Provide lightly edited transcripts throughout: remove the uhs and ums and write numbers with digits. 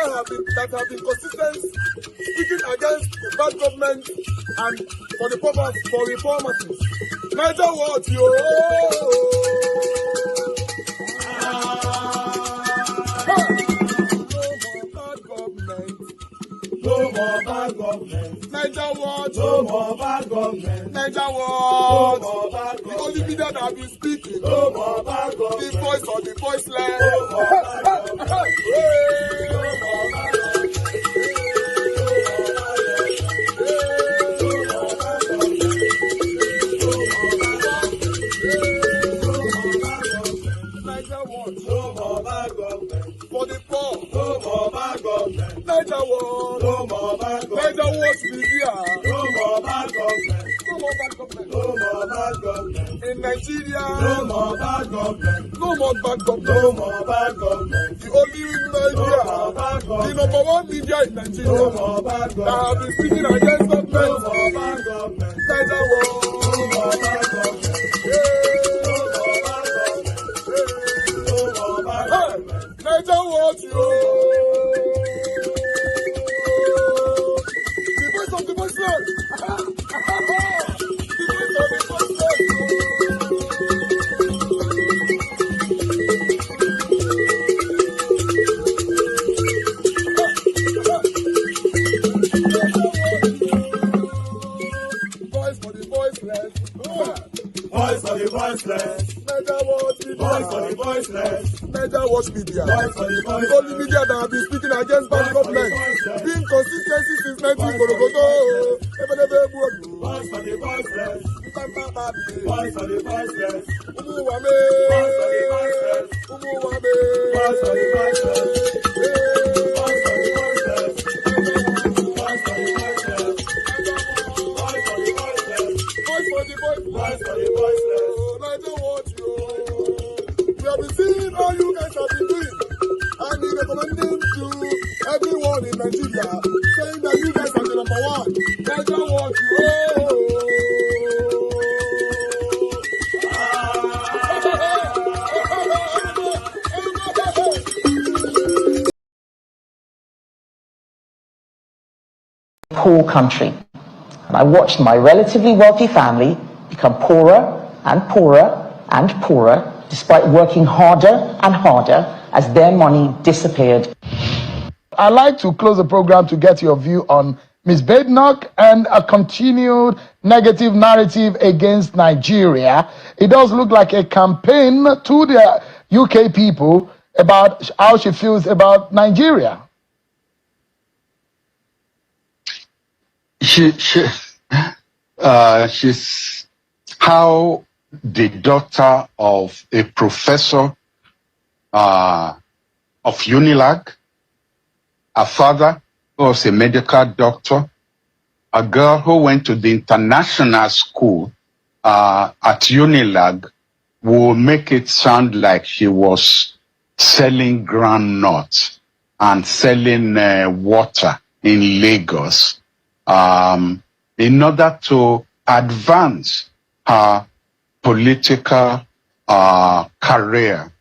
that have been consistent speaking against the bad government and for the purpose for reformers. Neither what you no more bad government. Niger what? No more bad government. Niger what? No more bad government. The only media that have been speaking. No more bad government. The voice of the voiceless. No more bad government. No more bad government. Niger what? No more bad government. For the poor. No more bad government. Niger what? No more bad government. Niger what media? No more bad government. No more bad government. No more bad government. In Nigeria. No more bad government. No more bad government. No more bad government. The only media. No more bad government. The #1 media in Nigeria. No more bad government. That have been speaking against government. No more bad government. Niger what? No more bad government. Niger what you? The voice of the voiceless. The voice of the voiceless. Voice for the voiceless. Voice for the voiceless. Niger what media? Voice for the voiceless. Niger what media? Voice for the voiceless. The only media that have been speaking against bad government. Being consistency since 1944. Voice for the voiceless. Voice for the voiceless. Umuwame. Voice for the voiceless. Umuwame. Voice for the voiceless. Voice for the voiceless. Voice for the voiceless. Voice for the voiceless. Voice for the voiceless. Voice for the voiceless. Niger what you? We have been seeing all you guys have been doing. And he recommending to everyone in Nigeria, saying that you guys are the #1. Niger what you? Poor country. And I watched my relatively wealthy family become poorer and poorer and poorer, despite working harder and harder as their money disappeared. I'd like to close the program to get your view on Ms. Badenoch and a continued negative narrative against Nigeria. It does look like a campaign to the UK people about how she feels about Nigeria. She's how the daughter of a professor of Unilag, a father who was a medical doctor, a girl who went to the international school at Unilag, will make it sound like she was selling groundnuts and selling water in Lagos in order to advance her political career.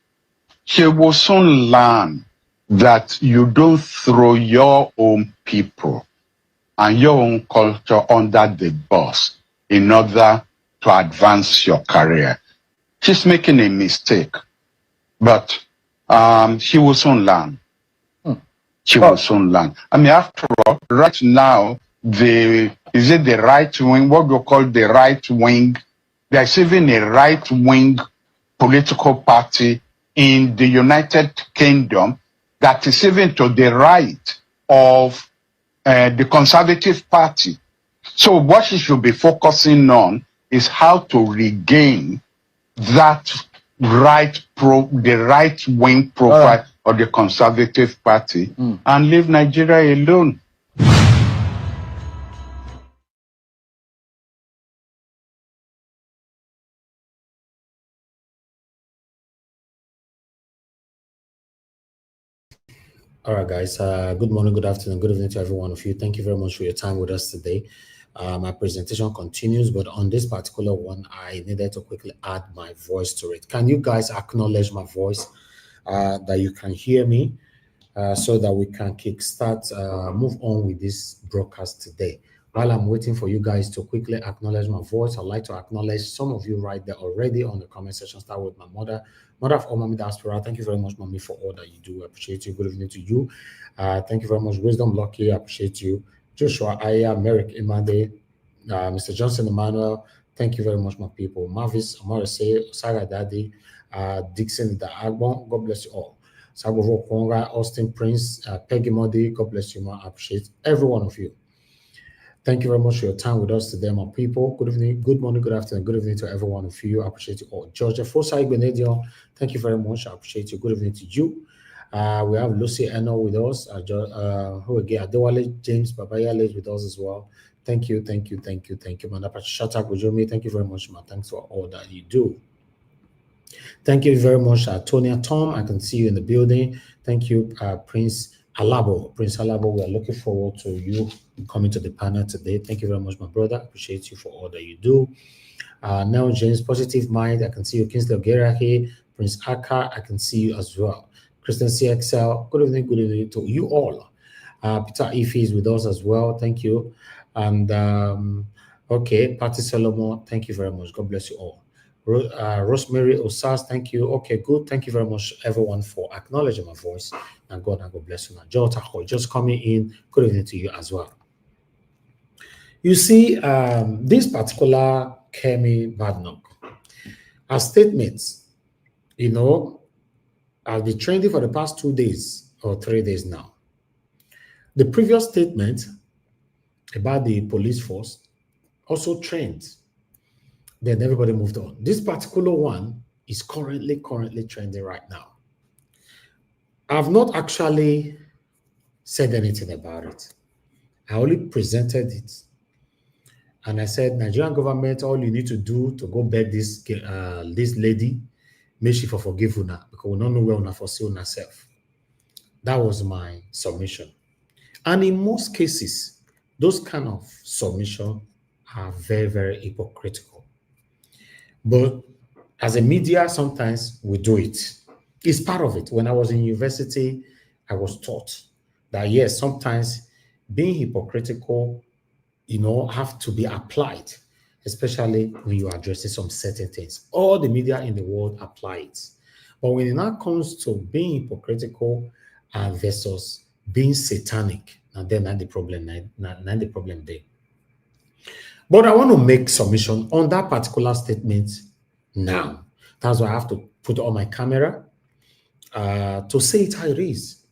She will soon learn that you don't throw your own people and your own culture under the bus in order to advance your career. She's making a mistake, but she will soon learn. She will soon learn. I mean, after all, right now, is it the right wing, what we call the right wing? There's even a right wing political party in the United Kingdom that is even to the right of the Conservative Party. So what she should be focusing on is how to regain that the right wing profile of the Conservative Party and leave Nigeria alone. All right, guys. Good morning, good afternoon, good evening to every one of you. Thank you very much for your time with us today. My presentation continues, but on this particular one, I needed to quickly add my voice to it. Can you guys acknowledge my voice, that you can hear me? so that we can kickstart, move on with this broadcast today. While I'm waiting for you guys to quickly acknowledge my voice, I'd like to acknowledge some of you right there already on the comment section. Start with my mother of all Mommy Diaspora. Thank you very much, Mommy, for all that you do. I appreciate you. Good evening to you. Thank you very much. Wisdom Lucky, I appreciate you. Joshua Aya, Merrick Imade, Mr. Johnson Emmanuel, thank you very much, my people. Mavis Amarase, Sarah Daddy, Dixon Agbon, God bless you all. Sagovo Konga, Austin Prince, Peggy Modi, God bless you, man. I appreciate every one of you. Thank you very much for your time with us today, my people. Good evening, good morning, good afternoon, good evening to every one of you. I appreciate you all. Georgia Fosai Benedion, thank you very much. I appreciate you. Good evening to you. We have Lucy Eno with us. Who again? Adewale James Babayale is with us as well. Thank you, thank you, thank you, thank you, man. Shata Gujomi, thank you very much, man. Thanks for all that you do. Thank you very much, Tonya Tom. I can see you in the building. Thank you, Prince Alabo. Prince Alabo, we are looking forward to you coming to the panel today. Thank you very much, my brother. Appreciate you for all that you do. Now, James, Positive Mind. I can see you, Kingsley Ogera here. Prince Aka, I can see you as well. Christian CXL, good evening to you all. Peter Ife is with us as well. Thank you. And okay, Patty Solomon, thank you very much. God bless you all. Rosemary Osas, thank you. Okay, good. Thank you very much, everyone, for acknowledging my voice. And God bless you. Now, Jota Hoy, just coming in. Good evening to you as well. You see, this particular Kemi Badnock, her statements, you know, I've been trending for the past 2 days or 3 days now. The previous statement about the police force also trends. Then everybody moved on. This particular one is currently trending right now. I've not actually said anything about it. I only presented it. And I said, Nigerian government, all you need to do to go beg this lady, make she forgive you now, because we don't know where una foresee una self. That was my submission. And in most cases, those kind of submission are very, very hypocritical. But as a media, sometimes we do it. It's part of it. When I was in university, I was taught that yes, sometimes being hypocritical, you know, have to be applied, especially when you are addressing some certain things. All the media in the world apply it. But when it now comes to being hypocritical versus being satanic, and then not the problem there. But I want to make submission on that particular statement now. That's why I have to put on my camera to say it how it is.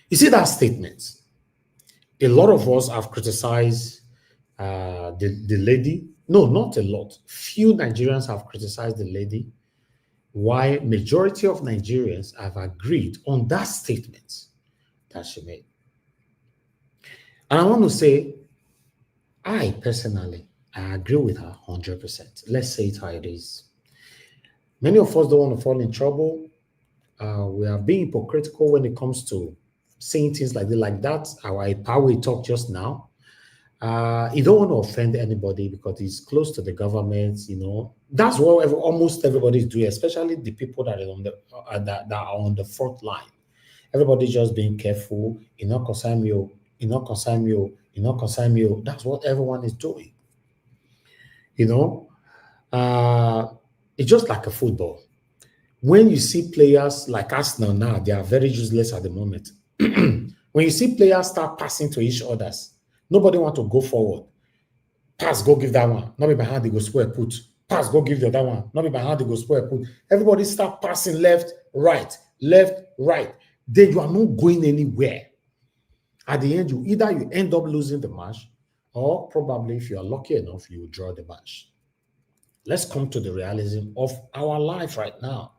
You see that statement? A lot of us have criticized the lady. No, not a lot. Few Nigerians have criticized the lady, while majority of Nigerians have agreed on that statement that she made. And I want to say, I personally, I agree with her 100%. Let's say it how it is. Many of us don't want to fall in trouble. We are being hypocritical when it comes to saying things like that. How we talk just now. You don't want to offend anybody because it's close to the government. You know, that's what almost everybody is doing, especially the people that are on that are on the front line. Everybody's just being careful. You know, concern you. You know, concern you. You know, concern you. That's what everyone is doing. You know, it's just like a football. When you see players like Arsenal now, they are very useless at the moment. When you see players start passing to each others, nobody want to go forward. Pass, go give that one. Not be behind, they go square put. Pass, go give the other one. Not be behind, they go square put. Everybody start passing left, right. Then you are not going anywhere. At the end, you end up losing the match, or probably if you are lucky enough, you will draw the match. Let's come to the realism of our life right now.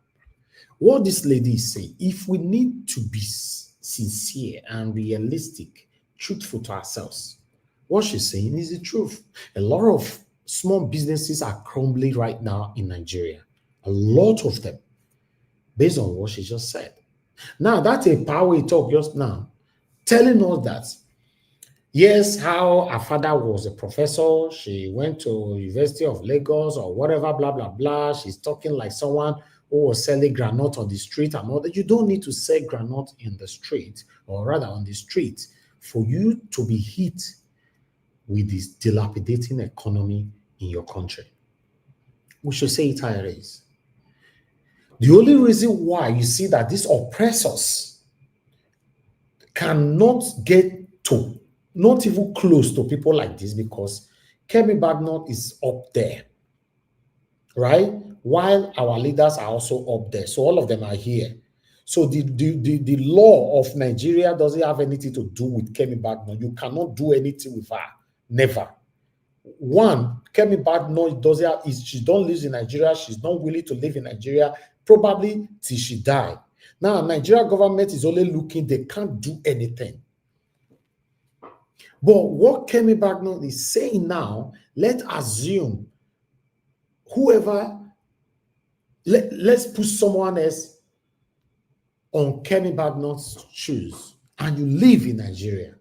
What this lady is saying, if we need to be sincere and realistic, truthful to ourselves, what she's saying is the truth. A lot of small businesses are crumbling right now in Nigeria. A lot of them, based on what she just said. Now, that's a power talk just now, telling us that, yes, how her father was a professor, she went to University of Lagos or whatever, blah, blah, blah. She's talking like someone who was selling granite on the street and all that. You don't need to sell granite in the street, or rather on the street, for you to be hit with this dilapidating economy in your country. We should say it how it is. The only reason why you see that these oppressors cannot get to, not even close to people like this, because Kemi Badenoch is up there, right? While our leaders are also up there. So all of them are here. So the law of Nigeria doesn't have anything to do with Kemi Badenoch. You cannot do anything with her. Never. One, Kemi Badenoch doesn't have, she don't live in Nigeria. She's not willing to live in Nigeria, probably till she die. Now, Nigeria government is only looking, they can't do anything. But what Kemi Badenoch is saying now, let's assume whoever, let's put someone else on Kemi Badenoch's shoes, and you live in Nigeria.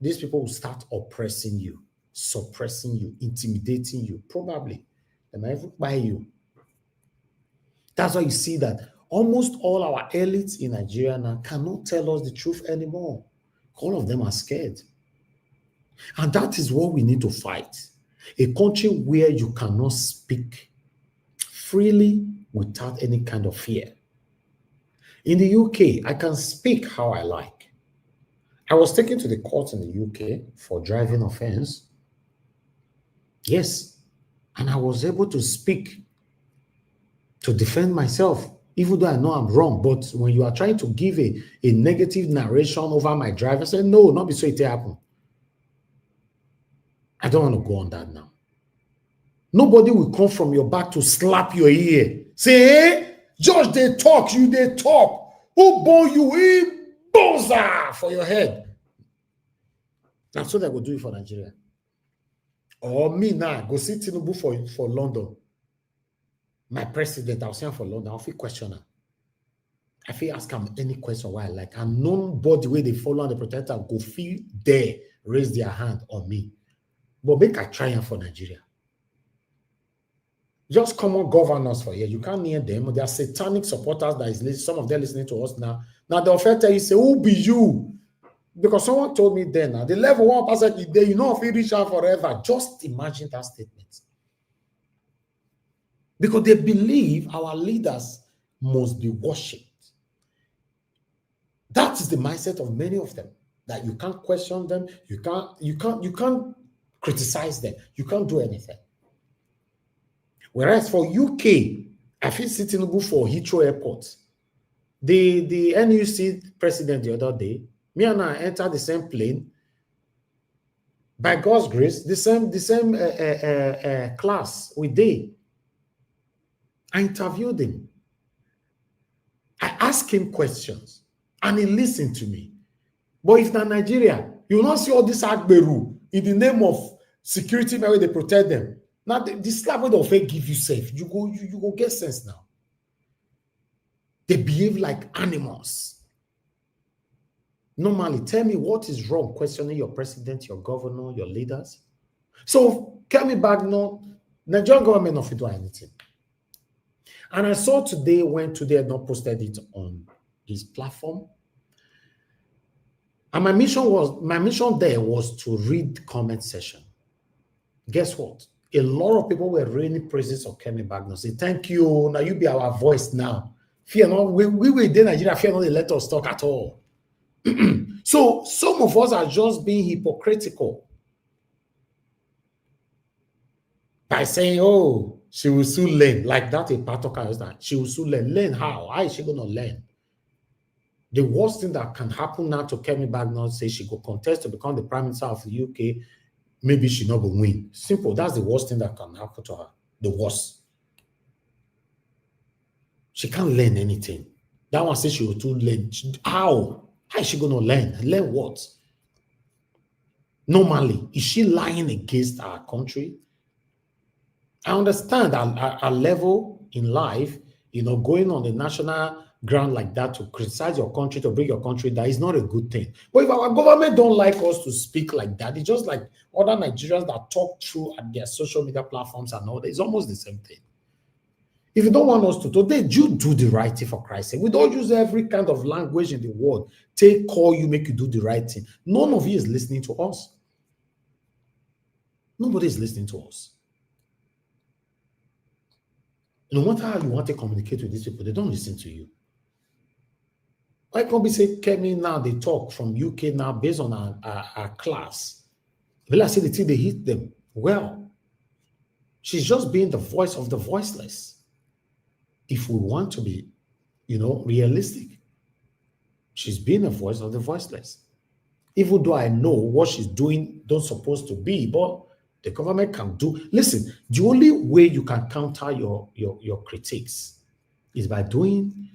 These people will start oppressing you, suppressing you, intimidating you. Probably they might even buy you. That's why you see that almost all our elites in Nigeria now cannot tell us the truth anymore. All of them are scared. And that is what we need to fight. A country where you cannot speak freely without any kind of fear. In the UK, I can speak how I like. I was taken to the court in the UK for driving offense. Yes. And I was able to speak to defend myself, even though I know I'm wrong. But when you are trying to give a negative narration over my driver, I say, no, not be so it happen. I don't want to go on that now. Nobody will come from your back to slap your ear. Say, hey, Judge, they talk, you they talk. Who born you? He boza for your head. That's what they will do it for Nigeria. Or me now, go see Tinubu for London. My president, I'll send for London. I'll feel questioner. I feel ask him any question why I like. And nobody where they follow the protector go feel there, raise their hand on me. But make a try for Nigeria. Just common governors for here. You can't hear them. They are satanic supporters that is listening. Some of them listening to us now. Now the offender you say, who be you? Because someone told me then, the level 1% there, you know, if you reach out forever. Just imagine that statement. Because they believe our leaders must be worshipped. That is the mindset of many of them. That you can't question them, you can't criticize them, you can't do anything. Whereas for UK, I feel Tinubu for Heathrow Airport. The NUC president the other day, me and I entered the same plane. By God's grace, the same class we did. I interviewed him. I asked him questions, and he listened to me. But if not Nigeria, you will not see all this Agberu in the name of security, where they protect them. Now, the slap will give you safe. You go get sense now. They behave like animals. Normally, tell me what is wrong questioning your president, your governor, your leaders. So, Kemi Badenoch, Nigerian government not do anything. And I saw today when today had not posted it on his platform. And my mission there was to read the comment section. Guess what? A lot of people were reading praises of Kemi Badenoch. Say, thank you. Now you be our voice now. Fear not, we will in Nigeria, fear not they let us talk at all. So some of us are just being hypocritical by saying, oh, she will soon learn. Like that, a patoka is that she will soon learn. Learn how? How is she going to learn? The worst thing that can happen now to Kemi Badenoch, say she go contest to become the Prime Minister of the UK, maybe she not will win. Simple. That's the worst thing that can happen to her. The worst. She can't learn anything. That one says she will too learn. How? How is she going to learn? Learn what? Normally, is she lying against our country? I understand our level in life, going on the national ground like that to criticize your country, to bring your country down is not a good thing. But if our government don't like us to speak like that, it's just like other Nigerians that talk through at their social media platforms and all that. It's almost the same thing. If you don't want us to today, you do the right thing for Christ's sake. We don't use every kind of language in the world. Call you, make you do the right thing. None of you is listening to us. Nobody is listening to us. No matter how you want to communicate with these people, they don't listen to you. Why can't we say, Kemi now, they talk from UK now based on our class. Will I say the thing they hit them? Well, she's just being the voice of the voiceless. If we want to be, realistic, she's being a voice of the voiceless. Even though I know what she's doing don't supposed to be, but the government can do. Listen, the only way you can counter your critiques is by doing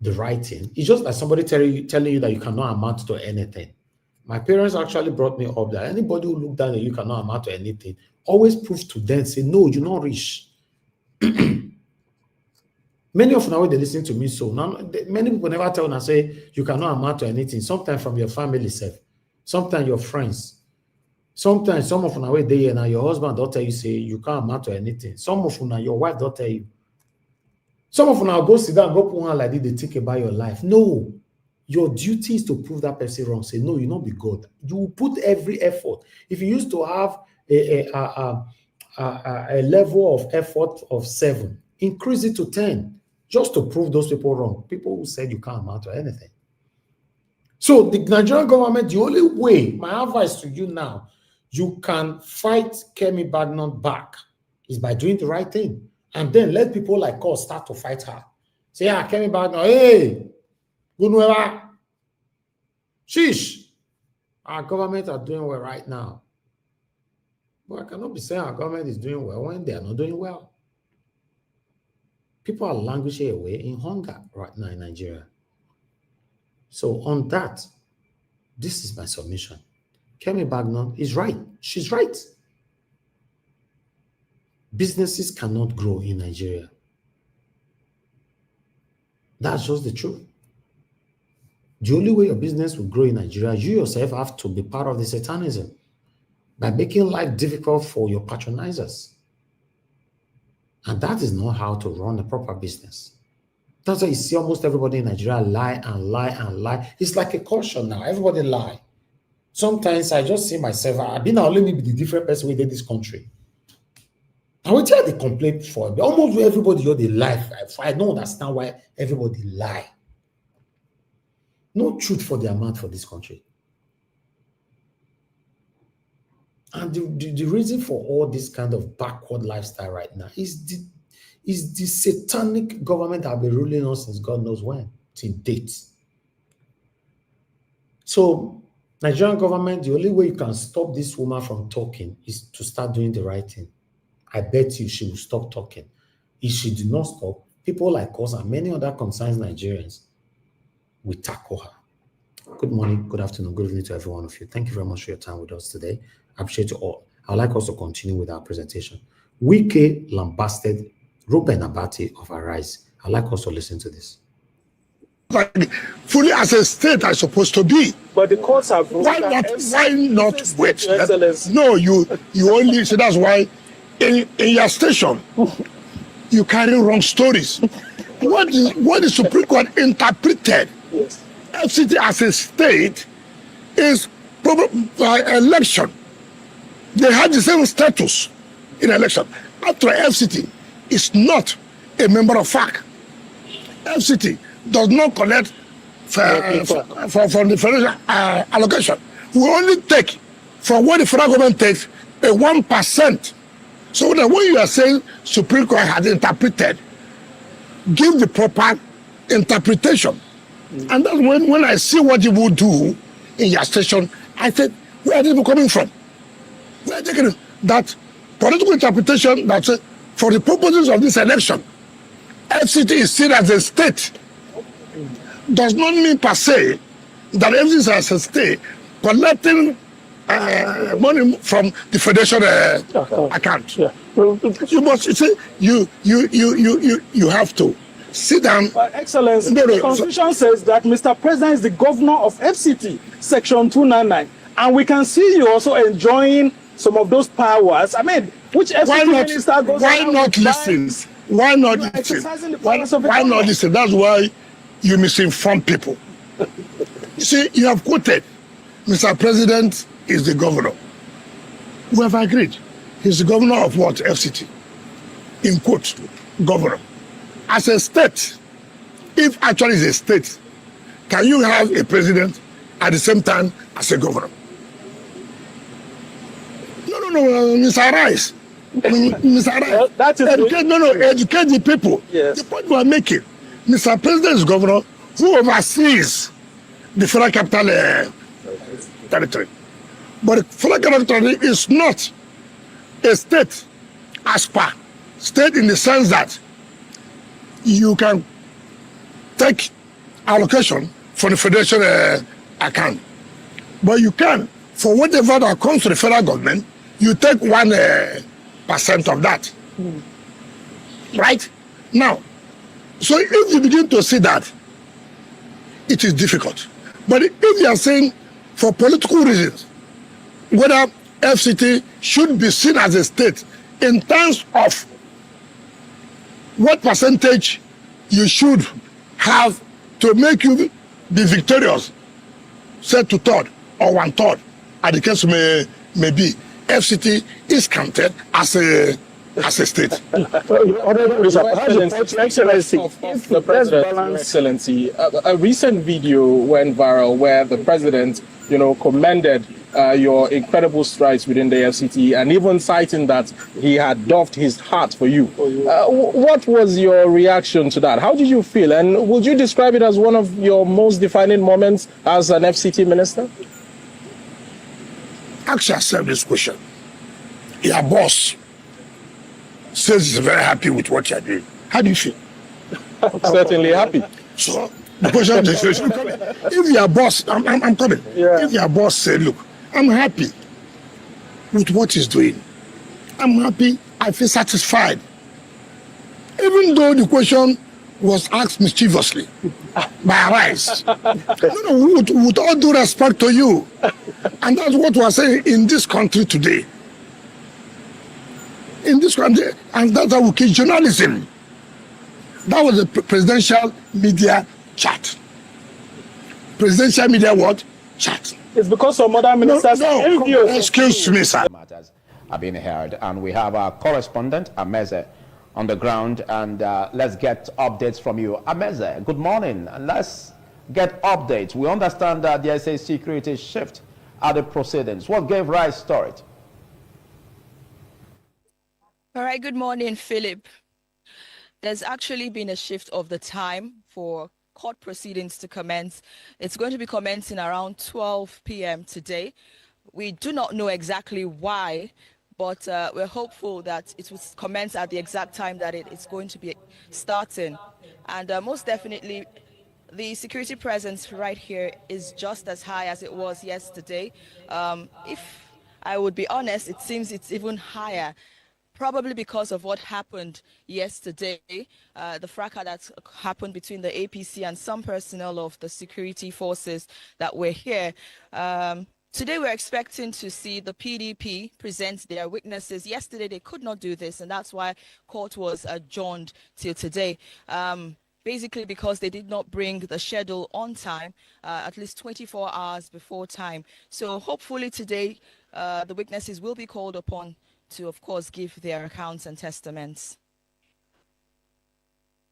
the right thing. It's just like somebody telling you that you cannot amount to anything. My parents actually brought me up that anybody who look down at you cannot amount to anything, always prove to them, say, no, you're not rich. Many of them, they listen to me, so now, many people never tell and say, you cannot amount to anything. Sometimes from your family self, sometimes your friends. Sometimes some of them are there and your husband don't tell you, say, you can't amount to anything. Some of them, your wife don't tell you. Some of them go sit down, go put on like this, they think about your life. No, your duty is to prove that person wrong. Say, no, you not be God. You put every effort. If you used to have a level of effort of 7, increase it to 10. Just to prove those people wrong. People who said you can't amount to anything. So the Nigerian government, the only way, my advice to you now, you can fight Kemi Badenoch back is by doing the right thing. And then let people like us start to fight her. Say, Kemi Badenoch, hey, good news. Sheesh. Our government are doing well right now. But I cannot be saying our government is doing well when they are not doing well. People are languishing away in hunger right now in Nigeria. So on that, this is my submission. Kemi Badenoch is right. She's right. Businesses cannot grow in Nigeria. That's just the truth. The only way your business will grow in Nigeria, you yourself have to be part of the satanism by making life difficult for your patronizers. And that is not how to run a proper business. That's why you see almost everybody in Nigeria lie and lie and lie. It's like a culture now. Everybody lie. Sometimes I just see myself, I've been only me be the different person within this country. I will tell the complaint for almost everybody here they lie. I don't understand why everybody lie. No truth for their mouth for this country. And the reason for all this kind of backward lifestyle right now is the satanic government that have been ruling us since God knows when, till date. So, Nigerian government, the only way you can stop this woman from talking is to start doing the right thing. I bet you she will stop talking. If she did not stop, people like us and many other concerned Nigerians will tackle her. Good morning, good afternoon, good evening to every one of you. Thank you very much for your time with us today. I appreciate you all. I'd like us to continue with our presentation. Wike lambasted Reuben Abati of Arise. I'd like us to listen to this. Like fully as a state are supposed to be. But the courts have why not wait? No, you only so that's why in your station you carry wrong stories. What the Supreme Court interpreted FCT as a state is probably by election. They had the same status in election. After FCT is not a member of FAC. FCT does not collect from the federal allocation. We only take from what the federal government takes a 1%. So that when you are saying Supreme Court has interpreted, give the proper interpretation. And then when I see what you will do in your station, I said, where are these people coming from? We are taking that political interpretation that for the purposes of this election, FCT is seen as a state. Does not mean per se that FCT is as a state collecting money from the federation account. Yeah. You must say you have to sit down. Excellency, the Constitution says that Mr. President is the governor of FCT, Section 299, and we can see you also enjoying some of those powers. I mean, which FCT minister goes? Why not listen? Why not You're listen? exercising the Why powers of the not governor. listen? That's why you misinform people. You see, you have quoted, Mr. President is the governor. We have agreed. He's the governor of what? FCT. In quote, governor. As a state, if actually is a state, can you have a president at the same time as a governor? No, Mr. Rice. Mr. Rice. That is educate the people. Yes. The point we are making. Mr. President is governor who oversees the federal capital territory. But the federal capital territory is not a state as per state in the sense that you can take allocation from the federation account. But you can, for whatever that comes to the federal government, you take 1% of that. Right? Now, so if you begin to see that, it is difficult. But if you are saying for political reasons, whether FCT should be seen as a state in terms of what percentage you should have to make you be victorious, say 2/3 or 1/3, as the case may be, FCT is counted as a state. Excellency, if the President, Your Excellency, a recent video went viral where the President, commended your incredible strides within the FCT and even citing that he had doffed his hat for you. What was your reaction to that? How did you feel? And would you describe it as one of your most defining moments as an FCT minister? Ask yourself this question. Your boss says he's very happy with what you're doing. How do you feel? Certainly happy. So the question is, if your boss, I'm coming. Yeah. If your boss said, look, I'm happy with what he's doing. I'm happy. I feel satisfied. Even though the question was asked mischievously by Rice. With all due respect to you. And that's what we're saying in this country today. In this country, and that's how we keep journalism. That was a presidential media chat. Presidential media what? Chat. It's because some other ministers excuse me, sir. Matters are being heard, and we have our correspondent Ameze on the ground, and let's get updates from you. Ameze, good morning, and let's get updates. We understand that there is a security shift at the proceedings. What gave rise to it? All right, good morning, Philip. There's actually been a shift of the time for court proceedings to commence. It's going to be commencing around 12 p.m. today. We do not know exactly why, but we're hopeful that it will commence at the exact time that it's going to be starting. And most definitely, the security presence right here is just as high as it was yesterday. If I would be honest, it seems it's even higher. Probably because of what happened yesterday, the fracas that happened between the APC and some personnel of the security forces that were here. Today we're expecting to see the PDP present their witnesses. Yesterday they could not do this, and that's why court was adjourned till today. Basically because they did not bring the schedule on time, at least 24 hours before time. So hopefully today the witnesses will be called upon to, of course, give their accounts and testaments.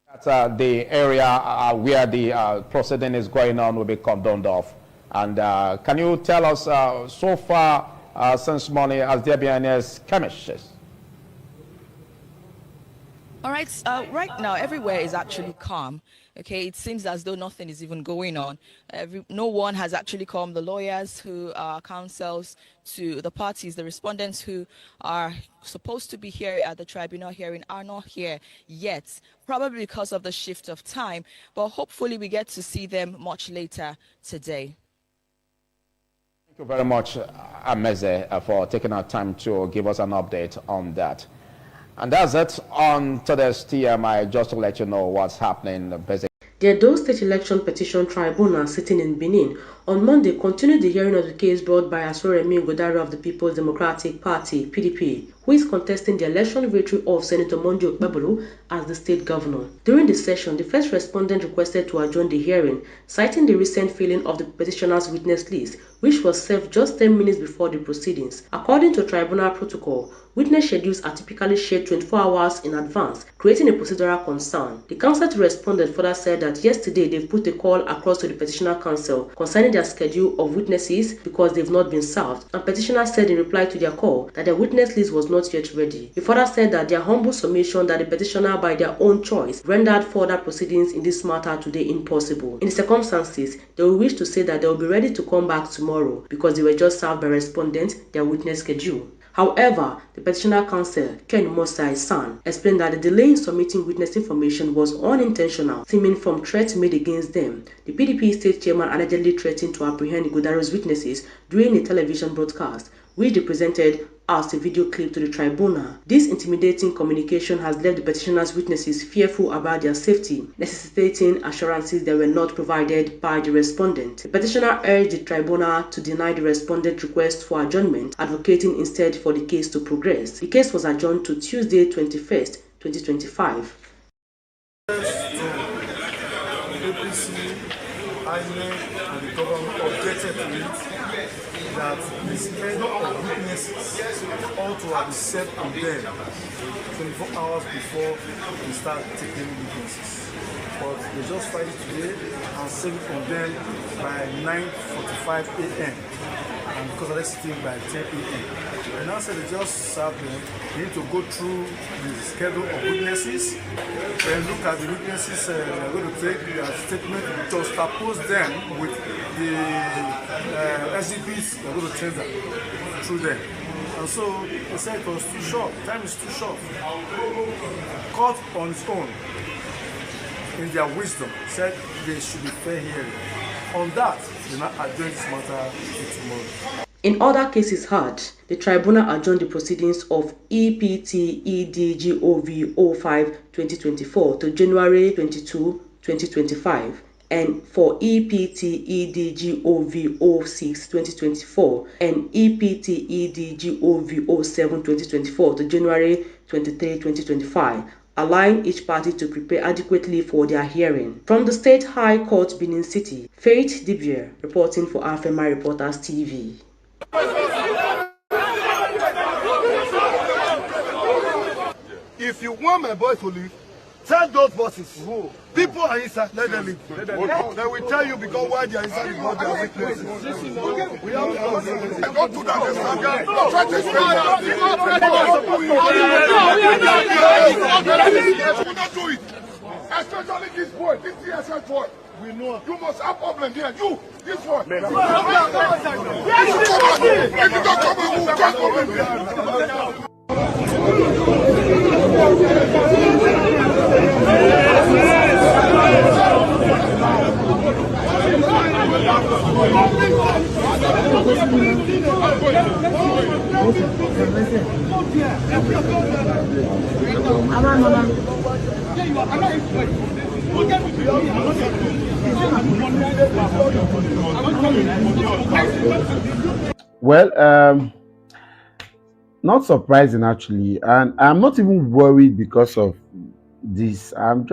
That's the area where the proceeding is going on will be cordoned off. And can you tell us, so far since morning, has there been any skirmishes? All right, right now, everywhere is actually calm. Okay, it seems as though nothing is even going on. No one has actually come. The lawyers who are counsels to the parties, the respondents who are supposed to be here at the tribunal hearing are not here yet, probably because of the shift of time. But hopefully we get to see them much later today. Thank you very much, Ameze, for taking our time to give us an update on that. And that's it on today's TMI, just to let you know what's happening. The Edo State Election Petition Tribunal sitting in Benin on Monday continued the hearing of the case brought by Asoremi Godare of the People's Democratic Party (PDP), who is contesting the election victory of Senator Monjo Okpebholo as the state governor. During the session, the first respondent requested to adjourn the hearing, citing the recent filling of the petitioner's witness list, which was served just 10 minutes before the proceedings. According to tribunal protocol, witness schedules are typically shared 24 hours in advance, creating a procedural concern. The counsel to respondent further said that yesterday they've put a call across to the petitioner counsel concerning their schedule of witnesses because they've not been served, and petitioner said in reply to their call that their witness list was not yet ready. He further said that their humble submission that the petitioner by their own choice rendered further proceedings in this matter today impossible. In the circumstances, they will wish to say that they will be ready to come back tomorrow because they were just served by respondent their witness schedule. However, the petitioner counsel, Ken Mosai San, explained that the delay in submitting witness information was unintentional, stemming from threats made against them. The PDP state chairman allegedly threatened to apprehend Godaro's witnesses during a television broadcast, which they presented as a video clip to the tribunal. This intimidating communication has left the petitioner's witnesses fearful about their safety, necessitating assurances that were not provided by the respondent. The petitioner urged the tribunal to deny the respondent's request for adjournment, advocating instead for the case to progress. The case was adjourned to Tuesday, 21st, 2025. APC, INEC, and the government objected to it that the schedule of witnesses ought to have been set on them 24 hours before they start taking witnesses. But they just filed it today and set it on them by 9:45 a.m. and because they're sitting by 10 a.m. And now said they just served them. They need to go through the schedule of witnesses, then look at the witnesses they're going to take their statement to juxtapose them with the exhibits they're going to tender through them. And so they said it was too short, time is too short. Court on its own, in their wisdom, said there should be fair hearing. On that, they now adjourn this matter to tomorrow. In other cases heard, the tribunal adjourned the proceedings of EPT EDGOV 05-2024 to January 22, 2025, and for EPT EDGOV 06-2024 and EPT EDGOV 07-2024 to January 23, 2025. Allowing each party to prepare adequately for their hearing. From the State High Court, Benin City, Faith Dibier, reporting for AFMI Reporters TV. If you want my boys to leave, tell those bosses. People are inside, let them leave. They will tell you because why they are inside the bus, they are witnesses. We have to go to that. We will not do it. Especially this boy, this DSS boy. We know. You must have problem here. You, this one. If you don't come and move, just come here. Well, not surprising actually, and I'm not even worried because of this. I'm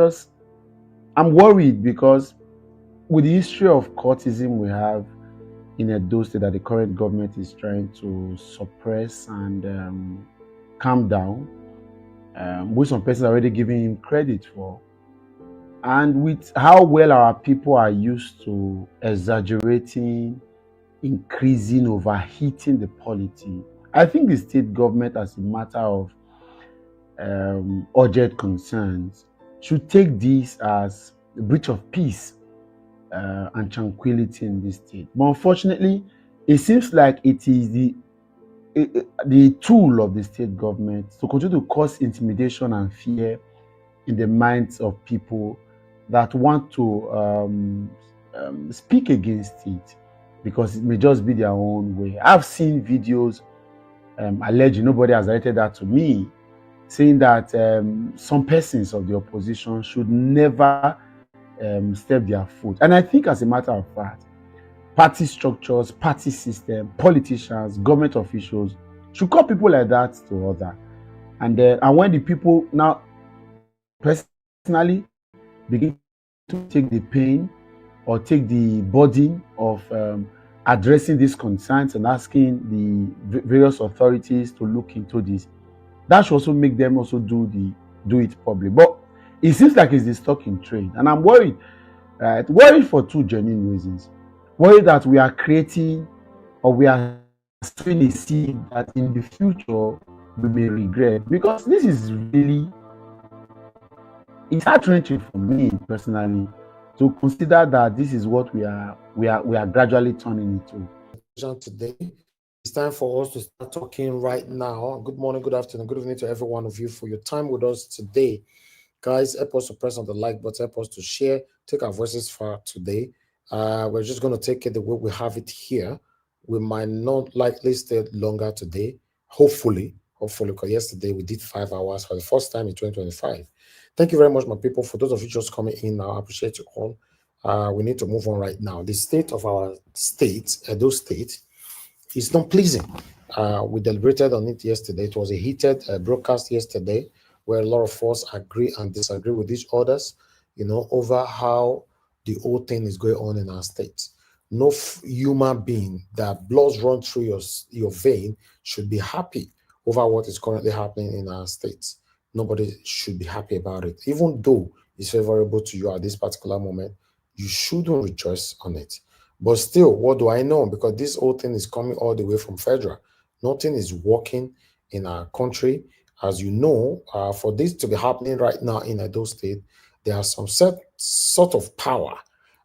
worried because with the history of courtism we have in Edo State that the current government is trying to suppress and calm down, which some persons are already giving him credit for, and with how well our people are used to exaggerating, increasing, overheating the polity, I think the state government, as a matter of urgent concerns, should take this as a breach of peace and tranquility in this state. But unfortunately, it seems like it is the tool of the state government to continue to cause intimidation and fear in the minds of people that want to speak against it, because it may just be their own way. I've seen videos, alleged, nobody has related that to me, saying that some persons of the opposition should never step their foot. And I think, as a matter of fact, party structures, party system, politicians, government officials should call people like that to order. And when the people now personally begin to take the pain or take the burden of addressing these concerns and asking the various authorities to look into this, that should also make them also do it public. But it seems like it's the stock in trade, and I'm worried. Right? Worried for two genuine reasons. Worried that we are creating, or we are sowing a seed that in the future we may regret, because this is really, it's heart-wrenching for me personally to consider that this is what we are gradually turning into. Today, it's time for us to start talking right now. Good morning, good afternoon, good evening to every one of you for your time with us today. Guys, help us to press on the like button, help us to share, take our voices far today. We're just going to take it the way we have it here. We might not likely stay longer today, hopefully, because yesterday we did 5 hours for the first time in 2025. Thank you very much, my people. For those of you just coming in now, I appreciate you all. We need to move on right now. The state of our state, Edo State, is not pleasing. We deliberated on it yesterday. It was a heated broadcast yesterday, where a lot of us agree and disagree with each others, over how the whole thing is going on in our state. No human being that blood runs through your vein should be happy over what is currently happening in our state. Nobody should be happy about it. Even though it's favorable to you at this particular moment, you shouldn't rejoice on it. But still, what do I know? Because this whole thing is coming all the way from federal. Nothing is working in our country. As you know, for this to be happening right now in Edo State, there are some sort of power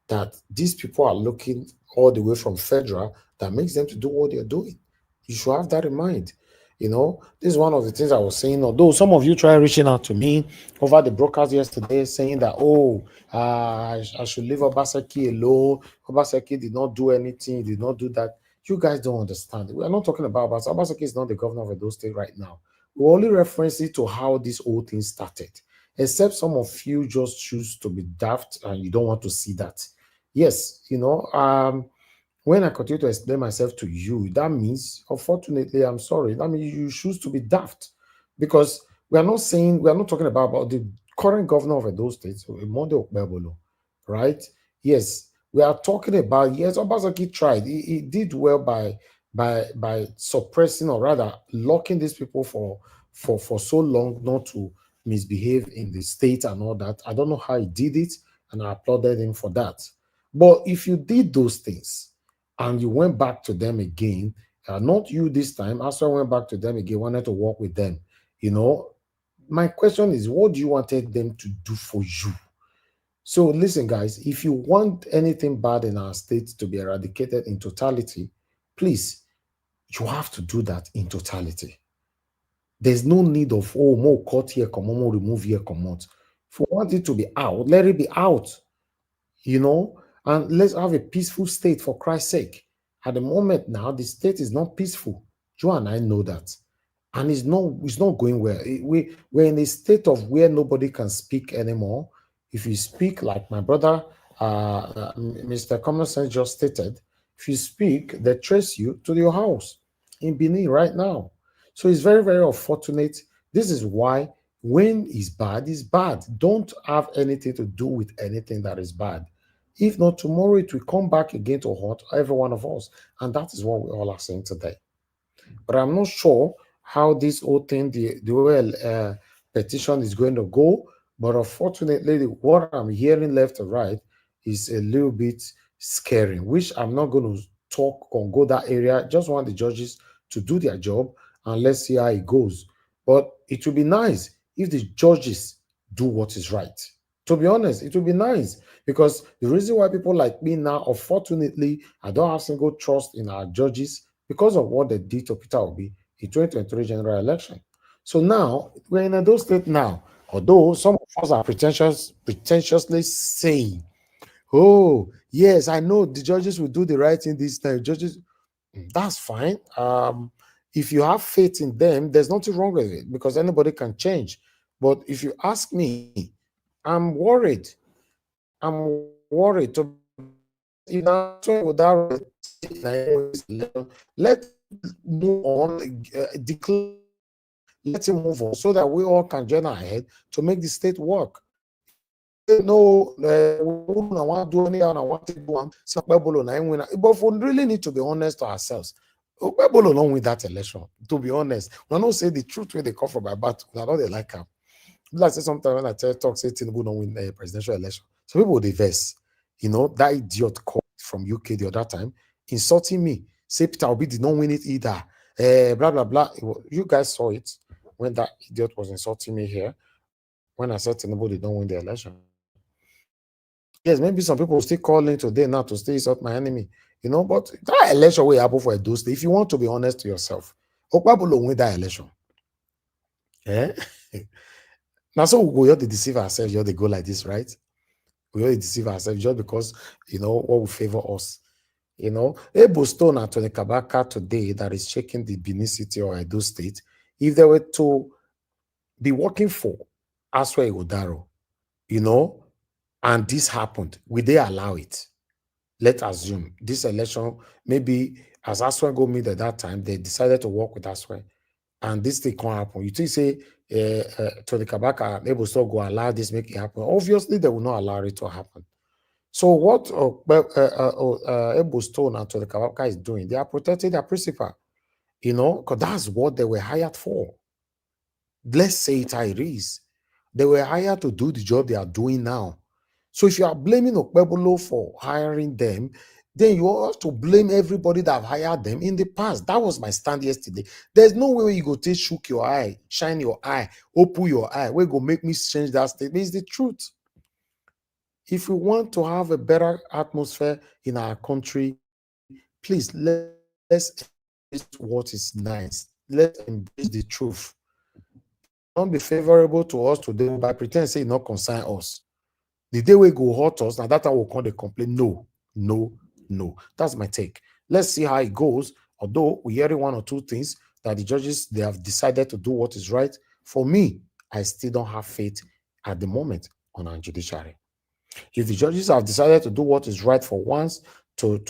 that these people are looking all the way from federal that makes them to do what they're doing. You should have that in mind. This is one of the things I was saying, although some of you try reaching out to me over the broadcast yesterday saying that, I should leave Obaseki alone. Obaseki did not do anything, did not do that. You guys don't understand. We are not talking about Obaseki. Obaseki is not the governor of Edo State right now. We only reference it to how this whole thing started. Except some of you just choose to be daft and you don't want to see that. Yes, when I continue to explain myself to you, that means, unfortunately, I'm sorry, that means you choose to be daft. Because we are not talking about the current governor of Edo State, Monde Okpebolo, right? Yes, we are talking about, yes, Obaseki tried. He did well by suppressing, or rather locking these people for so long not to misbehave in the state and all that. I don't know how he did it, and I applauded him for that. But if you did those things and you went back to them again, not you this time, after I went back to them again, wanted to work with them, my question is, what do you wanted them to do for you? So listen, guys, if you want anything bad in our state to be eradicated in totality, please, you have to do that in totality. There's no need of, more cut here, come on, more remove here, come out. If you want it to be out, let it be out, and let's have a peaceful state, for Christ's sake. At the moment now, the state is not peaceful. You and I know that. And it's not going well. We're in a state of where nobody can speak anymore. If you speak, like my brother, Mr. Common Sense just stated, if you speak, they trace you to your house in Benin right now. So it's very, very unfortunate. This is why when it's bad, it's bad. Don't have anything to do with anything that is bad. If not, tomorrow it will come back again to haunt every one of us. And that is what we all are saying today. But I'm not sure how this whole thing, the OL petition is going to go. But unfortunately, what I'm hearing left and right is a little bit scary, which I'm not going to talk or go that area. Just want the judges to do their job, and let's see how it goes. But it would be nice if the judges do what is right. To be honest, it would be nice, because the reason why people like me now, unfortunately, I don't have single trust in our judges because of what they did to Peter Obi in 2023 general election. So now, we're in Edo State now, although some of us are pretentiously saying, oh, yes, I know the judges will do the right thing this time. Judges, that's fine. If you have faith in them, there's nothing wrong with it, because anybody can change. But if you ask me, I'm worried. I'm worried. You know, let move on, declare, let him move on so that we all can join ahead to make the state work. No, we want to do anyhow. I want to do one. But we really need to be honest to ourselves. Okpebholo don't win that election. To be honest, we don't say the truth where they come from, but we don't they like him. Like say sometimes when I talk, say Tinubu don't win the presidential election. Some people they verse. You know, that idiot called from UK the other time, insulting me. Say Peter Obi did not win it either. Blah blah blah. You guys saw it when that idiot was insulting me here. When I said Tinubu did not win the election. Yes, maybe some people will still calling today now to still insult my enemy. You know, but that election will happen for Edo State. If you want to be honest to yourself, Okpabholo win that election. Eh? Now, so we all deceive ourselves, you all they go like this, right? We all deceive ourselves just because, you know, what will favor us. You know, Ebo Stone and Tony Kabaka today that is shaking the Benin City or Edo State, if they were to be working for Aswa Igodaro, you know, and this happened, will they allow it? Let's assume this election, maybe as Aswa go meet at that time, they decided to work with Aswa, and this thing can't happen. You think say Tony Kabaka able to go allow this make it happen? Obviously, they will not allow it to happen. So what Ebo Stone and Tony Kabaka is doing, they are protecting their principal, you know, because that's what they were hired for. Let's say it how it is. They were hired to do the job they are doing now. So if you are blaming Okpebholo for hiring them, then you have to blame everybody that have hired them in the past. That was my stand yesterday. There's no way you go take shook your eye, shine your eye, open your eye. Where go make me change that statement? It's the truth. If we want to have a better atmosphere in our country, please let's embrace what is nice. Let's embrace the truth. Don't be favorable to us today by pretend say it not concern us. The day we go hurt us, now that I will call the complaint. No. That's my take. Let's see how it goes. Although we hearing one or two things that the judges they have decided to do what is right. For me, I still don't have faith at the moment on our judiciary. If the judges have decided to do what is right for once to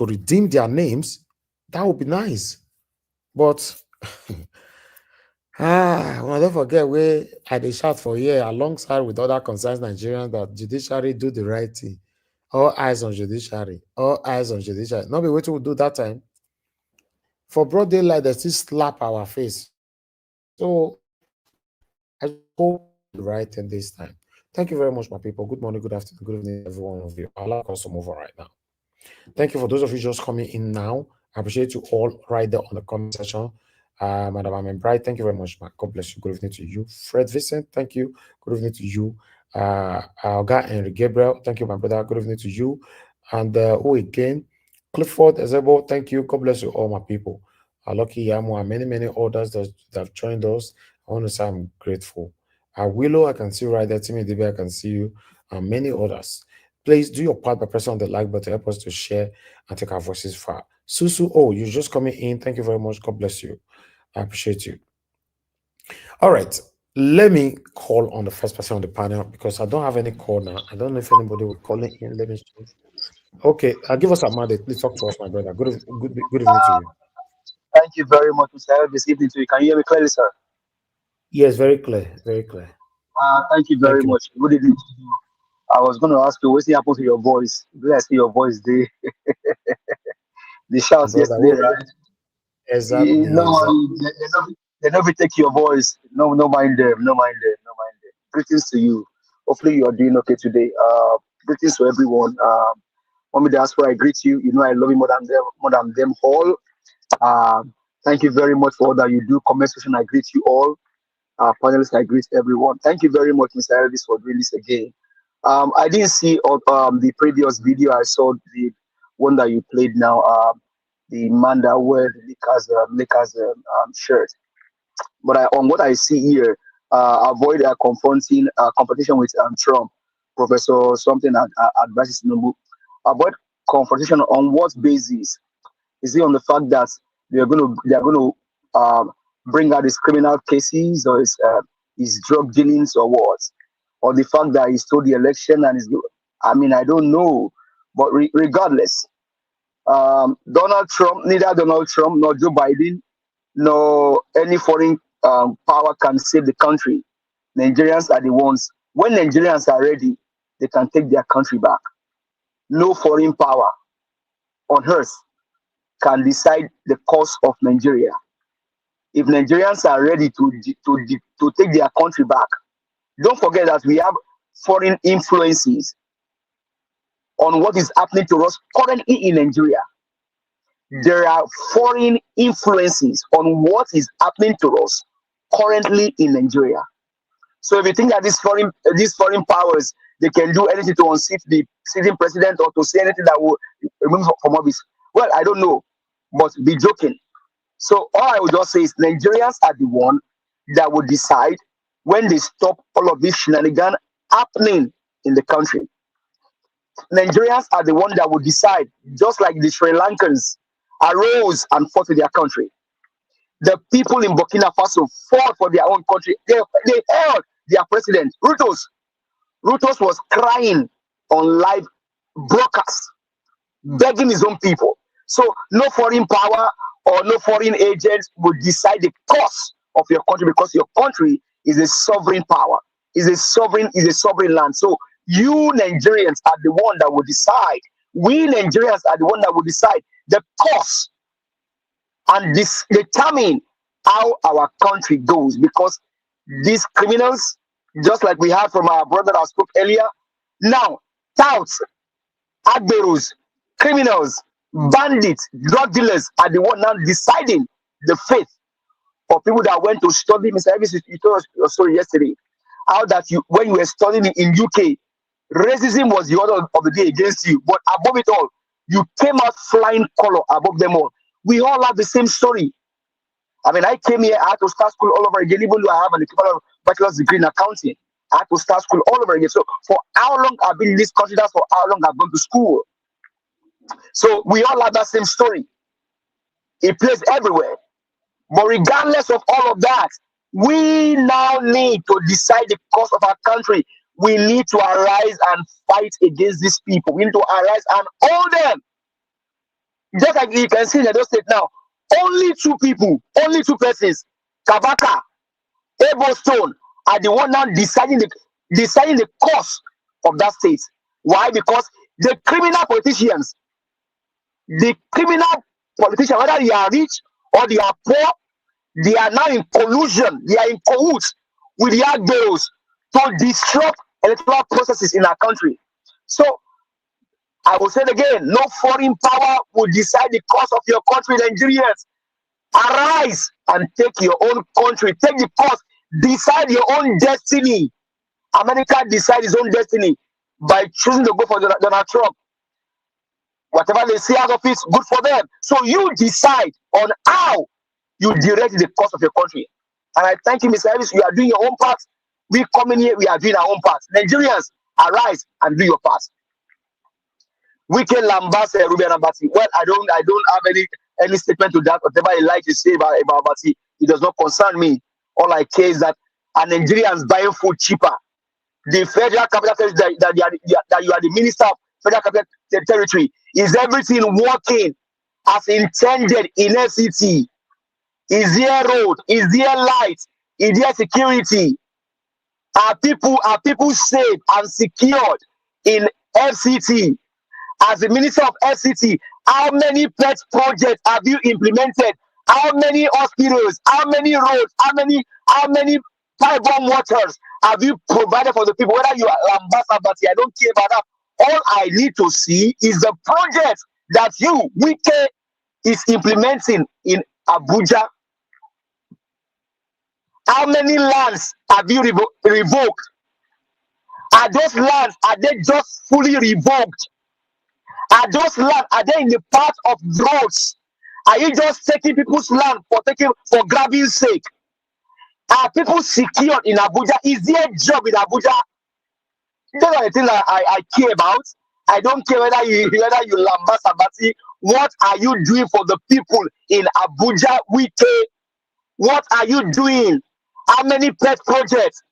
redeem their names, that would be nice. But don't forget where I dey shout for here alongside with other concerned Nigerians that judiciary do the right thing. All eyes on judiciary. All eyes on judiciary. Not be waiting to do that time. For broad daylight, they still slap our face. So I hope the right thing this time. Thank you very much, my people. Good morning, good afternoon, good evening, every one of you. I'll allow us to move on right now. Thank you for those of you just coming in now. I appreciate you all right there on the comment section. Madam Amen Bright, thank you very much, man. God bless you. Good evening to you. Fred Vincent, thank you. Good evening to you. Alga Henry Gabriel, thank you, my brother. Good evening to you. And who again? Clifford Ezebo, thank you. God bless you, all my people. Lucky Yamu and many others that have joined us. I want to say I'm grateful. Willow, I can see you right there. Timmy DB, I can see you. And many others. Please do your part by pressing on the like button. Help us to share and take our voices far. Susu, oh, you're just coming in. Thank you very much. God bless you. I appreciate you. All right. Let me call on the first person on the panel because I don't have any call now. I don't know if anybody will call in. Let me see. Okay. Give us a mandate. Please talk to us, my brother. Good evening to you. Thank you very much, Mr. Elvis. Evening to you. Can you hear me clearly, sir? Yes, very clear. Very clear. Thank you very much. Good evening to you. I was going to ask you, what's happened to your voice? Did I see your voice there? The shouts yesterday, right? Exactly. They never take your voice. No mind them. Greetings to you. Hopefully you are doing okay today. Greetings to everyone. Mommy Diaspora, I greet you. You know I love you more than them all. Thank you very much for all that you do. Comment section, I greet you all. Panelists, I greet everyone. Thank you very much, Mr. Elvis, for doing this again. I didn't see the previous video. I saw the one that you played now, the man that wear the Lakers shirt. But on what I see here, avoid confronting competition with Trump. Professor something advises Tinubu. Avoid confrontation on what basis? Is it on the fact that they are going to bring out these criminal cases, or is drug dealings, or what? or the fact that he stole the election and I mean, I don't know. But regardless, Donald Trump, neither Donald Trump nor Joe Biden, nor any foreign power can save the country. Nigerians are the ones. When Nigerians are ready, they can take their country back. No foreign power on earth can decide the course of Nigeria. If Nigerians are ready to take their country back, don't forget that we have foreign influences on what is happening to us currently in Nigeria. There are foreign influences on what is happening to us currently in Nigeria. So if you think that these foreign powers, they can do anything to unseat the sitting president or to say anything that will remove him from office, well, I don't know, but be joking. So all I would just say is Nigerians are the one that will decide when they stop all of this shenanigans happening in the country. Nigerians are the one that will decide, just like the Sri Lankans arose and fought for their country. The people in Burkina Faso fought for their own country. They held their president, Rutos. Rutos was crying on live broadcast, begging his own people. So no foreign power or no foreign agents will decide the course of your country, because your country is a sovereign power, is a sovereign land. So you Nigerians are the one that will decide. We Nigerians are the one that will decide the course and determine how our country goes, because these criminals, just like we heard from our brother that spoke earlier, now touts, admirals, criminals, bandits, drug dealers are the one now deciding the fate of people that went to study. Mr. Elvis, you told us your story yesterday, how that when you were studying in UK, racism was the order of the day against you, but above it all, you came out flying color above them all. We all have the same story. I mean, I came here, I had to start school all over again, even though I have an equivalent of bachelor's degree in accounting. I had to start school all over again. So for how long I've been in this country, that's for how long I've gone to school. So we all have that same story. It plays everywhere. But regardless of all of that, we now need to decide the course of our country. We need to arise and fight against these people. We need to arise and hold them. Just like you can see in the state now, only two people, only two persons, Kabaka, Ebo Stone, are the one now deciding the course of that state. Why? Because the criminal politicians, whether they are rich or they are poor, they are now in collusion, they are in cahoots with the Agberos to disrupt electoral processes in our country. So I will say it again, no foreign power will decide the course of your country, Nigerians. Arise and take your own country, take the course, decide your own destiny. America decides its own destiny by choosing to go for Donald Trump. Whatever they say out of it, good for them. So you decide on how you direct the course of your country. And I thank you, Mr. Elvis, you are doing your own part. We come in here, we are doing our own part. Nigerians, arise and do your part. Wike Lambas, Reuben Abati. Well, I don't have any statement to that. Whatever I like to say about Abati, it does not concern me. All I care is that a Nigerians buying food cheaper. The federal capital territory that you are the minister of federal capital territory, is everything working as intended in FCT? Is there road? Is there light? Is there security? Are people safe and secured in FCT? As the minister of FCT, how many pet projects have you implemented? How many hospitals? How many roads? How many pipe-borne waters have you provided for the people? Whether you are ambassador, I don't care about that. All I need to see is the project that you, Wike, is implementing in Abuja. How many lands have you revoked? Are those lands, are they just fully revoked? Are those lands, are they in the path of roads? Are you just taking people's land for grabbing sake? Are people secured in Abuja? Is there a job in Abuja? Those are the things I care about. I don't care whether you lambast Abati. What are you doing for the people in Abuja, Wike? What are you doing? How many pet projects?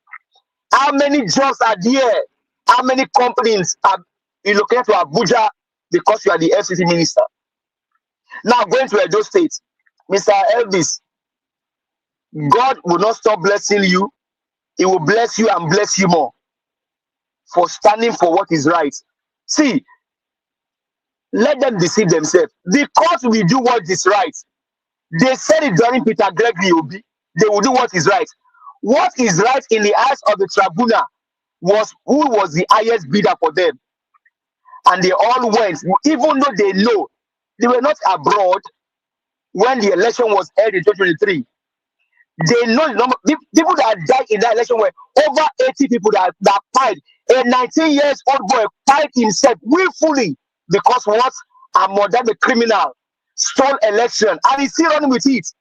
How many jobs are there? How many companies are relocated to Abuja because you are the FCC minister? Now going to Edo State, Mr. Elvis, God will not stop blessing you. He will bless you and bless you more for standing for what is right. See, let them deceive themselves. Because we do what is right. They said it during Peter Gregory Obi. They will do what is right. What is right in the eyes of the tribunal was who was the highest bidder for them. And they all went, even though they know they were not abroad when the election was held in 2023. They know the number people that died in that election were over 80 people that died. A 19 years old boy died himself willfully because what? A modern criminal stole election and he's still running with it.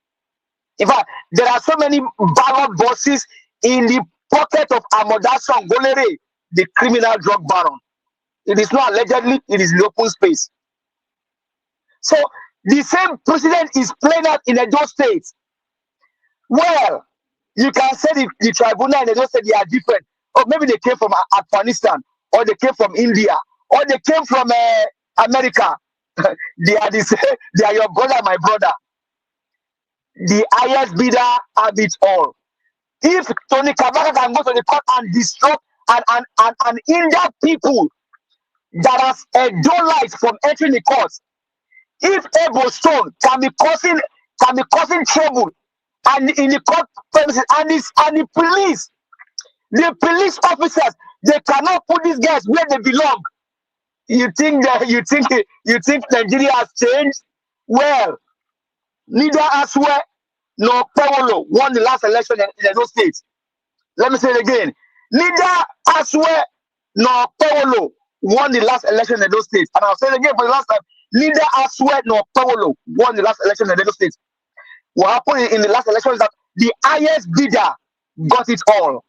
In fact, there are so many ballot boxes in the pocket of Amoda Songolere, the criminal drug baron. It is not allegedly, it is in open space. So the same president is playing out in Edo State. Well, you can say the tribunal in Edo State, they are different. Or maybe they came from Afghanistan, or they came from India, or they came from America. They are the same, they are your brother, my brother. The highest bidder have it all. If Tony Kabaka can go to the court and disrupt and hinder people that has a daylight from entering the court, if Ebo Stone can be causing trouble and in the court premises and the police officers, they cannot put these guys where they belong. You think Nigeria has changed? Well, neither Aswe nor Paulo won the last election in Edo State. Let me say it again. Neither Aswe nor Paulo won the last election in Edo State. And I'll say it again for the last time. Neither Aswe nor Paulo won the last election in Edo State. What happened in the last election is that the highest bidder got it all.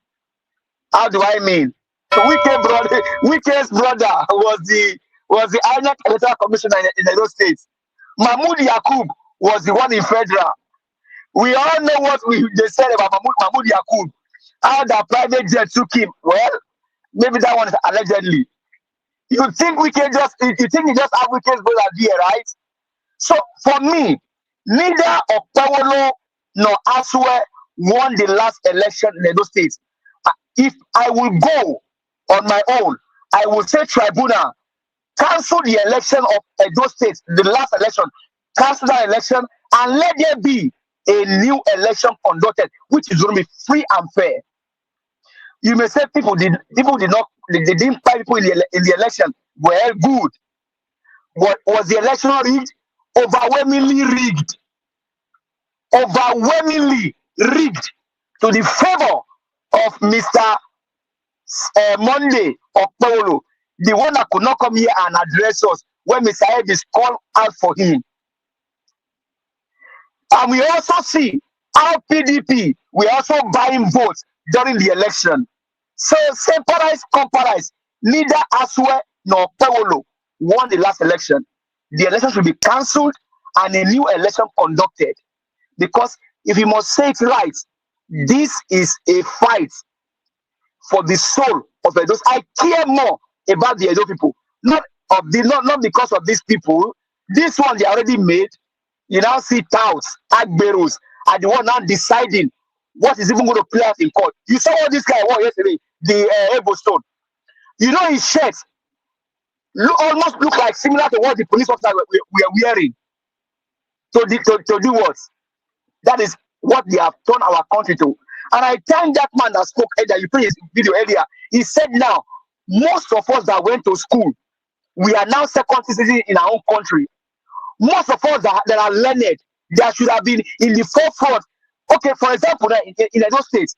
How do I mean? Wike's brother was the INEC Electoral Commissioner in Edo State. Mahmoud Yakub was the one in federal. We all know what they said about Mahmoud Yakub. How the private jet took him. Well, maybe that one is allegedly. You think you just have Wike's brother there, right? So for me, neither Okpawolo nor Aswe won the last election in Edo State. If I will go on my own, I will say tribunal, cancel the election of Edo State, the last election, cancel that election, and let there be a new election conducted, which is going to be free and fair. You may say people didn't find people in the election. Well, good. But was the election rigged? Overwhelmingly rigged. Overwhelmingly rigged to the favor of Mr. Monday or Paulo, the one that could not come here and address us when Mr. Edis called out for him. And we also see how PDP, we also buying votes during the election. So, comparize, neither Aswe nor Paulo won the last election. The election should be cancelled and a new election conducted. Because if you must say it right, this is a fight for the soul of Edo. I care more about the Edo people, not because of these people. This one they already made. You now see touts, agberos are the one now deciding what is even going to play out in court. You saw what this guy wore yesterday, the Ebo Stone. You know his shirt almost look like similar to what the police officers were wearing. To do what? That is what they have turned our country to. And I thank that man that spoke earlier. You played his video earlier. He said now, most of us that went to school, we are now second citizens in our own country. Most of us that are learned, that should have been in the forefront. Okay, for example, in Edo State,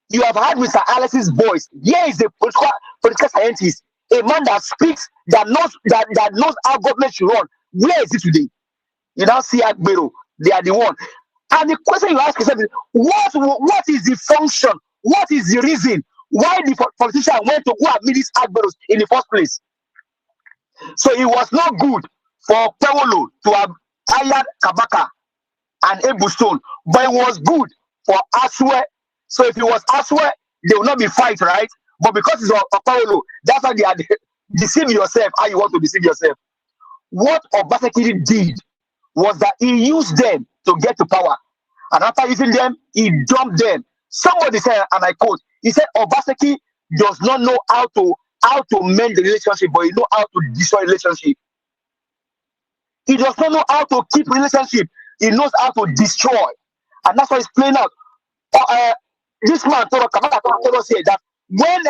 you have had Mr. Alice's voice. Here is a political scientist, a man that speaks, that knows how government should run. Where is it today? You now see Agbero, they are the one. And the question you ask yourself is, what is the function? What is the reason why the politician went to go and meet these Agberos in the first place? So it was not good for Paulo to have hired Kabaka and Ebu Stone, but it was good for Aswe. So if it was Aswe, there will not be fight, right? But because it's Okpawolo, that's why they are deceive yourself how you want to deceive yourself. What Obaseki did was that he used them to get to power. And after using them, he dumped them. Somebody said, and I quote, he said, Obaseki does not know how to mend the relationship, but he knows how to destroy relationship. He does not know how to keep relationship. He knows how to destroy. And that's why it's playing out. This man told us here that when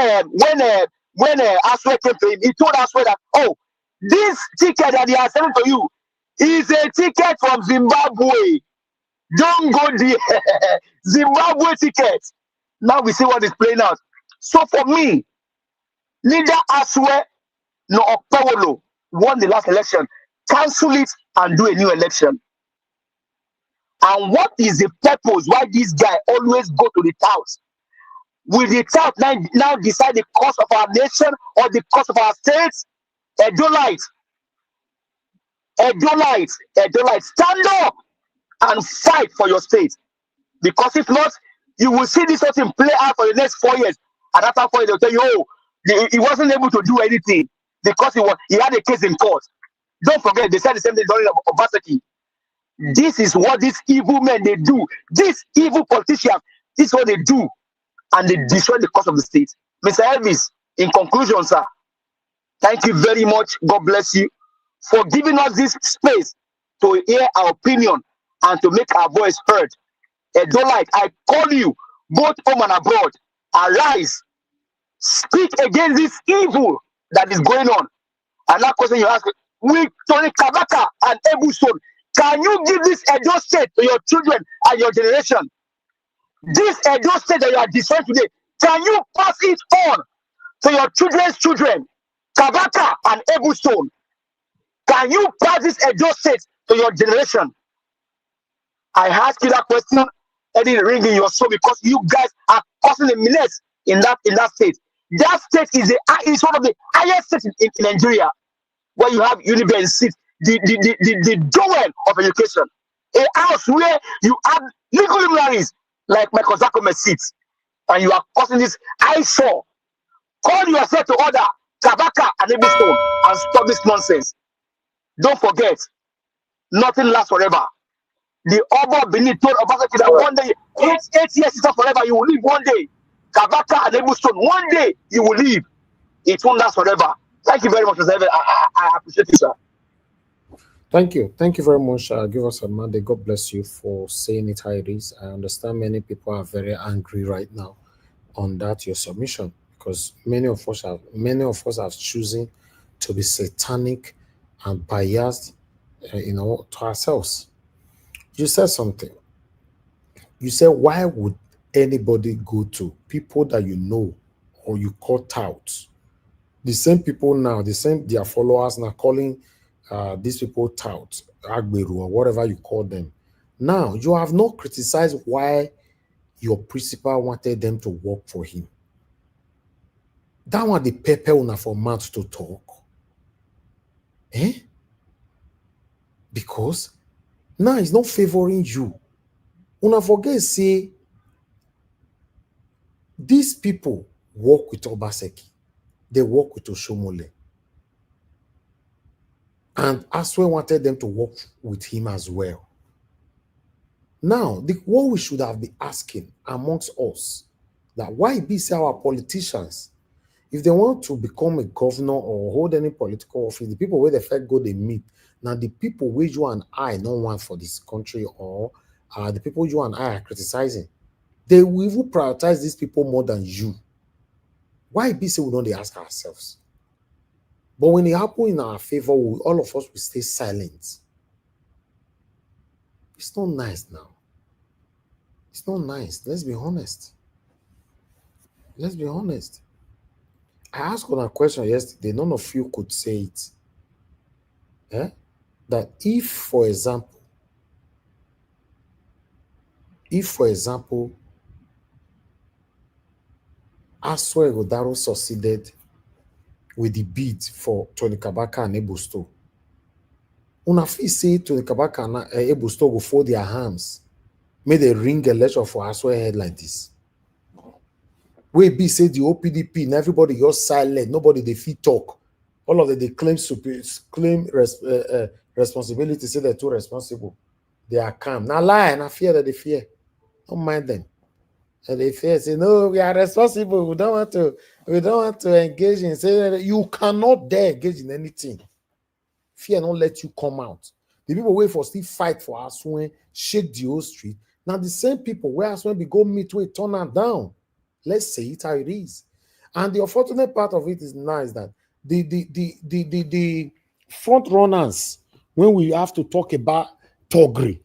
Aswe came to him, he told Aswe that, oh, this ticket that they are selling to you is a ticket from Zimbabwe. Don't go the Zimbabwe ticket. Now we see what is playing out. So for me, neither Aswe nor Okpawolo won the last election. Cancel it and do a new election. And what is the purpose why this guy always go to the touts? Will the tout now decide the cost of our nation or the cost of our states? Edolite. Stand up and fight for your state. Because if not, you will see this sort of thing play out for the next 4 years. And after 4 years, they'll tell you, oh, he wasn't able to do anything because he had a case in court. Don't forget, they said the same thing during Obaseki. This is what these evil men, they do. These evil politicians, this is what they do. And they destroy the cost of the state. Mr. Elvis, in conclusion, sir, thank you very much. God bless you for giving us this space to hear our opinion and to make our voice heard. Edolite, I call you, both home and abroad, arise, speak against this evil that is going on. And that question you ask, with Tony Kabaka and Ebuston, can you give this Edo state to your children and your generation? This Edo state that you are destroying today, can you pass it on to your children's children? Kabaka and Ebuston, can you pass this Edo state to your generation? I ask you that question, Eddie, ring in your soul, because you guys are causing a menace in that state. That state is one of the highest states in Nigeria, where you have universities, the domain of education, a house where you have legal luminaries like Michael Zakome sits, and you are causing this eyesore. Call yourself to order, Kabaka and Ebustone, and stop this nonsense. Don't forget, nothing lasts forever. The Oba Benin told Obaseki that one day, 8 years is not forever, you will leave one day. Kabaka and Ebustone, one day you will leave. It won't last forever. Thank you very much, Mr. Evan. I appreciate you, sir. Thank you. Thank you very much. Give us a Monday. God bless you for saying it how it is. I understand many people are very angry right now on that your submission, because many of us have chosen to be satanic and biased, to ourselves. You said something. You said, why would anybody go to people that you know or you call touts? The same people now, their followers now calling these people touts, Agberu, or whatever you call them. Now, you have not criticized why your principal wanted them to work for him. That one the pepper una for mouth to talk. Because now he's not favoring you. Una forget say these people work with Obaseki. They work with Oshomole. And Aswe wanted them to work with him as well. Now, what we should have been asking amongst us, that why be say our politicians, if they want to become a governor or hold any political office, the people where the first go they meet, now the people where you and I don't want for this country, or the people you and I are criticizing, they will even prioritize these people more than you. Why be say we don't ask ourselves? But when it happens in our favor, all of us will stay silent. It's not nice now. It's not nice. Let's be honest. Let's be honest. I asked on a question yesterday, none of you could say it. That if, for example, Aswe Godaro succeeded with the bid for Tony Kabaka and Ebusto, una fit say Tony Kabaka and Ebusto go fold their hands, may they ring a lecture for Aswe head like this. We be say the OPDP and everybody just silent. Nobody they fit talk. All of them they claim responsibility. Say they're too responsible. They are calm. Now lie and I fear that they fear. Don't mind them. And they fear say no, we are responsible. We don't want to engage in. Say that you cannot dare engage in anything. Fear not let you come out. The people wait for still fight for us when shake the whole street. Now the same people where us when we go meet we turn her down. Let's say it how it is. And the unfortunate part of it is nice that the front runners, when we have to talk about Togri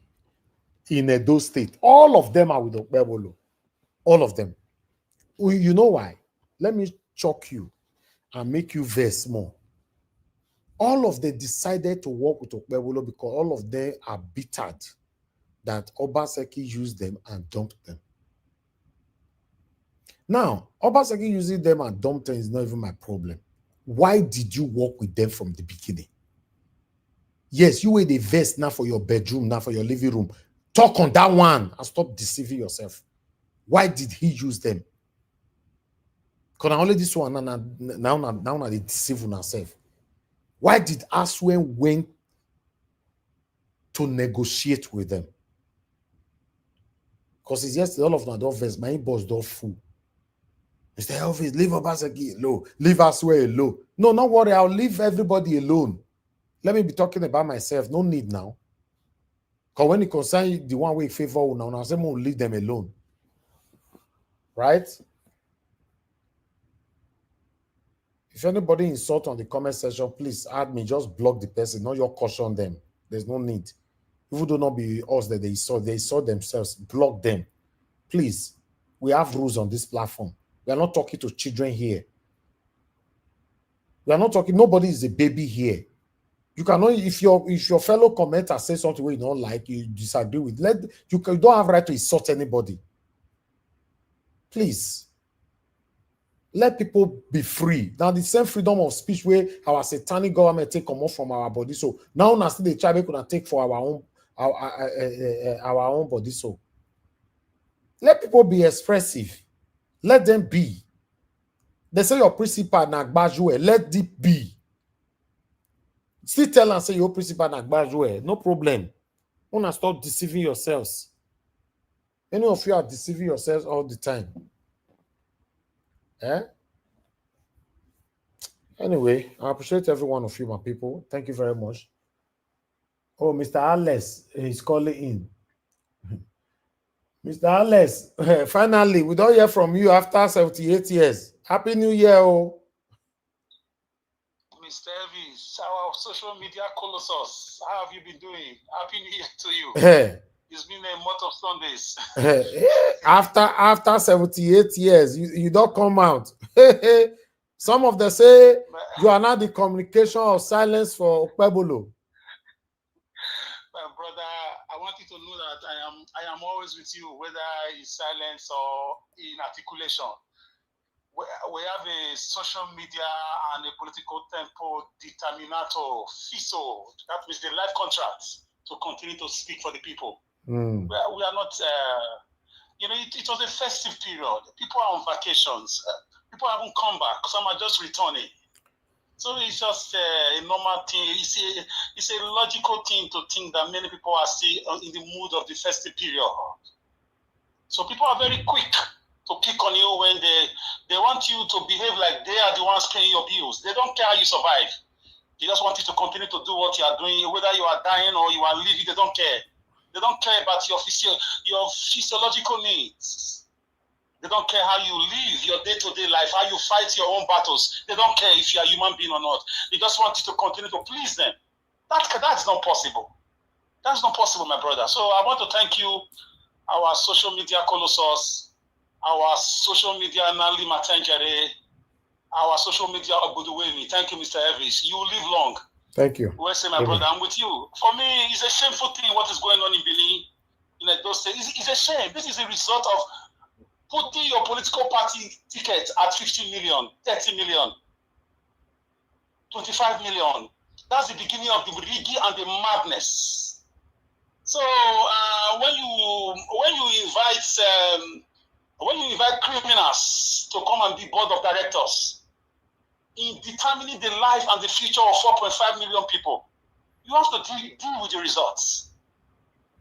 in Edo State, all of them are with Okpebolo. All of them. You know why? Let me shock you and make you vex more. All of them decided to work with Okpebolo because all of them are bittered that Obaseki used them and dumped them. Now, Obaseki using them and dumped them is not even my problem. Why did you work with them from the beginning? Yes, you were the vest now for your bedroom, now for your living room. Talk on that one and stop deceiving yourself. Why did he use them? Because only this one now they deceive ourselves. Why did Aswen went to negotiate with them? Because it's yesterday, all of them don't vest. My inbox don't fool. Mr. Elvis, leave Obaseki alone. Leave Aswen alone. No, not worry. I'll leave everybody alone. Let me be talking about myself. No need now. Because when it concerns the one way favor now, I say, we'll leave them alone. Right? If anybody insult on the comment section, please add me. Just block the person. Not your caution them. There's no need. Even though not be us that they insult themselves. Block them. Please. We have rules on this platform. We are not talking to children here. We are not talking. Nobody is a baby here. You cannot, if your fellow commenter says something you don't like, you disagree with, you don't have right to insult anybody. Please. Let people be free. Now, the same freedom of speech where our satanic government take come off from our body. So now still the tribe could take for our own body. So let people be expressive. Let them be. They say your principal Nagbajue. Let it be. Still tell and say your principal Nagbajue. No problem. Wanna stop deceiving yourselves. Any of you are deceiving yourselves all the time. Eh? Anyway, I appreciate every one of you, my people. Thank you very much. Oh, Mr. Alex is calling in. Mr. Alex, finally, we don't hear from you after 78 years. Happy New Year, oh. Mr. Elvis, our social media colossus, how have you been doing? Happy New Year to you. It's been a month of Sundays. After 78 years, you don't come out. Some of them say you are not the communication of silence for Okpebolo. My brother, I want you to know that I am always with you, whether in silence or in articulation. We have a social media and a political tempo determinator, FISO. That means the life contract to continue to speak for the people. We are not, it was a festive period. People are on vacations. People haven't come back. Some are just returning. So it's just a normal thing. It's a logical thing to think that many people are still in the mood of the festive period. So people are very quick to pick on you when they want you to behave like they are the ones paying your bills. They don't care how you survive. They just want you to continue to do what you are doing, whether you are dying or you are living. They don't care. They don't care about your physiological needs. They don't care how you live your day-to-day life, how you fight your own battles. They don't care if you are a human being or not. They just want you to continue to please them. That's not possible. That's not possible, my brother. So I want to thank you, our social media colossus, our social media Nali Matanjare, our social media Obuduwemi. Thank you, Mr. Elvis. You live long. Thank you. Well said, my brother. I'm with you. For me, it's a shameful thing what is going on in Benin. In Edo State. It's a shame. This is a result of putting your political party ticket at 50 million, 30 million, 25 million. That's the beginning of the rigging and the madness. So when you invite when you invite criminals to come and be board of directors in determining the life and the future of 4.5 million people, you have to deal with the results.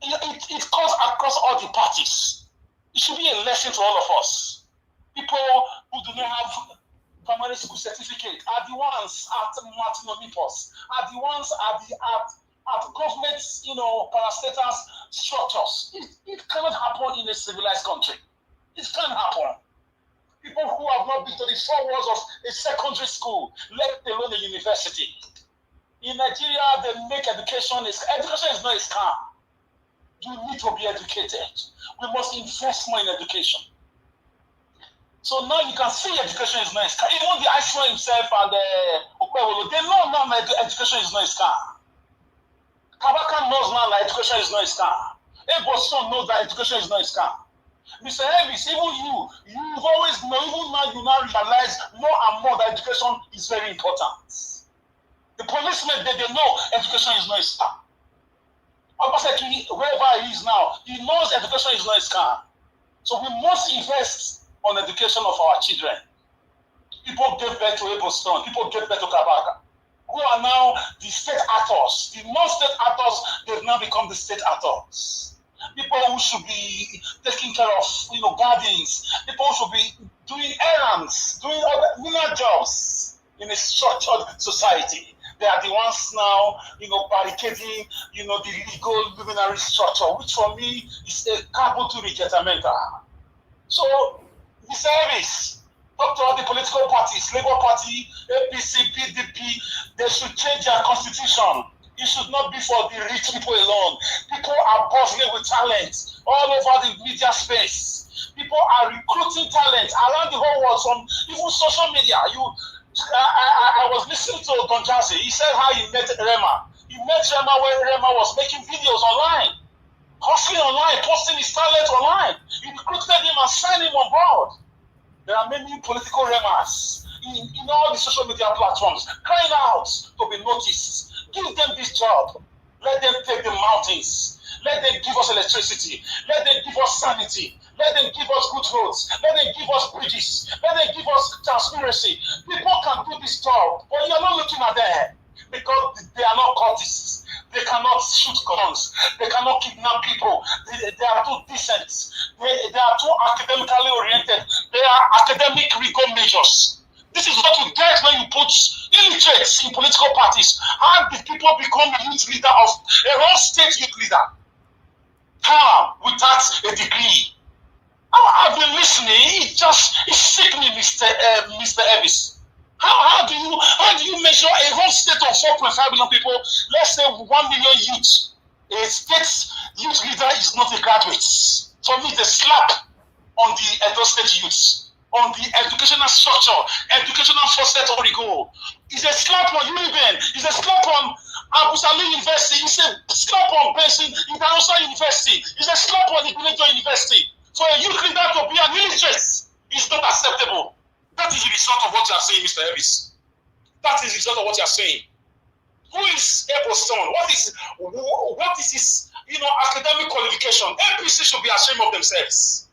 It cuts across all the parties. It should be a lesson to all of us. People who do not have primary school certificate are the ones at Martin Olympus, are the ones at government, parastatal structures. It cannot happen in a civilized country. It can't happen. People who have not been to the 4 walls of a secondary school, let alone a university. In Nigeria, they make education is not a scam. You need to be educated. We must invest more in education. So now you can see education is not a scam. Even the ISO himself and they know now that education is not a scam. Kabaka knows now that education is not a scam. Eboson knows that education is not a scam. Mr. Elvis, even you've always known, even now you now realize more and more that education is very important. The policemen, they know education is not a scam. Obaseki, wherever he is now, he knows education is not a scam. So we must invest on education of our children. People gave birth to Eboston, people gave birth to Kabaka, who are now the state actors. The non-state actors, they've now become the state actors. People who should be taking care of, gardens. People who should be doing errands, doing other jobs in a structured society. They are the ones now, barricading, the legal luminary structure, which for me is a carbon to rejetamenta. So, the service, talk to all the political parties, Labour Party, APC, PDP, they should change their constitution. It should not be for the rich people alone. People are bustling with talent all over the media space. People are recruiting talent around the whole world from even social media. I was listening to Don Jazzy. He said how he met Rema. He met Rema when Rema was making videos online, hustling online, posting his talent online. He recruited him and signed him on board. There are many political Remas in all the social media platforms crying out to be noticed. Give them this job. Let them take the mountains. Let them give us electricity. Let them give us sanity. Let them give us good roads. Let them give us bridges. Let them give us transparency. People can do this job, but you are not looking at them because they are not cultists. They cannot shoot guns. They cannot kidnap people. They are too decent. They are too academically oriented. They are academic rigor majors. This is what you get when you put illiterates in political parties. How did people become a youth leader of a whole state youth leader? How? Without a degree. I've been listening. It's sickening, Mr. Elvis. How do you measure a whole state of 4.5 million people? Let's say 1 million youth. A state youth leader is not a graduate. For me, the slap on the Edo State youth, on the educational structure, educational facet of the goal. It's a slap on Reuben. It's a slap on Abu Salih University. It's a slap on Benson International University. It's a slap on Ignition University. For a youth leader to be an illiterate is not acceptable. That is the result of what you are saying, Mr. Elvis. That is the result of what you are saying. Who is Eboston? What is his academic qualification? APC should be ashamed of themselves.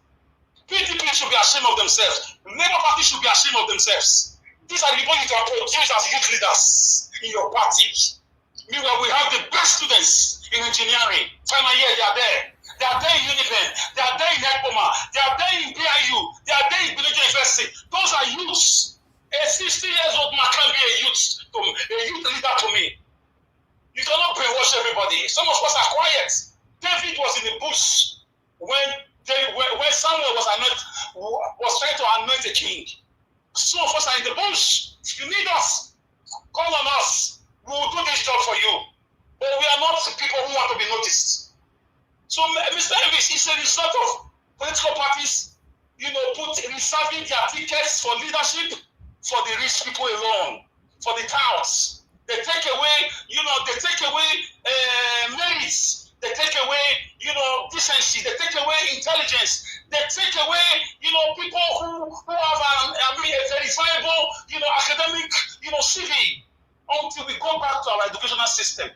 PDP should be ashamed of themselves. Labour Party should be ashamed of themselves. These are the people you can produce as youth leaders in your party. Meanwhile, we have the best students in engineering. Final year, they are there. They are there in Unipen. They are there in Ekpoma. They are there in BIU. They are there in Village University. Those are youths. A 60 years old man can be a youth leader to me. You cannot brainwash everybody. Some of us are quiet. David was in the bush when Samuel was trying to anoint a king. Some of us are in the bush. If you need us, call on us. We will do this job for you. But we are not people who want to be noticed. So, Mr. Elvis, it's a result of political parties, reserving their tickets for leadership for the rich people alone, for the touts. They take away, merits. They take away, decency. They take away intelligence. They take away, people who have a verifiable, academic, CV. Until we go back to our educational system,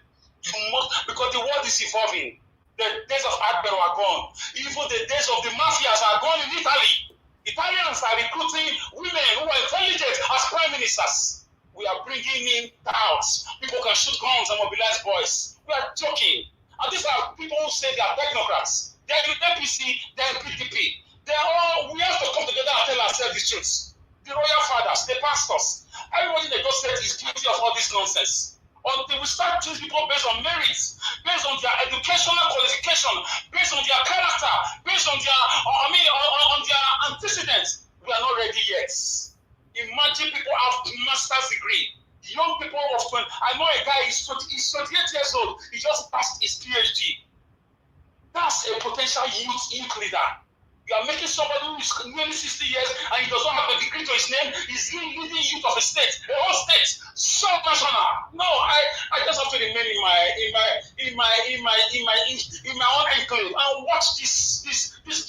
because the world is evolving. The days of Admiral are gone. Even the days of the mafias are gone in Italy. Italians are recruiting women who are intelligent as prime ministers. We are bringing in touts. People can shoot guns and mobilize boys. We are joking. And these are people who say they are technocrats. They are in APC, they are in PDP. They are all, we have to come together and tell ourselves the truth. The royal fathers, the pastors, everybody in the God state is guilty of all this nonsense. Until we start choosing people based on merits, based on their educational qualification, based on their character, based on their, on their antecedents, we are not ready yet. Imagine people have master's degree. Young people of 20, I know a guy is 28 years old. He just passed his PhD. That's a potential youth leader. You are making somebody who is nearly 60 years and he does not have a degree to his name. He's leading youth of a state, a whole state, so national. No, I just have to remain in my own enclave and watch this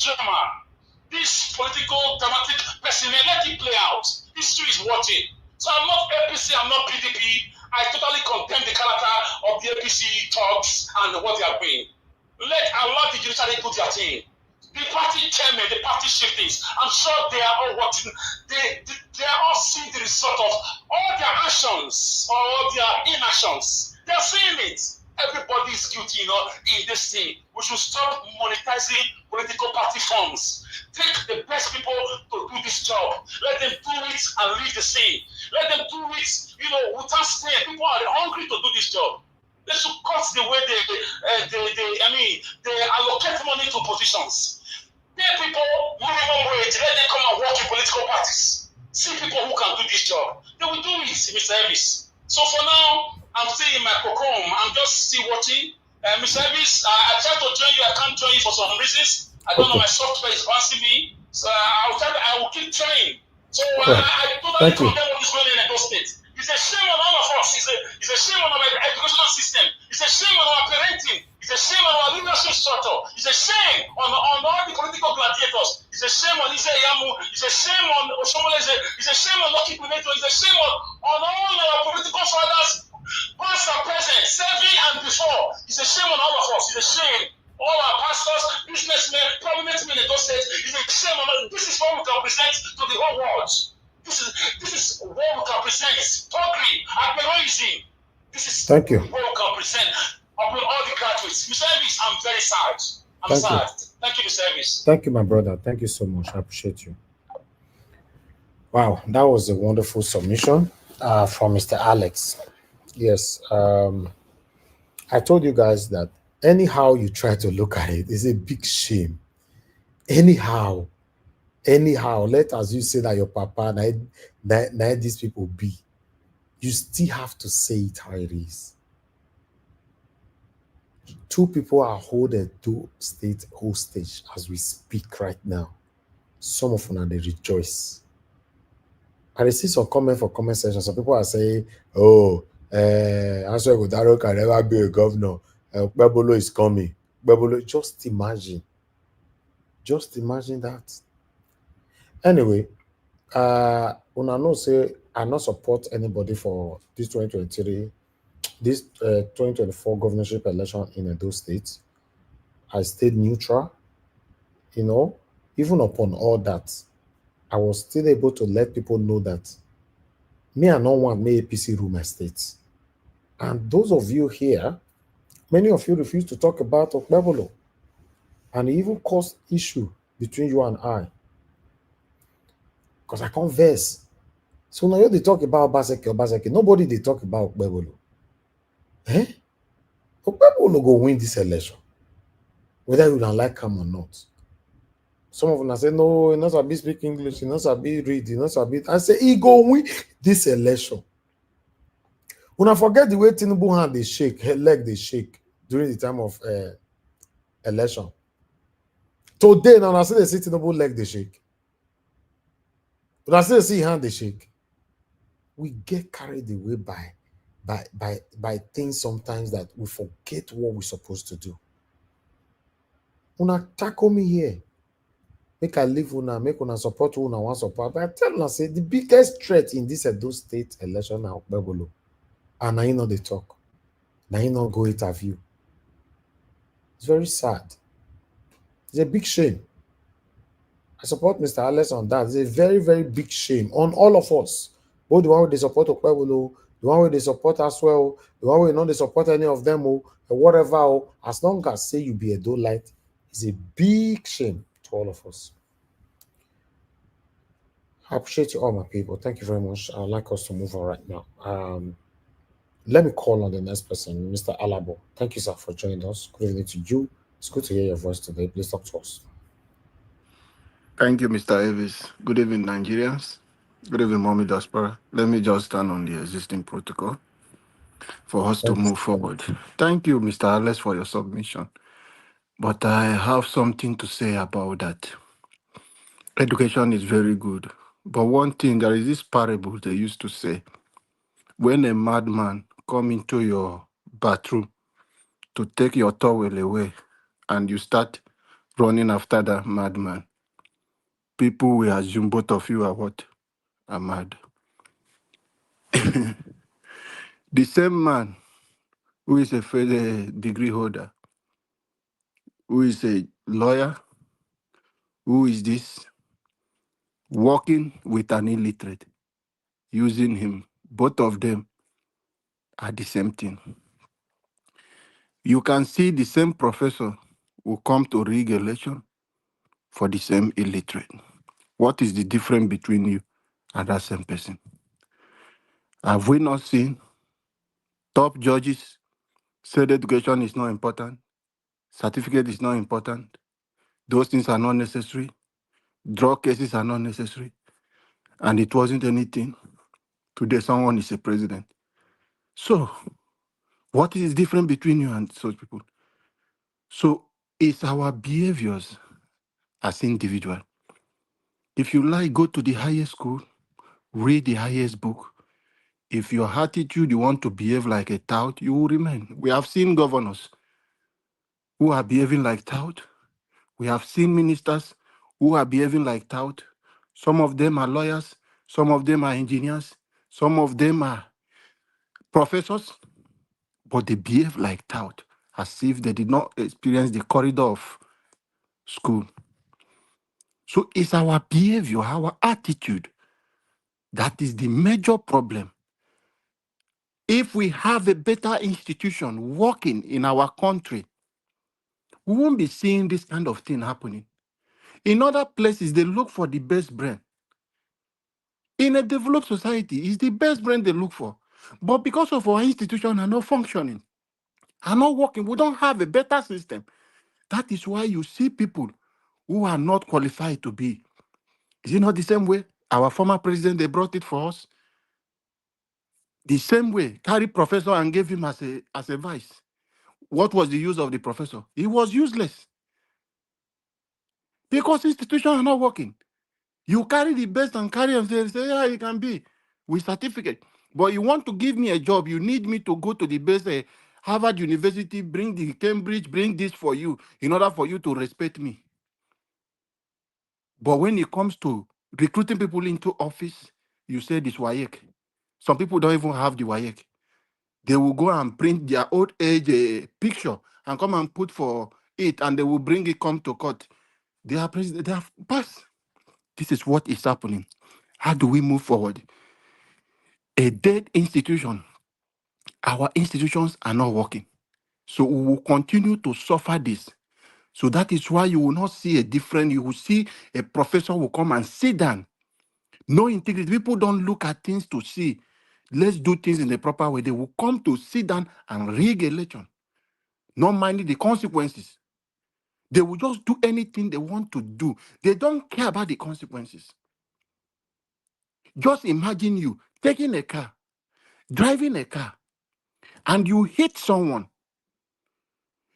drama, this political dramatic person. Let it play out. History is watching. So I'm not APC, I'm not PDP. I totally condemn the character of the APC talks and what they are doing. Allow the judiciary do their thing. The party chairman, the party shiftings, I'm sure they are all watching. They are all seeing the result of all their actions or their inactions. They are seeing it. Everybody is guilty, in this thing. We should stop monetizing political party funds. Take the best people to do this job. Let them do it and leave the scene. Let them do it, without staying. People are hungry to do this job. They should cut the way they allocate money to positions. Pay people minimum wage, let them come and work in political parties. See people who can do this job. They will do it, Mr. Elvis. So for now, I'm still in my cocoon. I'm just still watching. Mr. Elvis, I tried to join you. I can't join you for some reasons. I don't know, my software is bouncing me. So I will keep trying. So I totally condemn what is going on in those states. It's a shame on all of us. It's a shame on our educational system. It's a shame on our parenting. It's a shame on our leadership structure. It's a shame on all the political gladiators. It's a shame on Ise Yamu. It's a shame on Oshomoleze. It's a shame on Lucky Pineto. It's a shame on all our political fathers, past and present, serving and before. It's a shame on all of us. It's a shame. All our pastors, businessmen, prominent men in those states. It's a shame on us. This is what we can present to the whole world. This is what we can present. Totally, heroism. This is Thank you. what we can present upon all the graduates. Mr. Elvis, I'm very sad. I'm Thank sad. you. Thank you, Mr. Elvis. Thank you, my brother. Thank you so much. I appreciate you. Wow, that was a wonderful submission from Mr. Alex. Yes, I told you guys that anyhow you try to look at it, it's a big shame. Anyhow, let as you say that your papa, now these people be, you still have to say it how it is. Two people are holding two state hostage as we speak right now. Some of them they rejoice. And I see some comment for comment section. Some people are saying, "Oh, Answer Godaro can never be a governor. Gbebolo is coming. Gbebolo, just imagine that." Anyway, una know say I not support anybody for this 2023, this 2024 governorship election in Edo State. I stayed neutral. Even upon all that, I was still able to let people know that me, I don't want me APC rule my state. And those of you here, many of you refuse to talk about Okpebolo. And it even caused issue between you and I. Because I can't verse. So now they talk about Obaseki. Nobody they talk about Okpebolo. Okpebolo go win this election. Whether you don't like him or not. Some of them say, no, he knows be speak English, he knows be read, he knows be. I say, he go win this election. When I forget the way Tinubu hand they shake, her leg they shake during the time of election. Today, now I see they see Tinubu leg they shake. But I still see hand they shake. We get carried away by things sometimes that we forget what we're supposed to do. Una tackle me here. Make I leave una, make una support una one support. But I tell una say the biggest threat in this Edo State election now Okpebolo. And now you know they talk. Now you know go interview. It's very sad. It's a big shame. support Mr. Alex on that. It's a very, very big shame on all of us. Both the one where they support Okpebolo, the one where they support as well, the one where they support any of them, or whatever. As long as say you be a light, it's a big shame to all of us. I appreciate you all, my people. Thank you very much. I'd like us to move on right now. Let me call on the next person, Mr. Alabo. Thank you, sir, for joining us. Good evening to you. It's good to hear your voice today. Please talk to us. Thank you, Mr. Avis. Good evening, Nigerians. Good evening, Mommy Diaspora. Let me just stand on the existing protocol for us to move forward. Thank you, Mr. Alex, for your submission. But I have something to say about that. Education is very good. But one thing, there is this parable they used to say. When a madman come into your bathroom to take your towel away and you start running after that madman, people will assume both of you are what? Are mad. The same man who is a first degree holder, who is a lawyer, who is this, working with an illiterate, using him, both of them are the same thing. You can see the same professor will come to rig election for the same illiterate. What is the difference between you and that same person? Have we not seen top judges said education is not important, certificate is not important, those things are not necessary, drug cases are not necessary, and it wasn't anything? Today, someone is a president. So, what is different between you and such people? So, it's our behaviors as individuals. If you like, go to the highest school, read the highest book. If your attitude, you want to behave like a tout, you will remain. We have seen governors who are behaving like tout. We have seen ministers who are behaving like tout. Some of them are lawyers. Some of them are engineers. Some of them are professors. But they behave like tout, as if they did not experience the corridor of school. So it's our behavior, our attitude, that is the major problem. If we have a better institution working in our country, we won't be seeing this kind of thing happening. In other places, they look for the best brain. In a developed society, it's the best brain they look for. But because of our institution are not functioning, are not working, we don't have a better system. That is why you see people who are not qualified to be. Is it not the same way? Our former president, they brought it for us. The same way, carry professor and gave him as a vice. What was the use of the professor? He was useless. Because institutions are not working. You carry the best and carry and say yeah, you can be with certificate. But you want to give me a job, you need me to go to the best Harvard University, bring the Cambridge, bring this for you in order for you to respect me. But when it comes to recruiting people into office, you say this Wike. Some people don't even have the Wike. They will go and print their old age picture and come and put for it, and they will bring it come to court. They are president, they have passed. This is what is happening. How do we move forward? A dead institution. Our institutions are not working. So we will continue to suffer this. So that is why you will not see a difference. You will see a professor will come and sit down. No integrity. People don't look at things to see. Let's do things in the proper way. They will come to sit down and rig election, not minding the consequences. They will just do anything they want to do. They don't care about the consequences. Just imagine you taking a car, driving a car, and you hit someone.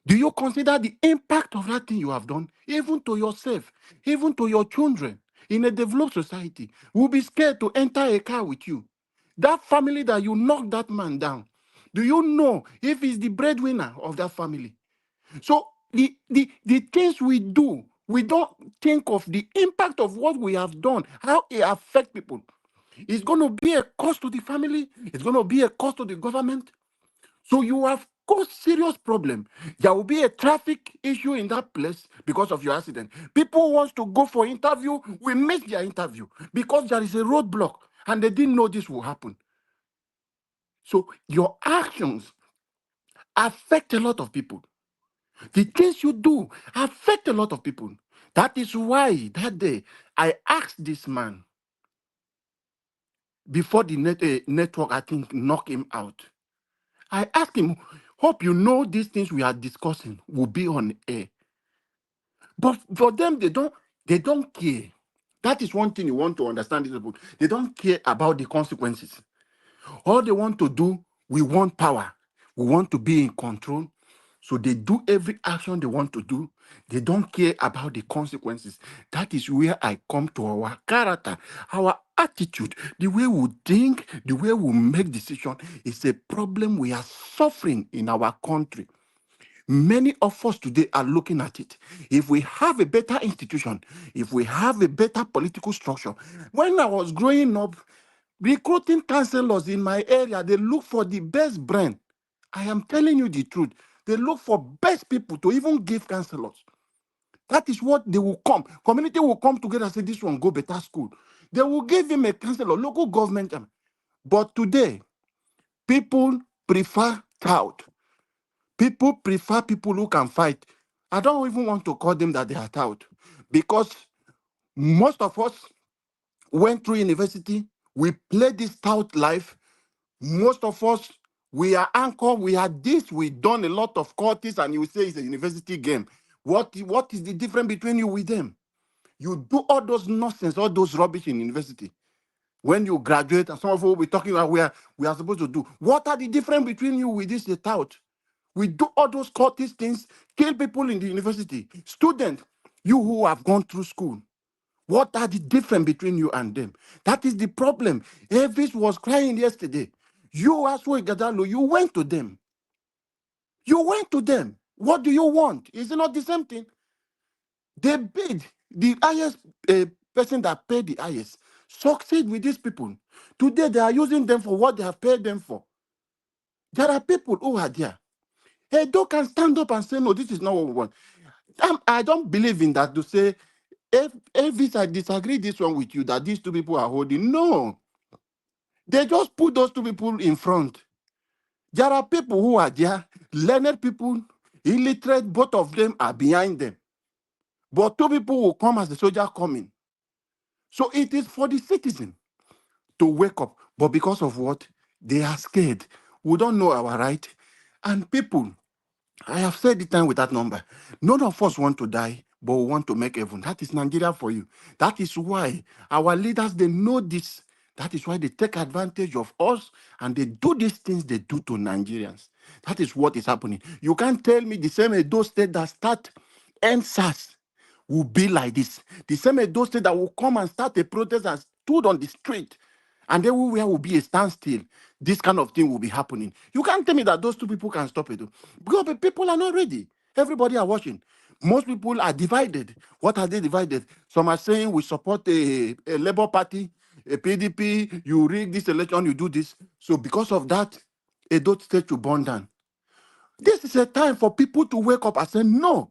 Do you consider the impact of that thing you have done, even to yourself, even to your children? In a developed society, will be scared to enter a car with you. That family that you knocked that man down, do you know if he's the breadwinner of that family? So the things we do, we don't think of the impact of what we have done, how it affects people. It's going to be a cost to the family. It's going to be a cost to the government. So you have cause serious problem. There will be a traffic issue in that place because of your accident. People want to go for interview, we miss their interview because there is a roadblock and they didn't know this will happen. So your actions affect a lot of people. The things you do affect a lot of people. That is why that day I asked this man before the network, I think, knock him out. I asked him, hope you know these things we are discussing will be on air. But for them, they don't care. That is one thing you want to understand these people. They don't care about the consequences. All they want to do, we want power. We want to be in control. So they do every action they want to do. They don't care about the consequences. That is where I come to our character, our attitude, the way we think, the way we make decisions is a problem we are suffering in our country. Many of us today are looking at it. If we have a better institution, if we have a better political structure. When I was growing up, recruiting councillors in my area, they look for the best brain. I am telling you the truth. They look for best people to even give councillors. That is what they will come. Community will come together and say, this one go better school. They will give him a councillor, local government. But today, people prefer tout. People prefer people who can fight. I don't even want to call them that they are tout. Because most of us went through university, we played this tout life. Most of us, we are anchor, we are this, we done a lot of courses, and you say it's a university game. What is the difference between you with them? You do all those nonsense, all those rubbish in university. When you graduate, and some of us will be talking about where we are supposed to do. What are the difference between you with this tout? We do all those courses things, kill people in the university. Student, you who have gone through school, what are the difference between you and them? That is the problem. Elvis was crying yesterday. You as well, Gadalo, you went to them. You went to them. What do you want? Is it not the same thing? They bid the highest person that paid the highest succeed with these people. Today they are using them for what they have paid them for. There are people who are there. Hey, they can stand up and say, no, this is not what we want. I don't believe in that to say, if I disagree this one with you, that these two people are holding. No. They just put those two people in front. There are people who are there, learned people, illiterate, both of them are behind them. But two people will come as the soldier coming. So it is for the citizen to wake up. But because of what? They are scared. We don't know our right. And people, I have said it time with that number. None of us want to die, but we want to make heaven. That is Nigeria for you. That is why our leaders, they know this. That is why they take advantage of us and they do these things they do to Nigerians. That is what is happening. You can't tell me the same Edo state that start NSAS will be like this. The same Edo state that will come and start a protest and stood on the street and everywhere will be a standstill. This kind of thing will be happening. You can't tell me that those two people can stop it. Because the people are not ready. Everybody are watching. Most people are divided. What are they divided? Some are saying we support a Labour Party, a PDP, you rig this election, you do this. So because of that, Edo State will burn down. This is a time for people to wake up and say, no.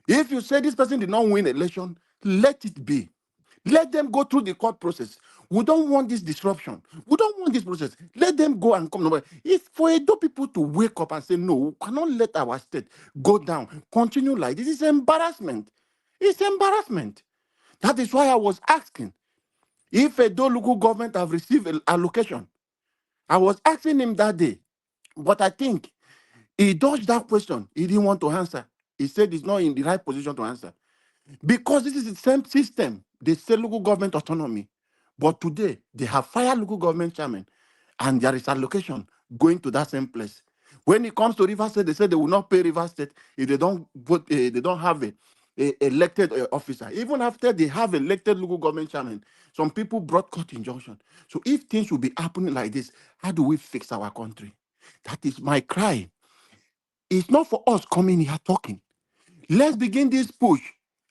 If you say this person did not win election, let it be. Let them go through the court process. We don't want this disruption. We don't want this process. Let them go and come. It's for Edo people to wake up and say, no, we cannot let our state go down. Continue like this. It's embarrassment. It's embarrassment. That is why I was asking if Edo local government have received an allocation. I was asking him that day, but I think he dodged that question. He didn't want to answer. He said he's not in the right position to answer. Because this is the same system. They say local government autonomy. But today, they have fired local government chairman. And there is allocation going to that same place. When it comes to River State, they say they will not pay River State if they don't vote, they don't have a elected officer. Even after they have elected local government chairman, some people brought court injunction. So if things will be happening like this, how do we fix our country? That is my cry. It's not for us coming here talking. Let's begin this push.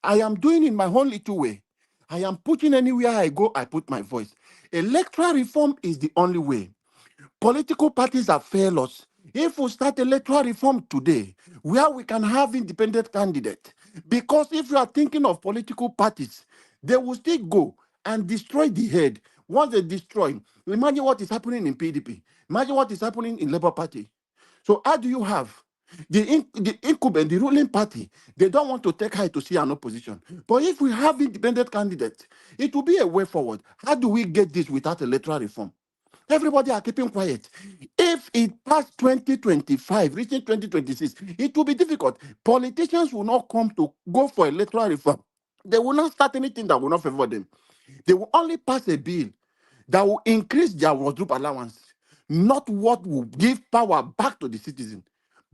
I am doing in my own little way. I am putting anywhere I go, I put my voice. Electoral reform is the only way. Political parties have failed us. If we start electoral reform today, where we can have independent candidates, because if you are thinking of political parties, they will still go and destroy the head. Once they destroy, imagine what is happening in PDP. Imagine what is happening in Labour Party. So how do you have the incumbent, the ruling party? They don't want to take high to see an opposition. But if we have independent candidates, it will be a way forward. How do we get this without electoral reform? Everybody are keeping quiet. If it passed 2025, reaching 2026, it will be difficult. Politicians will not come to go for electoral reform. They will not start anything that will not favor them. They will only pass a bill that will increase their wardrobe allowance, not what will give power back to the citizen.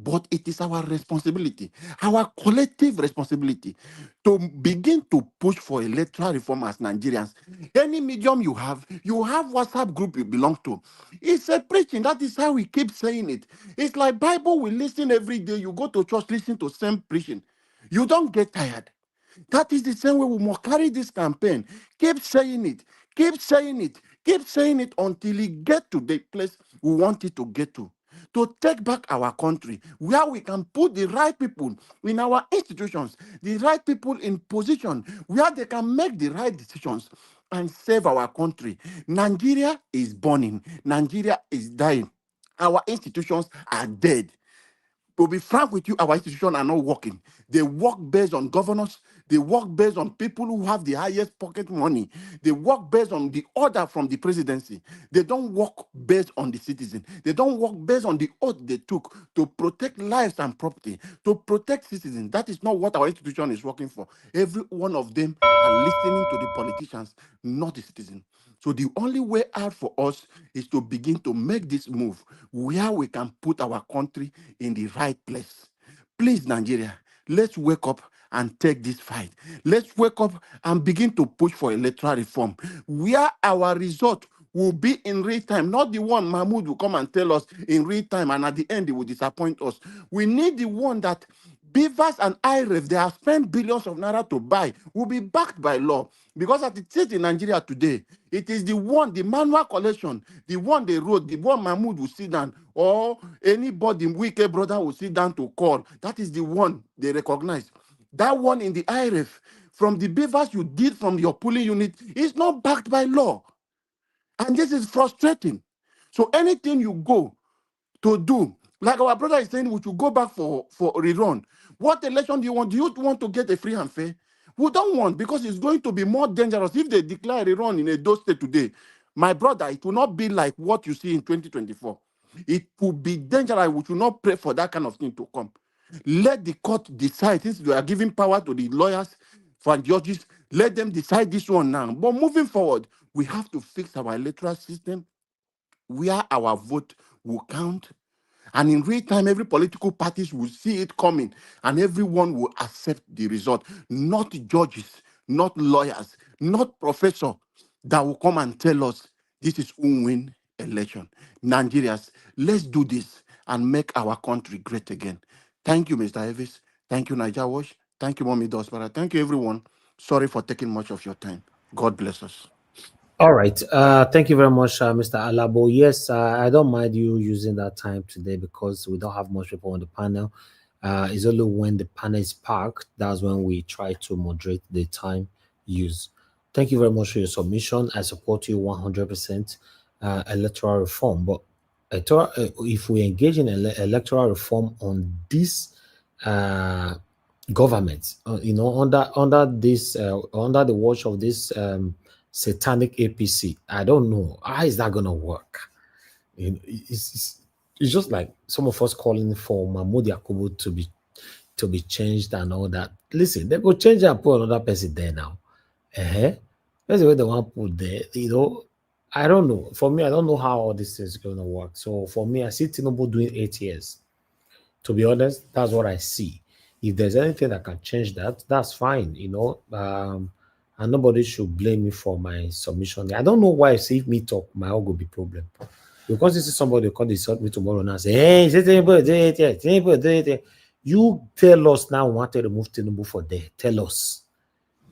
But it is our responsibility, our collective responsibility, to begin to push for electoral reform as Nigerians. Any medium you have WhatsApp group you belong to. It's a preaching. That is how we keep saying it. It's like Bible we listen every day. You go to church, listen to same preaching. You don't get tired. That is the same way we must carry this campaign. Keep saying it. Keep saying it. Keep saying it until it get to the place we want it to get to take back our country, where we can put the right people in our institutions, the right people in position where they can make the right decisions and save our country. Nigeria is burning. Nigeria is dying. Our institutions are dead. To be frank with you, our institutions are not working. They work based on governors. They work based on people who have the highest pocket money. They work based on the order from the presidency. They don't work based on the citizen. They don't work based on the oath they took to protect lives and property, to protect citizens. That is not what our institution is working for. Every one of them are listening to the politicians, not the citizen. So the only way out for us is to begin to make this move where we can put our country in the right place. Please, Nigeria, let's wake up and take this fight. Let's wake up and begin to push for electoral reform, where our result will be in real time, not the one Mahmoud will come and tell us in real time, and at the end, it will disappoint us. We need the one that Beavers and IREF, they have spent billions of naira to buy, will be backed by law. Because as it is in Nigeria today, it is the one, the manual collection, the one they wrote, the one Mahmoud will sit down, or anybody, Wike brother will sit down to call. That is the one they recognize. That one in the IREF, from the beavers you did from your polling unit, is not backed by law. And this is frustrating. So anything you go to do, like our brother is saying, we should go back for rerun. What election do you want? Do you want to get a free and fair? We don't want, because it's going to be more dangerous if they declare a rerun in a Edo State today. My brother, it will not be like what you see in 2024. It could be dangerous. We should not pray for that kind of thing to come. Let the court decide. Since we are giving power to the lawyers, for judges, let them decide this one now. But moving forward, we have to fix our electoral system where our vote will count. And in real time, every political parties will see it coming, and everyone will accept the result. Not judges, not lawyers, not professors that will come and tell us this is who win election. Nigerians, let's do this and make our country great again. Thank you, Mr. Evis. Thank you, Niger Wash. Thank you, Mommy Dospara. Thank you, everyone. Sorry for taking much of your time. God bless us. All right. Thank you very much, Mr. Alabo. Yes, I don't mind you using that time today because we don't have much people on the panel. It's only when the panel is packed, that's when we try to moderate the time use. Thank you very much for your submission. I support you 100% electoral reform. But if we engage in electoral reform on this government, under the watch of this satanic APC, I don't know how is that gonna work. It's just like some of us calling for Mahmoud Yakubu to be changed and all that. Listen, they go change and put another person there now. That's the way they want to put there. I don't know. For me, I don't know how all this is gonna work. So for me, I see Tinubu doing 8 years. To be honest, that's what I see. If there's anything that can change that, that's fine. And nobody should blame me for my submission. I don't know why if me talk, my own will be problem. Because this is somebody who can insult me tomorrow and say, hey, you tell us now want to remove Tinubu for there. Tell us.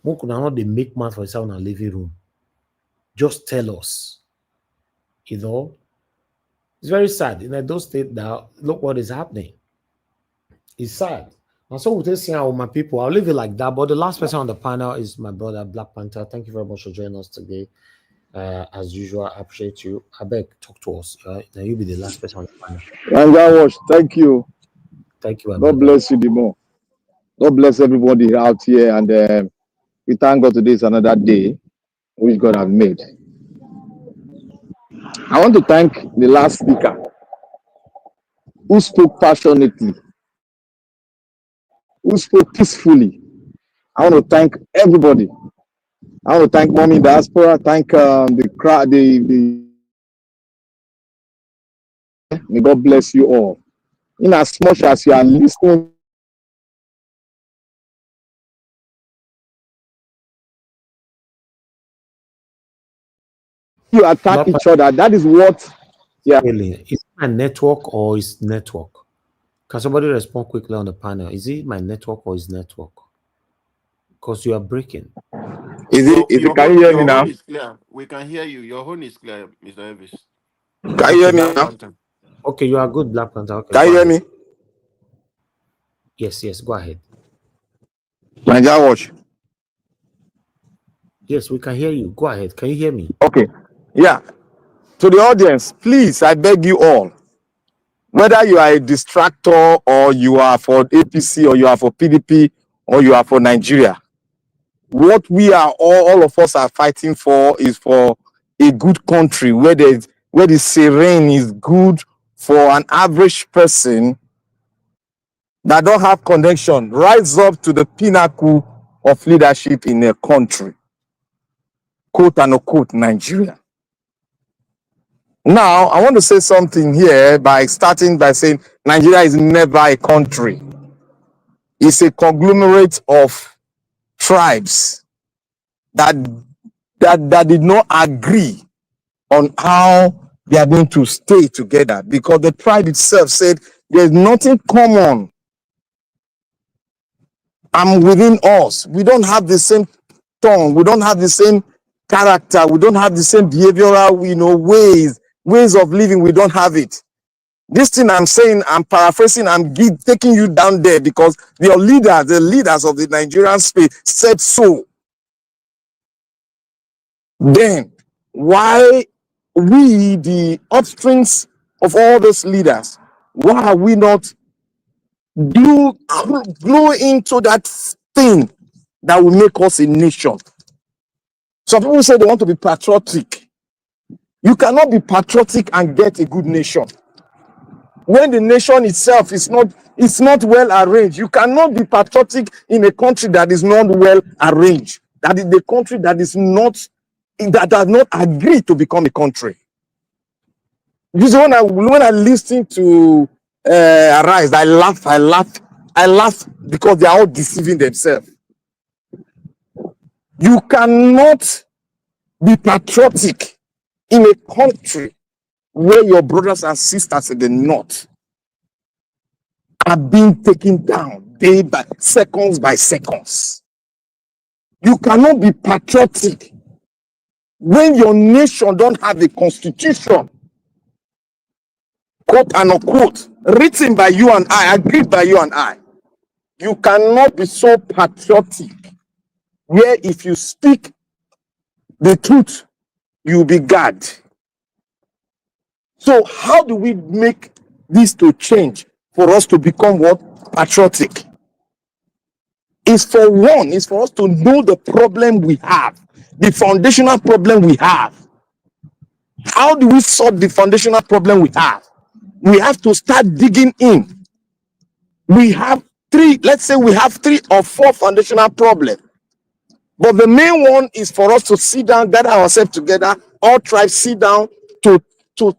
Who could not they make man for yourself in a living room? Just tell us. It's very sad. In Edo State now, look what is happening. It's sad. And so with this, my people, I'll leave it like that. But the last person on the panel is my brother, Black Panther. Thank you very much for joining us today. As usual, I appreciate you. I beg, talk to us. Now you'll be the last person on the panel. Thank you. Thank you, my God brother. bless you, Dimo. God bless everybody out here. And we thank God today is another day which God has made. I want to thank the last speaker who spoke passionately, who spoke peacefully. I want to thank everybody. I want to thank Mommy Diaspora, thank the crowd, may God bless you all. In as much as you are listening, you attack each other. That is what, yeah. Really, is it my network or is network? Can somebody respond quickly on the panel? Is it my network or is network? Because you are breaking. Is it? Can you hear me now? Is clear. We can hear you. Your phone is clear, Mr. Elvis. Can you hear me now? Okay, you are good, Black Panther. Okay, can you hear me? Yes, go ahead. Nigeria Watch. Yes, we can hear you. Go ahead. Can you hear me? Okay. Yeah. To the audience, please, I beg you all, whether you are a distractor or you are for APC or you are for PDP or you are for Nigeria, what we are all of us are fighting for is for a good country where the serene is good for an average person that don't have connection, rise up to the pinnacle of leadership in a country, quote and unquote, Nigeria. Now, I want to say something here by starting by saying Nigeria is never a country. It's a conglomerate of tribes that did not agree on how they are going to stay together because the tribe itself said there's nothing common within us. We don't have the same tongue. We don't have the same character. We don't have the same behavioral, ways of living. We don't have it. This thing I'm saying, I'm paraphrasing, I'm taking you down there because your leaders, the leaders of the Nigerian space said so. Then, why we, the upstrings of all those leaders, why are we not glue into that thing that will make us a nation? Some people say they want to be patriotic. You cannot be patriotic and get a good nation when the nation itself is not well arranged. You cannot be patriotic in a country that is not well arranged. That is the country that does not agree to become a country. You see, when I listen to Arise, I laugh because they are all deceiving themselves. You cannot be patriotic in a country where your brothers and sisters in the north are being taken down seconds by seconds. You cannot be patriotic when your nation don't have a constitution, quote and unquote, written by you and I, agreed by you and I. You cannot be so patriotic where if you speak the truth, you'll be gagged. So how do we make this to change for us to become what? Patriotic. Is for us to know the problem we have, the foundational problem we have. How do we solve the foundational problem we have? We have to start digging in. We have let's say we have 3 or 4 foundational problems. But the main one is for us to sit down, gather ourselves together, all tribes sit down to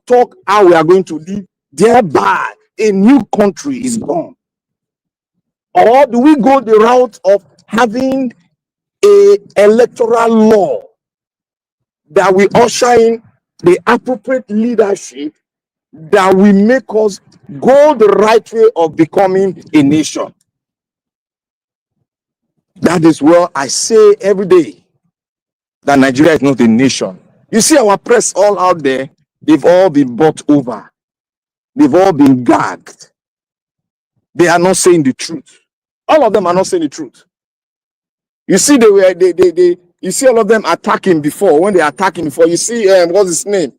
talk how we are going to live. Thereby, a new country is born. Or do we go the route of having a electoral law that will usher in the appropriate leadership that will make us go the right way of becoming a nation? That is what I say every day, that Nigeria is not a nation. You see our press all out there, they've all been bought over. They've all been gagged. They are not saying the truth. All of them are not saying the truth. You see, you see all of them attacking before. When they attacking before, you see, what's his name?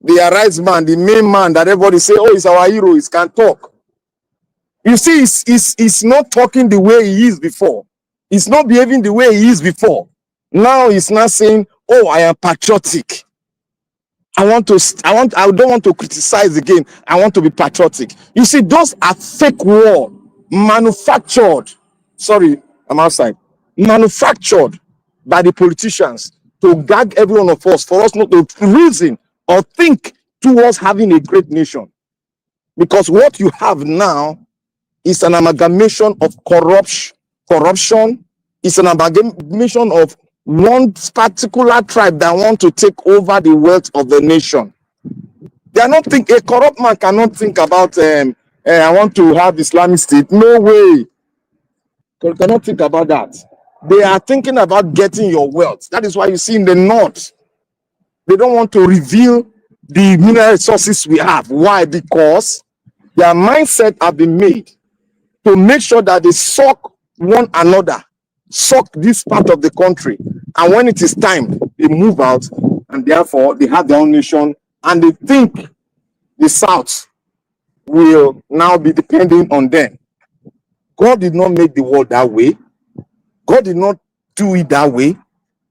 The Arise man, the main man that everybody say, oh, he's our hero, he can talk. You see, he's not talking the way he is before. He's not behaving the way he is before. Now he's not saying, oh, I am patriotic. I don't want to criticize again. I want to be patriotic. You see, those are fake war, manufactured. Sorry, I'm outside. Manufactured by the politicians to gag every one of us, for us not to reason or think towards having a great nation. Because what you have now is an amalgamation of corruption. It's an amalgamation of one particular tribe that want to take over the wealth of the nation. They are not think a corrupt man cannot think about I want to have Islamic State. No way. They cannot think about that. They are thinking about getting your wealth. That is why you see in the north, they don't want to reveal the mineral resources we have. Why? Because their mindset have been made to make sure that they suck one another, suck this part of the country. And when it is time, they move out, and therefore they have their own nation, and they think the South will now be depending on them. God did not make the world that way. God did not do it that way.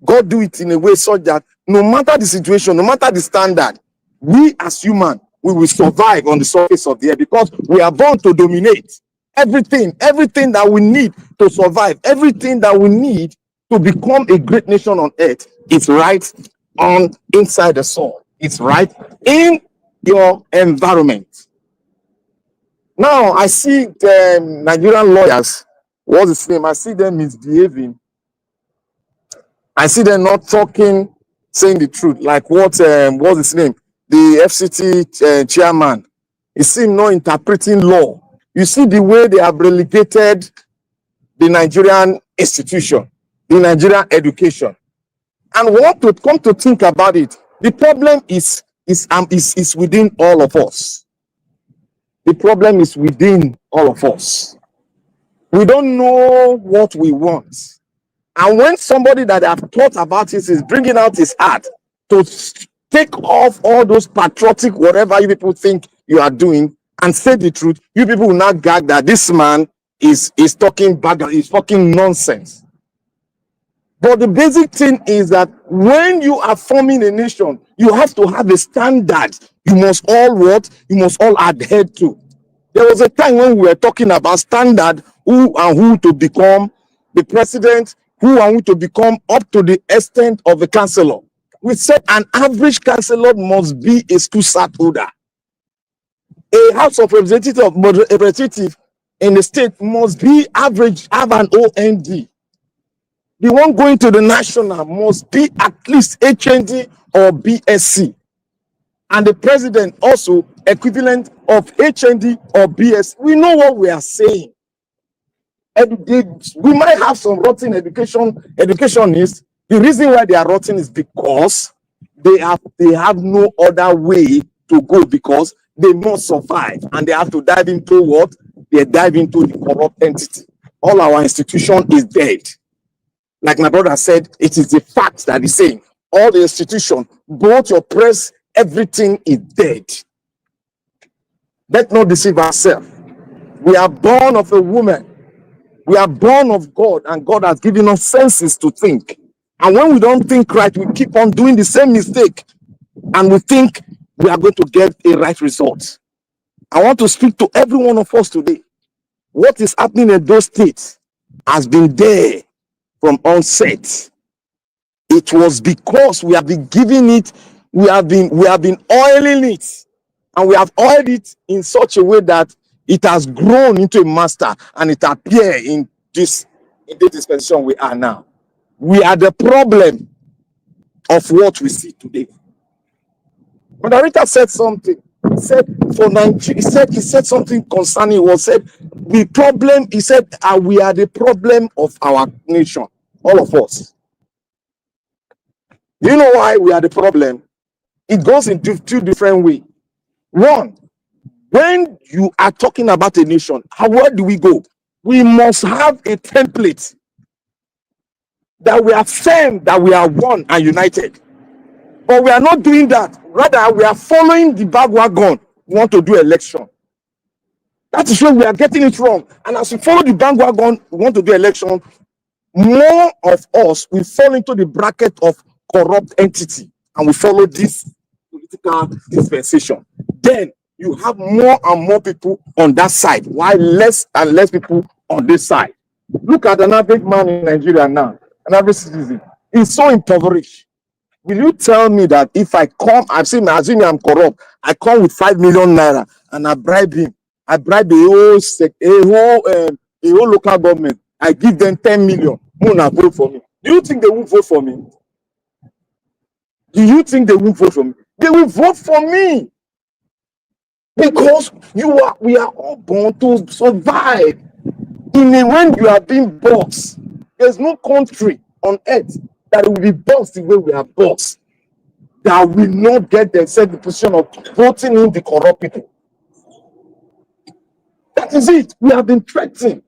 God do it in a way so that no matter the situation, no matter the standard, we as humans, we will survive on the surface of the earth because we are born to dominate. Everything that we need to survive, everything that we need to become a great nation on earth is right on inside the soul. It's right in your environment. Now I see the Nigerian lawyers, what's his name? I see them misbehaving. I see them not talking, saying the truth. Like what's his name? The FCT chairman. He seems not interpreting law. You see the way they have relegated the Nigerian institution, the Nigerian education. And want to come to think about it, the problem is within all of us. The problem is within all of us. We don't know what we want. And when somebody that have thought about it is bringing out his heart to take off all those patriotic, whatever you people think you are doing, and say the truth, you people will not gag that this man is talking bad, is talking nonsense. But the basic thing is that when you are forming a nation, you have to have a standard. You must all adhere to. There was a time when we were talking about standard, who to become the president, who and who to become up to the extent of a councillor. We said an average councillor must be a school cert holder. A House of Representative in the state must be average, have an OND. The one going to the national must be at least HND or BSc. And the president also equivalent of HND or BS. We know what we are saying. We might have some rotten educationists. The reason why they are rotten is because they have no other way to go because they must survive and they have to dive into what? They dive into the corrupt entity. All our institution is dead. Like my brother said, it is the fact that he's saying all the institution, both your press, everything is dead. Let's not deceive ourselves. We are born of a woman. We are born of God, and God has given us senses to think. And when we don't think right, we keep on doing the same mistake, and we think we are going to get a right result. I want to speak to every one of us today. What is happening in those states has been there from onset. It was because we have been giving it, we have been oiling it, and we have oiled it in such a way that it has grown into a master, and it appears in this dispensation we are now. We are the problem of what we see today. When Arita said something, he said for Nigeria, he said something concerning said the problem, he said we are the problem of our nation, all of us. Do you know why we are the problem? It goes in two different ways. One, When you are talking about a nation, where do we go? We must have a template that we are firm, that we are one and united. But we are not doing that. Rather, we are following the bandwagon. We want to do election. That is where we are getting it wrong. And as we follow the bandwagon, we want to do election. More of us will fall into the bracket of corrupt entity, and we follow this political dispensation. Then you have more and more people on that side, while less and less people on this side. Look at an average man in Nigeria now, an average citizen. He's so impoverished. Will you tell me that if I come, assuming I'm corrupt, I come with 5 million naira and I bribe him, I bribe a whole local government, I give them 10 million, vote for me. Do you think they won't vote for me? Do you think they won't vote for me? They will vote for me. Because we are all born to survive. When you are being boxed, there's no country on earth that will be boxed the way we are boxed, that will not get themselves in the position of voting in the corrupt people. That is it. We have been threatened.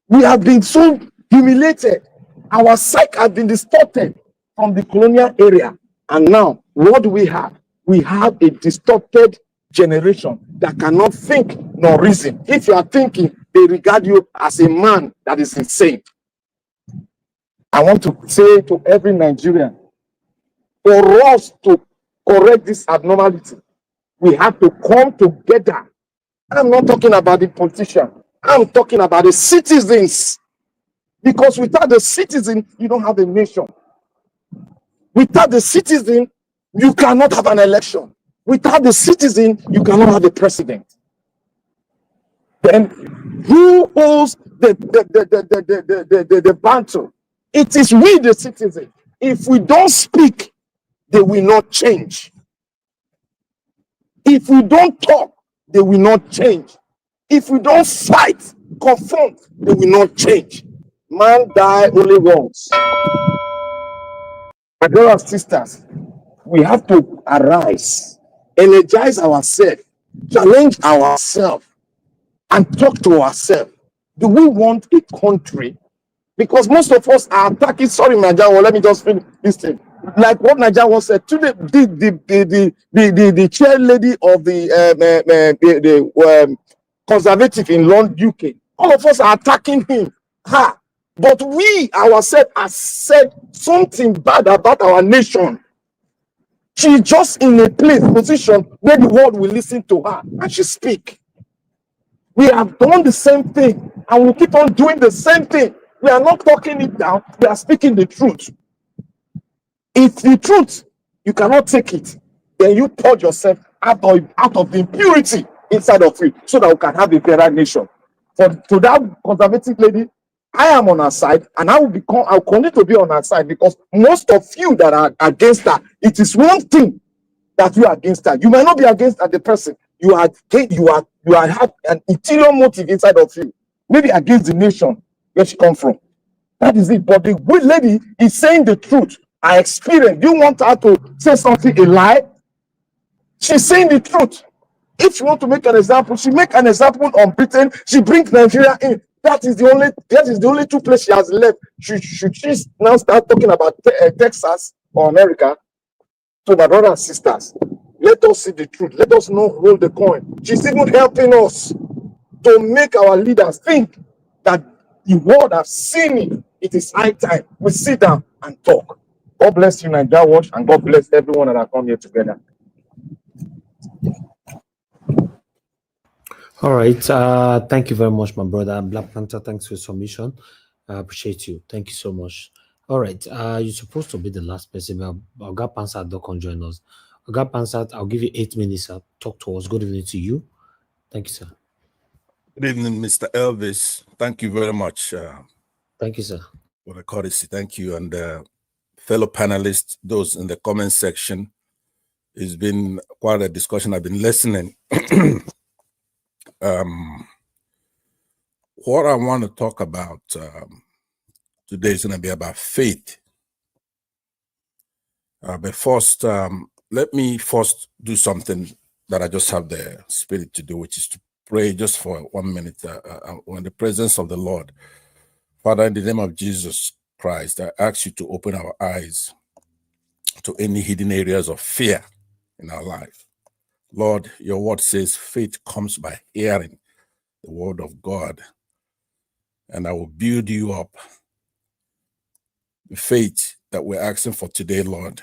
We have been so humiliated. Our psyche has been distorted from the colonial area. And now, what do we have? We have a distorted generation that cannot think nor reason. If you are thinking, they regard you as a man that is insane. I want to say to every Nigerian, for us to correct this abnormality, we have to come together. I'm not talking about the politician. I'm talking about the citizens. Because without the citizen, you don't have a nation. Without the citizen, you cannot have an election. Without the citizen, you cannot have a president. Then who holds the battle? It is we, the citizen. If we don't speak, they will not change. If we don't talk, they will not change. If we don't fight, confront, they will not change. Man die only once. My brothers and sisters, we have to arise, energize ourselves, challenge ourselves, and talk to ourselves. Do we want a country? Because most of us are attacking. Sorry, Naija, let me just finish this thing. Like what Naija was said today, the chair lady of the conservative in London, UK. All of us are attacking him. But we ourselves have said something bad about our nation. She's just in a position where the world will listen to her and she speak. We have done the same thing and we'll keep on doing the same thing. We are not talking it down, we are speaking the truth. If the truth, you cannot take it, then you purge yourself out of the impurity inside of you so that we can have a better nation. To that conservative lady, I am on her side and I'll continue to be on her side, because most of you that are against her, it is one thing that you are against her. You might not be against the person. You have an interior motive inside of you, maybe against the nation where she comes from. That is it. But the good lady is saying the truth. I experienced. You want her to say something, a lie? She's saying the truth. If you want to make an example, she make an example on Britain. She brings Nigeria in. That is the only two places she has left. Should she now start talking about Texas or America? So my brothers and sisters, let us see the truth. Let us not hold the coin. She's even helping us to make our leaders think that the world has seen it. It is high time we sit down and talk. God bless you, Nigeria Watch, and God bless everyone that have come here together. All right. Thank you very much, my brother. Black Panther, thanks for your submission. I appreciate you. Thank you so much. All right. You're supposed to be the last person. Oga Pansat, don't join us. Oga Pansat, I'll give you 8 minutes. Talk to us. Good evening to you. Thank you, sir. Good evening, Mr. Elvis. Thank you very much. Thank you, sir. For the courtesy. Thank you. And fellow panelists, those in the comment section, it's been quite a discussion. I've been listening. What I want to talk about today is going to be about faith. But first, let me first do something that I just have the spirit to do, which is to pray just for 1 minute in the presence of the Lord. Father, in the name of Jesus Christ, I ask you to open our eyes to any hidden areas of fear in our life. Lord, your word says faith comes by hearing the word of God, and I will build you up. The faith that we're asking for today, Lord,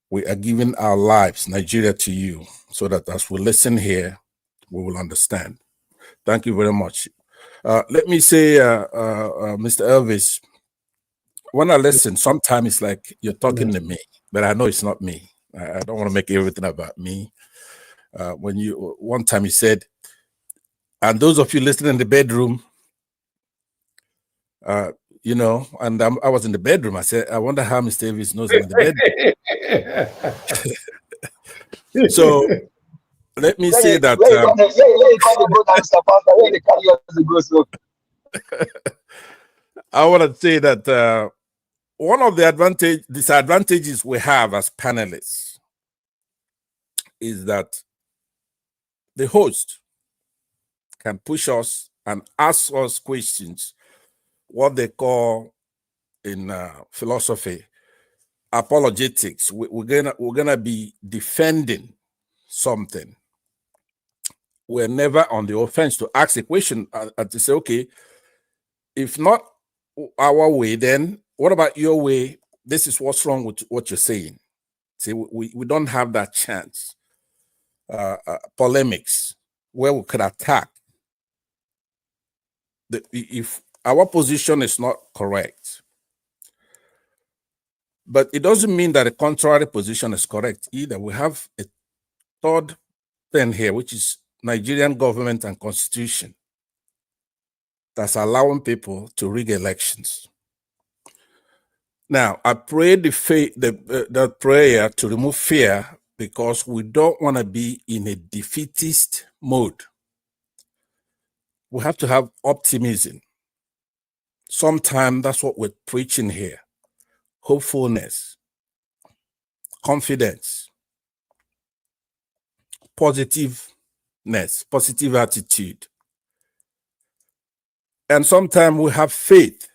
we are giving our lives, Nigeria, to you, so that as we listen here, we will understand. Thank you very much. Let me say, Mr. Elvis, when I listen, sometimes it's like you're talking to me, but I know it's not me. I don't want to make everything about me. One time you said, and those of you listening in the bedroom, you know, and I was in the bedroom. I said, I wonder how Mr. Elvis knows I'm in the bedroom. So let me say that. I want to say that one of the disadvantages we have as panelists is that the host can push us and ask us questions, what they call in philosophy apologetics. We're gonna be defending something. We're never on the offense to ask a question and to say, okay, if not our way, then what about your way? This is what's wrong with what you're saying. See, we don't have that chance. Polemics where we could attack. If our position is not correct, but it doesn't mean that the contrary position is correct either. We have a third thing here, which is Nigerian government and constitution that's allowing people to rig elections. Now, I prayed the prayer to remove fear because we don't want to be in a defeatist mode. We have to have optimism. Sometimes that's what we're preaching here. Hopefulness, confidence, positiveness, positive attitude. And sometimes we have faith.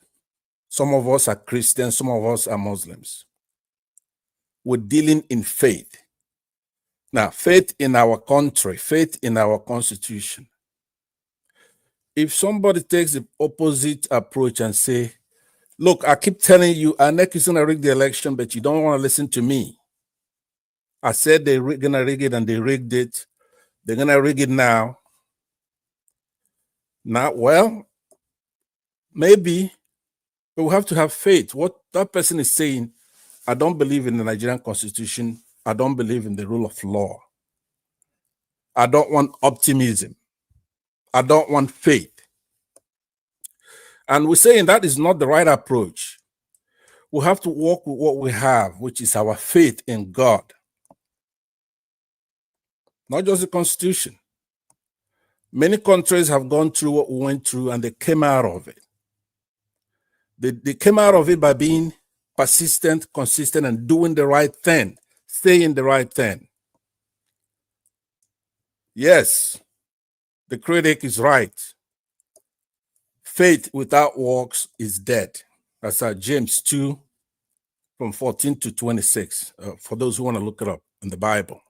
Some of us are Christians, some of us are Muslims. We're dealing in faith. Now, faith in our country, faith in our constitution. If somebody takes the opposite approach and say, look, I keep telling you, INEC is going to rig the election, but you don't want to listen to me. I said they're going to rig it and they rigged it. They're going to rig it now. Now, well, maybe, but we have to have faith. What that person is saying, I don't believe in the Nigerian constitution. I don't believe in the rule of law. I don't want optimism. I don't want faith. And we're saying that is not the right approach. We have to work with what we have, which is our faith in God. Not just the constitution. Many countries have gone through what we went through and they came out of it. They came out of it by being persistent, consistent, and doing the right thing, saying the right thing. Yes, the critic is right. Faith without works is dead. That's James 2 from 14 to 26, for those who want to look it up in the Bible.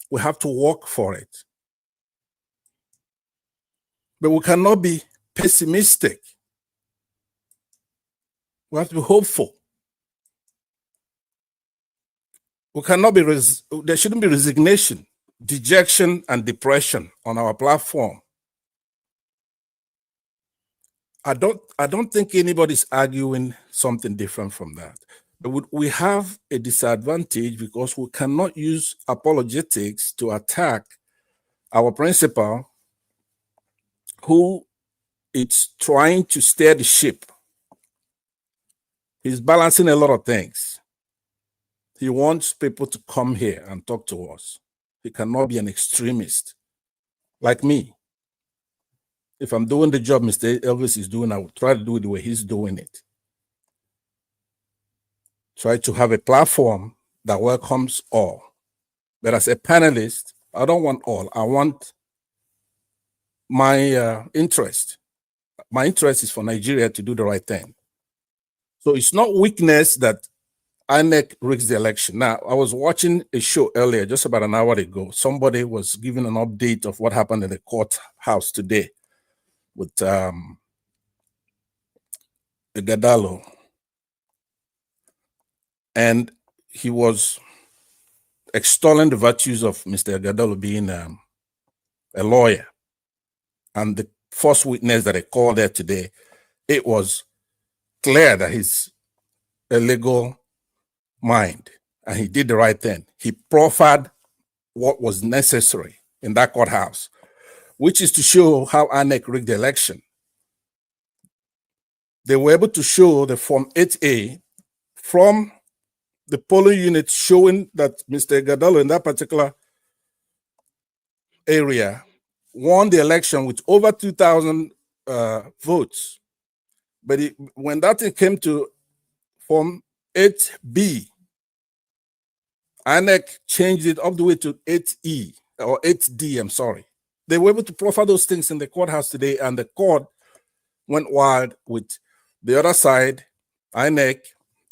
We have to work for it. But we cannot be pessimistic. We have to be hopeful. We cannot be, there shouldn't be resignation, dejection, and depression on our platform. I don't think anybody's arguing something different from that. But we have a disadvantage because we cannot use apologetics to attack our principal who is trying to steer the ship. He's balancing a lot of things. He wants people to come here and talk to us. He cannot be an extremist like me. If I'm doing the job Mr. Elvis is doing, I will try to do it the way he's doing it. Try to have a platform that welcomes all. But as a panelist, I don't want all. I want my interest. My interest is for Nigeria to do the right thing. So it's not weakness that INEC rigs the election. Now, I was watching a show earlier, just about an hour ago. Somebody was giving an update of what happened in the courthouse today with Gadalo. And he was extolling the virtues of Mr. Gadalo being a lawyer. And the first witness that I called there today, it was clear that he's a legal mind and he did the right thing. He proffered what was necessary in that courthouse, which is to show how INEC rigged the election. They were able to show the Form 8A from the polling unit showing that Mr. Gadalo in that particular area won the election with over 2,000 votes. But when that thing came to Form 8B, INEC changed it up the way to 8E or 8D, I'm sorry. They were able to proffer those things in the courthouse today, and the court went wild with the other side, INEC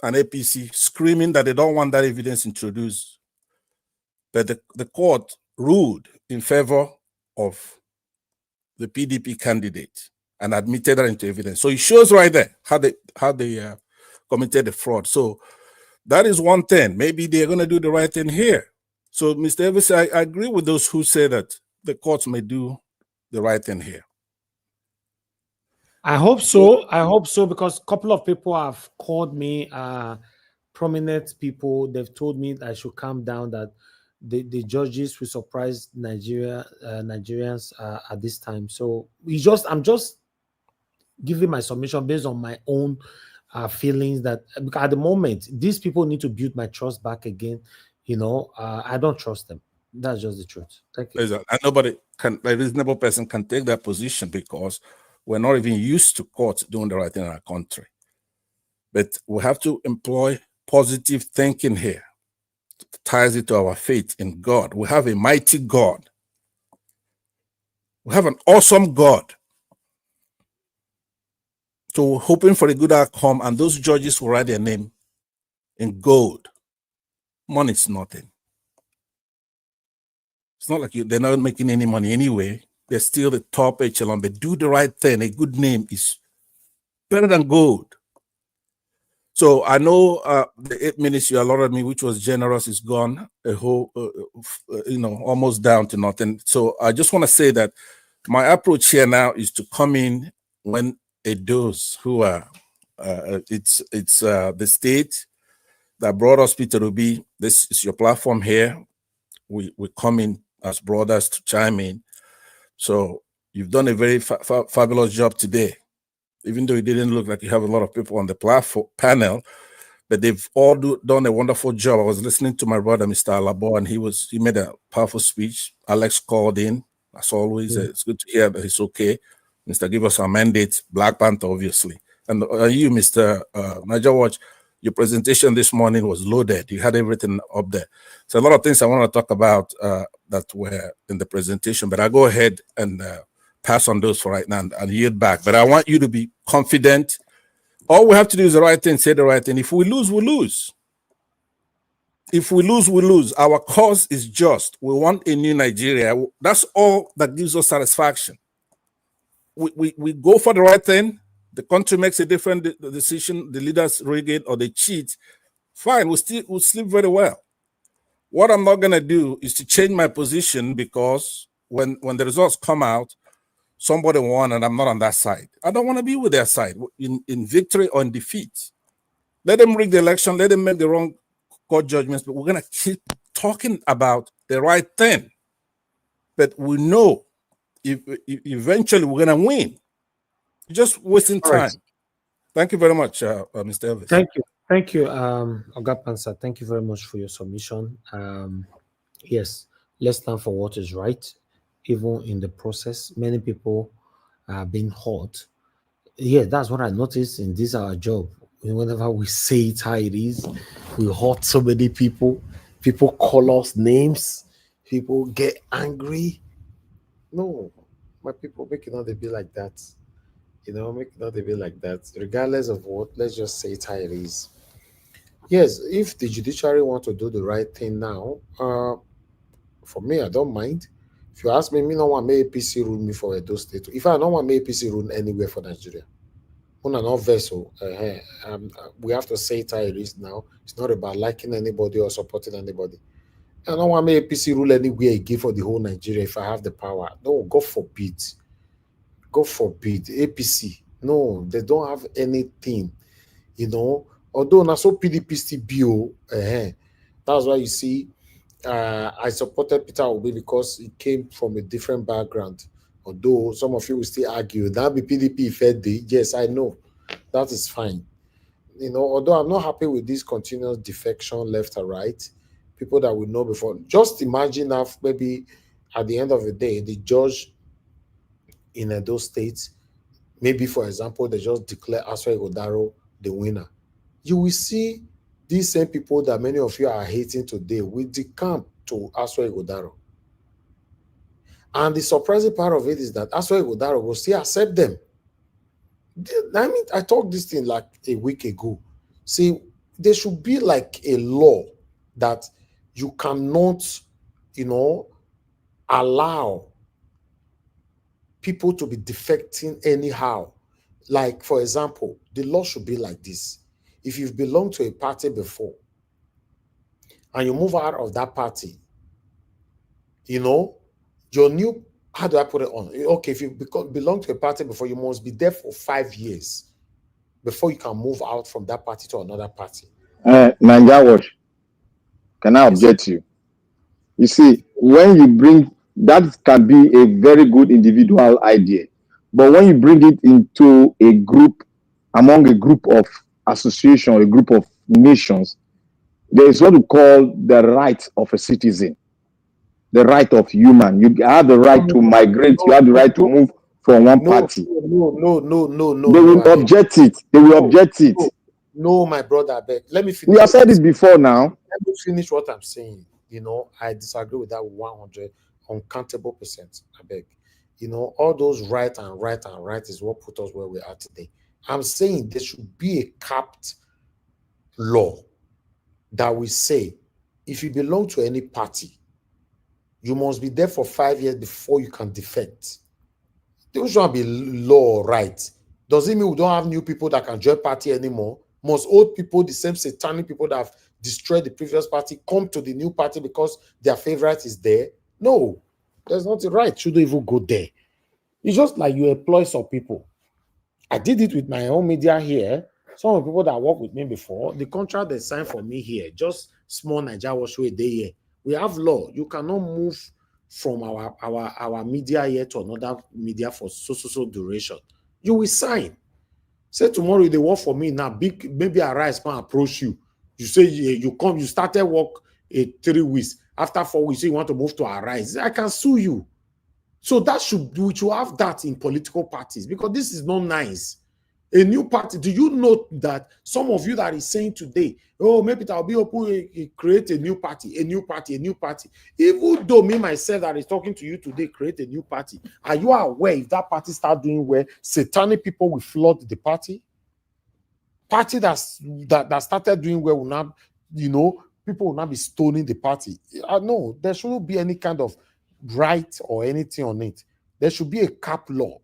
and APC, screaming that they don't want that evidence introduced. But the court ruled in favor of the PDP candidate and admitted that into evidence. So it shows right there how they committed the fraud. So that is one thing. Maybe they're going to do the right thing here. So, Mr. Evans, I agree with those who say that the courts may do the right thing here. I hope so. I hope so, because a couple of people have called me, prominent people. They've told me that I should calm down, that the judges will surprise Nigerians at this time. So I'm just giving my submission based on my own feelings, that because at the moment these people need to build my trust back again. I don't trust them. That's just the truth. Thank you. Exactly. And nobody can, a reasonable person can take that position, because we're not even used to courts doing the right thing in our country. But we have to employ positive thinking here. It ties it to our faith in God. We have a mighty God. We have an awesome God. So we're hoping for a good outcome, and those judges will write their name in gold. Money is nothing. It's not like they're not making any money anyway. They're still the top echelon. They do the right thing. A good name is better than gold. So I know the 8 minutes you allotted me, which was generous, is gone. A whole, almost down to nothing. So I just want to say that my approach here now is to come in when those who are, it's the state that brought us Peter Obi. This is your platform here. We come in as brothers to chime in. So you've done a very fabulous job today, even though it didn't look like you have a lot of people on the platform panel, but they've all done a wonderful job. I was listening to my brother, Mr. Alabo, and he made a powerful speech. Alex called in, as always. It's good to hear that he's okay. Mr. Give us our mandate, Black Panther, obviously. And you, Mr. Niger Watch, your presentation this morning was loaded. You had everything up there. So a lot of things I want to talk about that were in the presentation, but I'll go ahead and pass on those for right now and yield back. But I want you to be confident. All we have to do is the right thing, say the right thing. If we lose, we lose. If we lose, we lose. Our cause is just. We want a new Nigeria. That's all that gives us satisfaction. We go for the right thing. The country makes a different decision. The leaders rig it or they cheat. Fine, we'll sleep very well. What I'm not going to do is to change my position because when the results come out, somebody won and I'm not on that side. I don't want to be with their side in victory or in defeat. Let them rig the election. Let them make the wrong court judgments. But we're going to keep talking about the right thing. But we know if eventually we're going to win. Just wasting time. Right. Thank you very much, Mr. Elvis. Thank you, Oga Pansa. Thank you very much for your submission. Yes, let's stand for what is right. Even in the process, many people are being hurt. Yeah, that's what I noticed in this our job. Whenever we say it how it is, we hurt so many people people call us names, people get angry. No, my people, make it not be like that. Make it not be like that. Regardless of what, let's just say it how it is. Yes, if the judiciary want to do the right thing now, for me, I don't mind. If you ask me, me no want make APC rule me for Edo State. If I don't want make APC rule anywhere for Nigeria, una no vessel. We have to say it how it is now. It's not about liking anybody or supporting anybody. I don't want make APC rule anywhere again for the whole Nigeria if I have the power. No, God forbid. God forbid. APC. No, they don't have anything. Although na so PDP still bio, that's why you see I supported Peter Obi because he came from a different background. Although some of you will still argue that be PDP fed day. Yes, I know. That is fine. Although I'm not happy with this continuous defection left and right, people that we know before. Just imagine if maybe at the end of the day, the judge in those states, maybe for example, they just declare Aswa Igodaro the winner. You will see these same people that many of you are hating today with the camp to Aswa Igodaro. And the surprising part of it is that Aswa Igodaro will still accept them. I mean, I talked this thing like a week ago. See, there should be like a law that you cannot, allow people to be defecting anyhow. Like, for example, the law should be like this. If you've belonged to a party before and you move out of that party, your new, how do I put it on? Okay, if you belong to a party before, you must be there for 5 years before you can move out from that party to another party. Nanja Watch, can I object you? You see, when you bring, that can be a very good individual idea. But when you bring it into a group, among a group of association, a group of nations, there is what we call the right of a citizen, the right of human. You have the right to migrate. You have the right to move from one party. No. They will object it. They will object it. No, my brother, let me finish. We have said it before now. Let me finish what I'm saying. I disagree with that 100 uncountable percent. I beg. All those right is what put us where we are today. I'm saying there should be a capped law that will say if you belong to any party, you must be there for 5 years before you can defect. There should be law, right? Does it mean we don't have new people that can join party anymore? Must old people, the same satanic people that have destroyed the previous party, come to the new party because their favorite is there? No, there's nothing right. Shouldn't even go there. It's just like you employ some people. I did it with my own media here. Some of the people that worked with me before, the contract they signed for me here, just small Nigeria Watch way day here. We have law. You cannot move from our media here to another media for so duration. You will sign. Say tomorrow they work for me now. Maybe Arise can approach you. You say you come. You started work 3 weeks. After 4 weeks, you want to move to Arise. I can sue you. So we should have that in political parties because this is not nice. A new party. Do you know that some of you that is saying today, oh, maybe I'll be open, create a new party. Even though me myself that is talking to you today, create a new party. Are you aware if that party start doing well, satanic people will flood the party? Party that started doing well will not, people will not be stoning the party. No, there shouldn't be any kind of right or anything on it. There should be a cap law.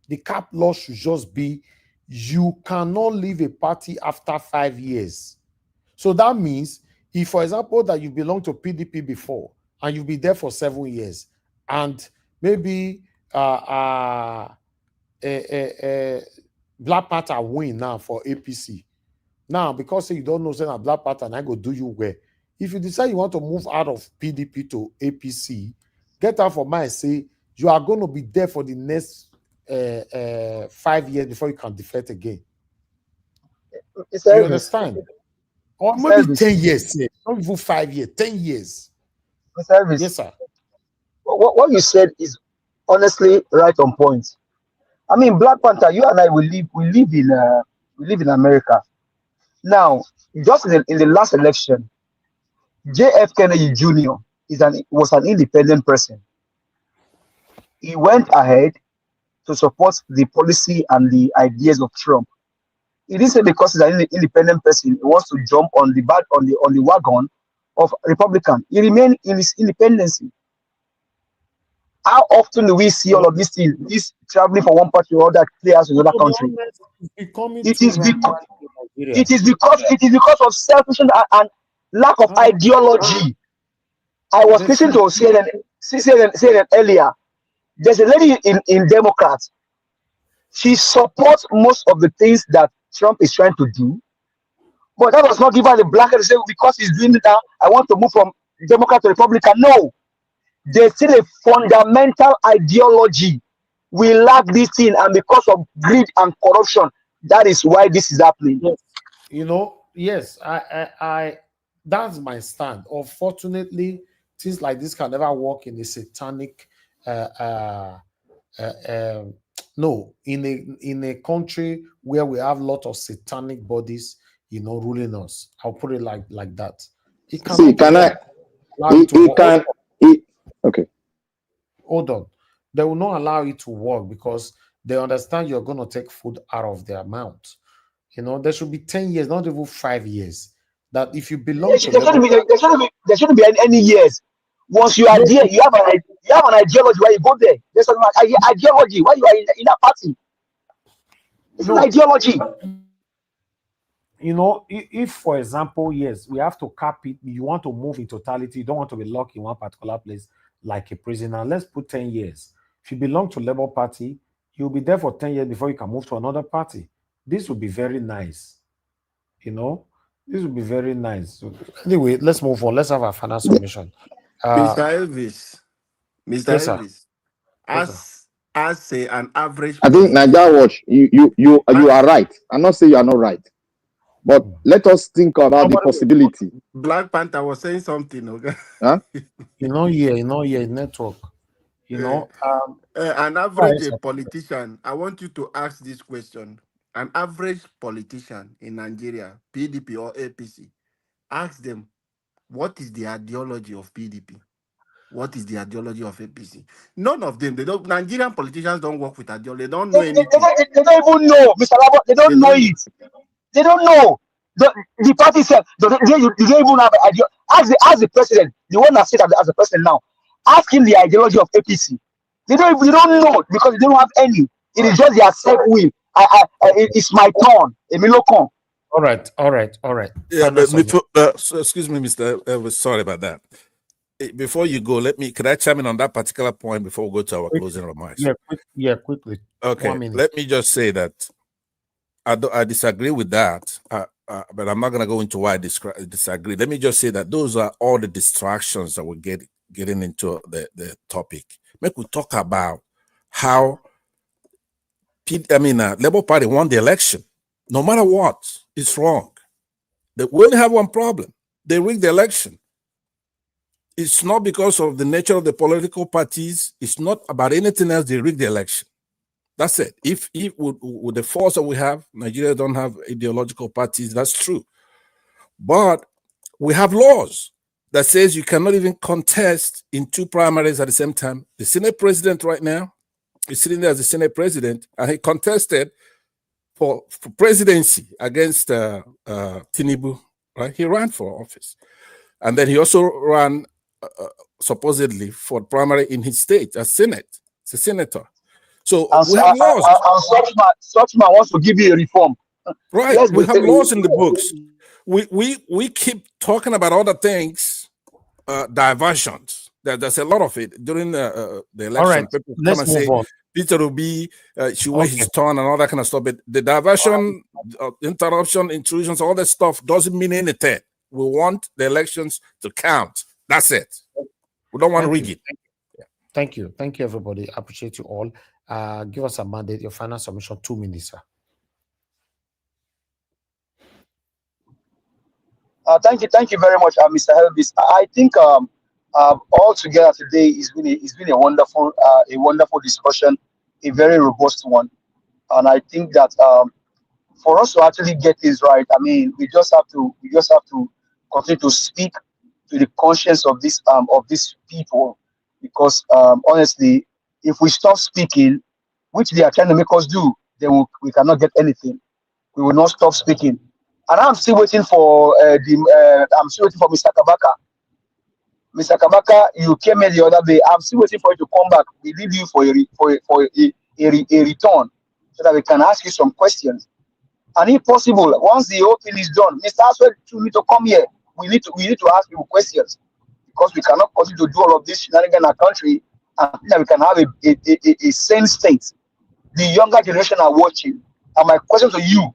The cap law should just be you cannot leave a party after 5 years. So that means if, for example, that you belong to PDP before and you've been there for 7 years and maybe Black Panther win now for APC. Now, because you don't know say a Black Panther and I go do you well. If you decide you want to move out of PDP to APC, get out for mine, say you are going to be there for the next 5 years before you can defect again. You understand? Or maybe 10 years, not even 5 years, 10 years. Yes, sir. What you said is honestly right on point. I mean, Black Panther, you and I we live in America. Now, just in the last election, J.F. Kennedy Jr. was an independent person. He went ahead to support the policy and the ideas of Trump. He didn't say because he's an independent person, he wants to jump on the wagon of Republican. He remained in his independence. How often do we see all of these things, this traveling from one party to another, players in another country? It is because of selfishness and lack of ideology. I was listening to CNN earlier. There's a lady in Democrats. She supports most of the things that Trump is trying to do, but that does not give her the blanket to say because he's doing it now, I want to move from Democrat to Republican. No, there's still a fundamental ideology. We lack this thing, and because of greed and corruption, that is why this is happening. Yes. You know, yes, I that's my stand. Unfortunately, things like this can never work in a satanic no, in a country where we have a lot of satanic bodies, you know, ruling us. I'll put it like that. It can. See, can I? Okay. Hold on. They will not allow it to work because they understand you're going to take food out of their mouth. You know, there should be 10 years, not even 5 years. That if you belong there shouldn't be any years. Once you are there, you have an ideology where you go there. There's an ideology why you are in a party. It's an ideology. You know, if for example, yes, we have to cap it. You want to move in totality. You don't want to be locked in one particular place like a prisoner. Let's put 10 years. If you belong to Labour Party, you'll be there for 10 years before you can move to another party. This would be very nice. You know, this would be very nice. So, anyway, let's move on. Let's have our final submission. Mr. Elvis. Mr. Yes, Elvis. As an average. I think Niger Watch, you are right. I'm not saying you are not right. But let us think about the possibility. Black Panther was saying something, okay? Huh? Network. You know, an average politician. I want you to ask this question. An average politician in Nigeria, PDP or APC, ask them, what is the ideology of PDP? What is the ideology of APC? None of them. They don't. Nigerian politicians don't work with ideology. They don't know anything. They don't even know, Mr. Labo. They don't know it. They don't know. The party said they don't even have an idea. Ask the president, the one that sits as the president now. Ask him the ideology of APC. They don't know because they don't have any. It is just their self-will. It's my turn. Emilokon. All right. Yeah, but before, so excuse me, Mr. Elvis, sorry about that. Before you go, can I chime in on that particular point before we go to our closing remarks? Quickly. Okay, let me just say that I disagree with that, but I'm not going to go into why I disagree. Let me just say that those are all the distractions that we're getting into the topic. Make we talk about how Labour Party won the election. No matter what, it's wrong. We only have one problem. They rigged the election. It's not because of the nature of the political parties. It's not about anything else. They rigged the election. That's it. If with the force that we have, Nigeria don't have ideological parties. That's true. But we have laws that says you cannot even contest in two primaries at the same time. The Senate president right now is sitting there as the Senate president, and he contested for presidency against Tinubu. Right? He ran for office, and then he also ran supposedly for primary in his state as Senate. It's a senator. So we have laws. Such man wants to give you a reform. Right. We have laws in the books. We keep talking about other things, diversions. There's a lot of it during the election. All right. People Let's come and say on. Peter Obi should wait his turn and all that kind of stuff. But the diversion, interruption, intrusions, all that stuff doesn't mean anything. We want the elections to count. That's it. We don't want to rig it. Thank you, everybody. I appreciate you all. Give us a mandate. Your final submission, 2 minutes, sir. Thank you very much, Mr. Elvis. I think all together today it's been a wonderful discussion, a very robust one, and I think that for us to actually get this right, I mean, we just have to continue to speak to the conscience of these people, because honestly, if we stop speaking, which they are trying to make us do, then we cannot get anything. We will not stop speaking. And I'm still waiting for I'm still waiting for Mr. Kabaka. Mr. Kabaka, you came in the other day. I'm still waiting for you to come back. We leave you for a return so that we can ask you some questions. And if possible, once the whole thing is done, Mr. Aswell, you need to come here. We need to ask you questions, because we cannot continue to do all of this shenanigans in our country, and that we can have a sane state. The younger generation are watching. And my question to you,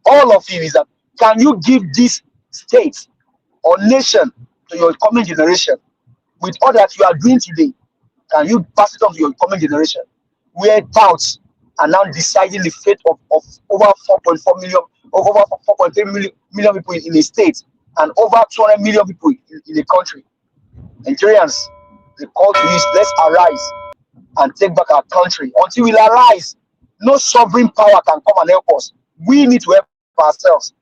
all of you, is that can you give this state or nation to your coming generation with all that you are doing today? Can you pass it on to your coming generation, where doubts are now deciding the fate of over 4.4 million, over 4.3 million people in a state, and over 200 million people in the country? Nigerians, the call to you is, let's arise and take back our country. Until we arise, no sovereign power can come and help us. We need to help ourselves.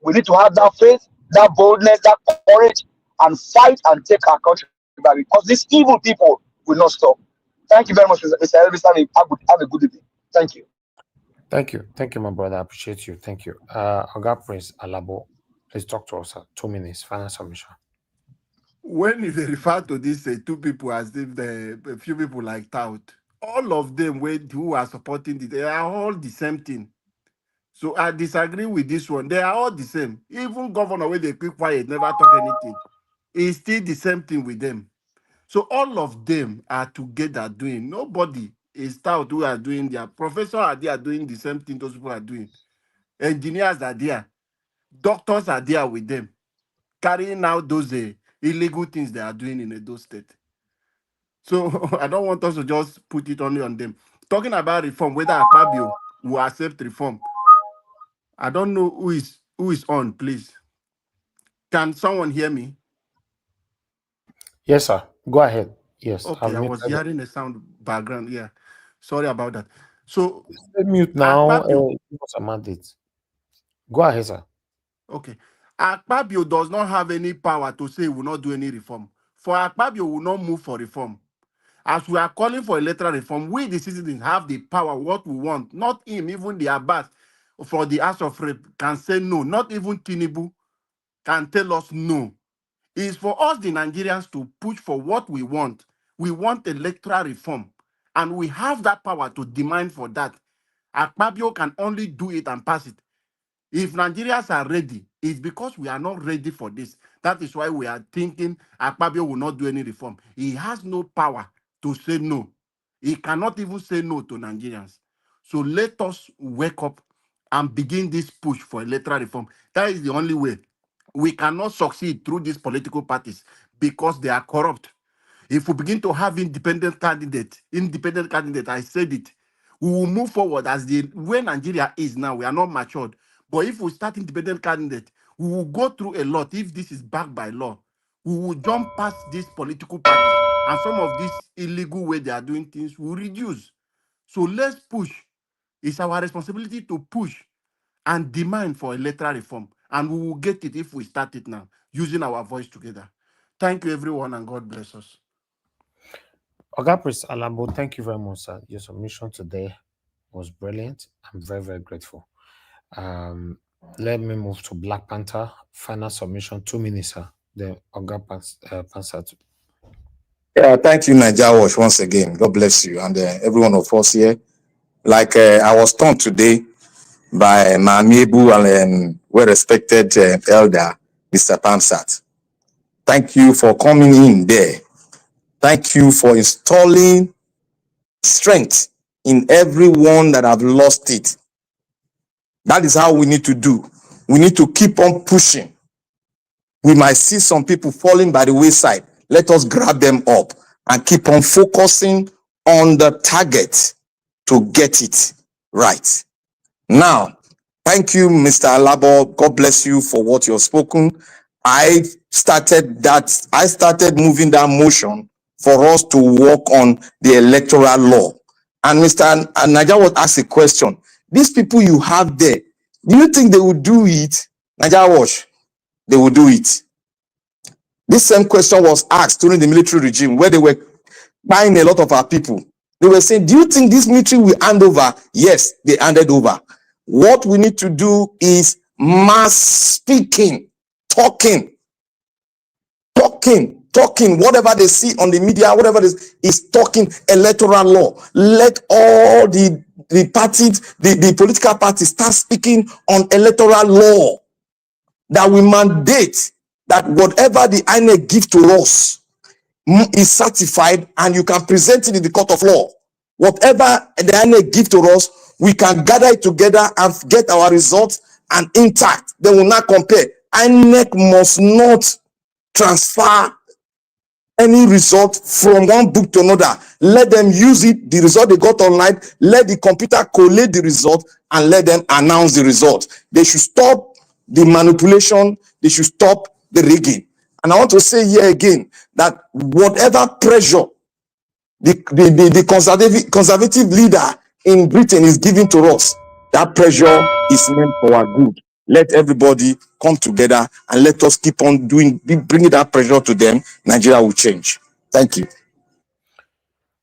We need to have that faith, that boldness, that courage, and fight and take our country back, because these evil people will not stop. Thank you very much, Mr. Elvis. Have a good evening. Thank you. Thank you, my brother. I appreciate you. Thank you. Oga Prince Alabo, please talk to us. 2 minutes, final submission. When they refer to these two people as if a few people like tout, all of them who are supporting it, they are all the same thing. So I disagree with this one. They are all the same. Even governor, when they keep quiet, never talk anything, it's still the same thing with them. So all of them are together doing. Nobody is tout who are doing their professors are there doing the same thing those people are doing. Engineers are there. Doctors are there with them, carrying out those illegal things they are doing in those states. So I don't want us to just put it only on them. Talking about reform, whether Akpabio will accept reform, I don't know who is on, please. Can someone hear me? Yes, sir. Go ahead. Yes. Okay, I was hearing a sound background. Yeah. Sorry about that. So mute now. Give us a mandate. Go ahead, sir. Okay. Akpabio does not have any power to say he will not do any reform. For Akpabio will not move for reform. As we are calling for electoral reform, we the citizens have the power, what we want. Not him, even the Abbas for the House of Rep can say no. Not even Tinubu can tell us no. It's for us, the Nigerians, to push for what we want. We want electoral reform, and we have that power to demand for that. Akpabio can only do it and pass it. If Nigerians are ready, it's because we are not ready for this. That is why we are thinking Akpabio will not do any reform. He has no power to say no. He cannot even say no to Nigerians. So let us wake up and begin this push for electoral reform. That is the only way. We cannot succeed through these political parties because they are corrupt. If we begin to have independent candidate, I said it, we will move forward as the way Nigeria is now. We are not matured. But if we start independent candidate, we will go through a lot. If this is backed by law, we will jump past these political parties, and some of these illegal way they are doing things will reduce. So let's push. It's our responsibility to push and demand for electoral reform. And we will get it if we start it now, using our voice together. Thank you, everyone, and God bless us. Oga Prince Alabo, thank you very much, sir. Your submission today was brilliant. I'm very, very grateful. Let me move to Black Panther. Final submission, 2 minutes, sir. The Oga Panther. Yeah, thank you, Naija Wash, once again. God bless you and every one of us here. Like I was told today by my amiable and well-respected elder, Mr. Pamsat. Thank you for coming in there. Thank you for installing strength in everyone that have lost it. That is how we need to do. We need to keep on pushing. We might see some people falling by the wayside. Let us grab them up and keep on focusing on the target to get it right. Now, thank you, Mr. Alabo. God bless you for what you've spoken. I started moving that motion for us to work on the electoral law. And Mr. Naija was asked a question. These people you have there, do you think they will do it? Naija Wash, they will do it. This same question was asked during the military regime where they were buying a lot of our people. They were saying, do you think this military will hand over? Yes, they handed over. What we need to do is mass speaking, talking, whatever they see on the media, whatever is talking electoral law. Let all the parties, the political parties start speaking on electoral law that will mandate that whatever the INEC give to us is certified and you can present it in the court of law. Whatever the INEC give to us, we can gather it together and get our results and intact. They will not compare. INEC must not transfer any result from one book to another. Let them use it, the result they got online, let the computer collate the result and let them announce the result. They should stop the manipulation, they should stop the rigging. And I want to say here again that whatever pressure the conservative leader in Britain is giving to us, that pressure is meant for our good. Let everybody come together and let us keep on bringing that pressure to them. Nigeria will change. Thank you.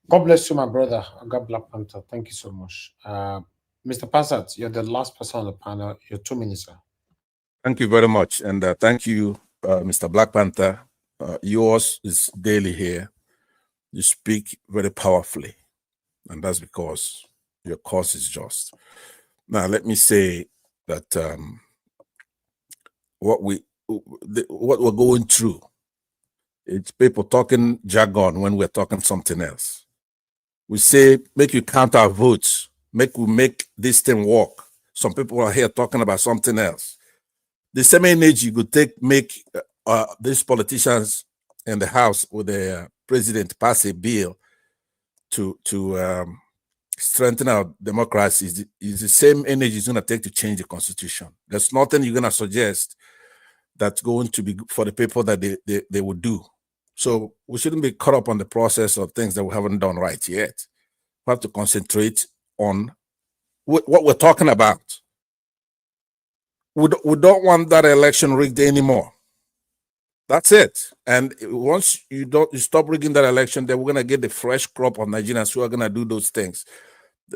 God bless you, my brother. God Black Panther. Thank you so much. Mr. Passat, you're the last person on the panel. You're 2 minutes, sir. Thank you very much. And thank you, Mr. Black Panther. Yours is daily here. You speak very powerfully. And that's because your cause is just. Now, let me say that what we're going through, it's people talking jargon when we're talking something else. We say, make you count our votes, we make this thing work. Some people are here talking about something else. The same energy you could make these politicians in the House with the president pass a bill to strengthen our democracy is the same energy it's going to take to change the constitution. There's nothing you're going to suggest that's going to be for the people that they would do. So we shouldn't be caught up on the process of things that we haven't done right yet. We have to concentrate on what we're talking about. We don't want that election rigged anymore. That's it. And once you stop rigging that election, then we're going to get the fresh crop of Nigerians who are going to do those things,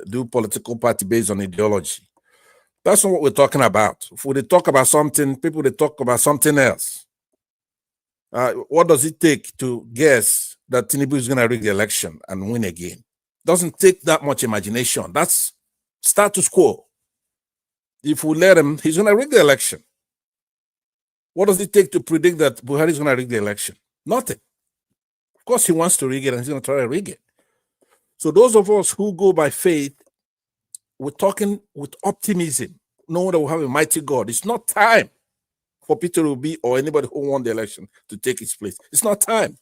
do political party based on ideology. That's not what we're talking about. If we talk about something, people they talk about something else. What does it take to guess that Tinubu is going to rig the election and win again? Doesn't take that much imagination. That's status quo. If we let him, he's going to rig the election. What does it take to predict that Buhari is going to rig the election? Nothing. Of course, he wants to rig it and he's going to try to rig it. So those of us who go by faith, we're talking with optimism, knowing that we have a mighty God. It's not time for Peter Obi or anybody who won the election to take his place. It's not time.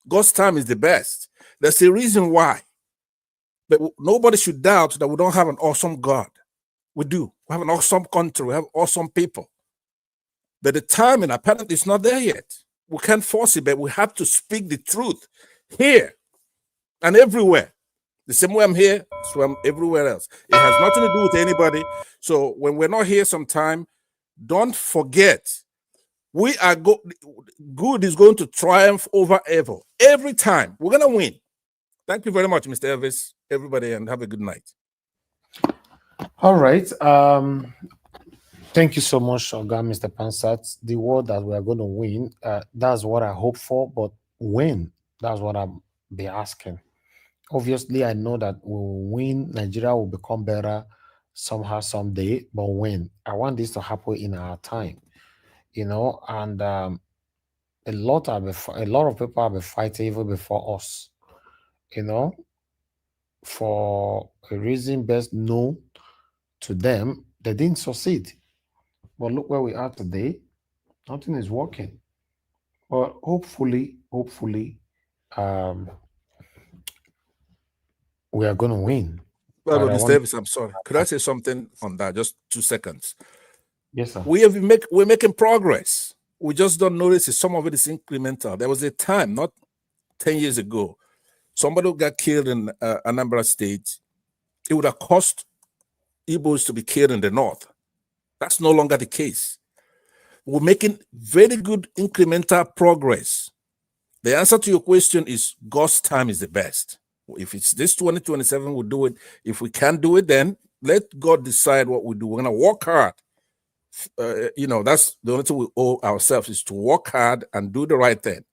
God's time is the best. There's a reason why. But nobody should doubt that we don't have an awesome God. We do. We have an awesome country. We have awesome people. But the timing apparently is not there yet. We can't force it, but we have to speak the truth here and everywhere. The same way I'm here, so I'm everywhere else. It has nothing to do with anybody. So when we're not here sometime, don't forget, we are good is going to triumph over evil. Every time. We're going to win. Thank you very much, Mr. Elvis, everybody, and have a good night. All right. Thank you so much, Oga, Mr. Pansat. The word that we are going to win, that's what I hope for, but when? That's what I'll be asking. Obviously, I know that we'll win. Nigeria will become better somehow, someday, but when? I want this to happen in our time, and a lot of people have been fighting even before us, for a reason best known to them, they didn't succeed. But look where we are today. Nothing is working. But hopefully, we are going to win. Well, Mr. Davis, I'm sorry. Could I say something on that? Just 2 seconds. Yes, sir. We're making progress. We just don't notice it. Some of it is incremental. There was a time, not 10 years ago, somebody who got killed in Anambra State. It would have cost Igbos to be killed in the north. That's no longer the case. We're making very good incremental progress. The answer to your question is God's time is the best. If it's this 2027, we'll do it. If we can't do it, then let God decide what we do. We're going to work hard. That's the only thing we owe ourselves, is to work hard and do the right thing.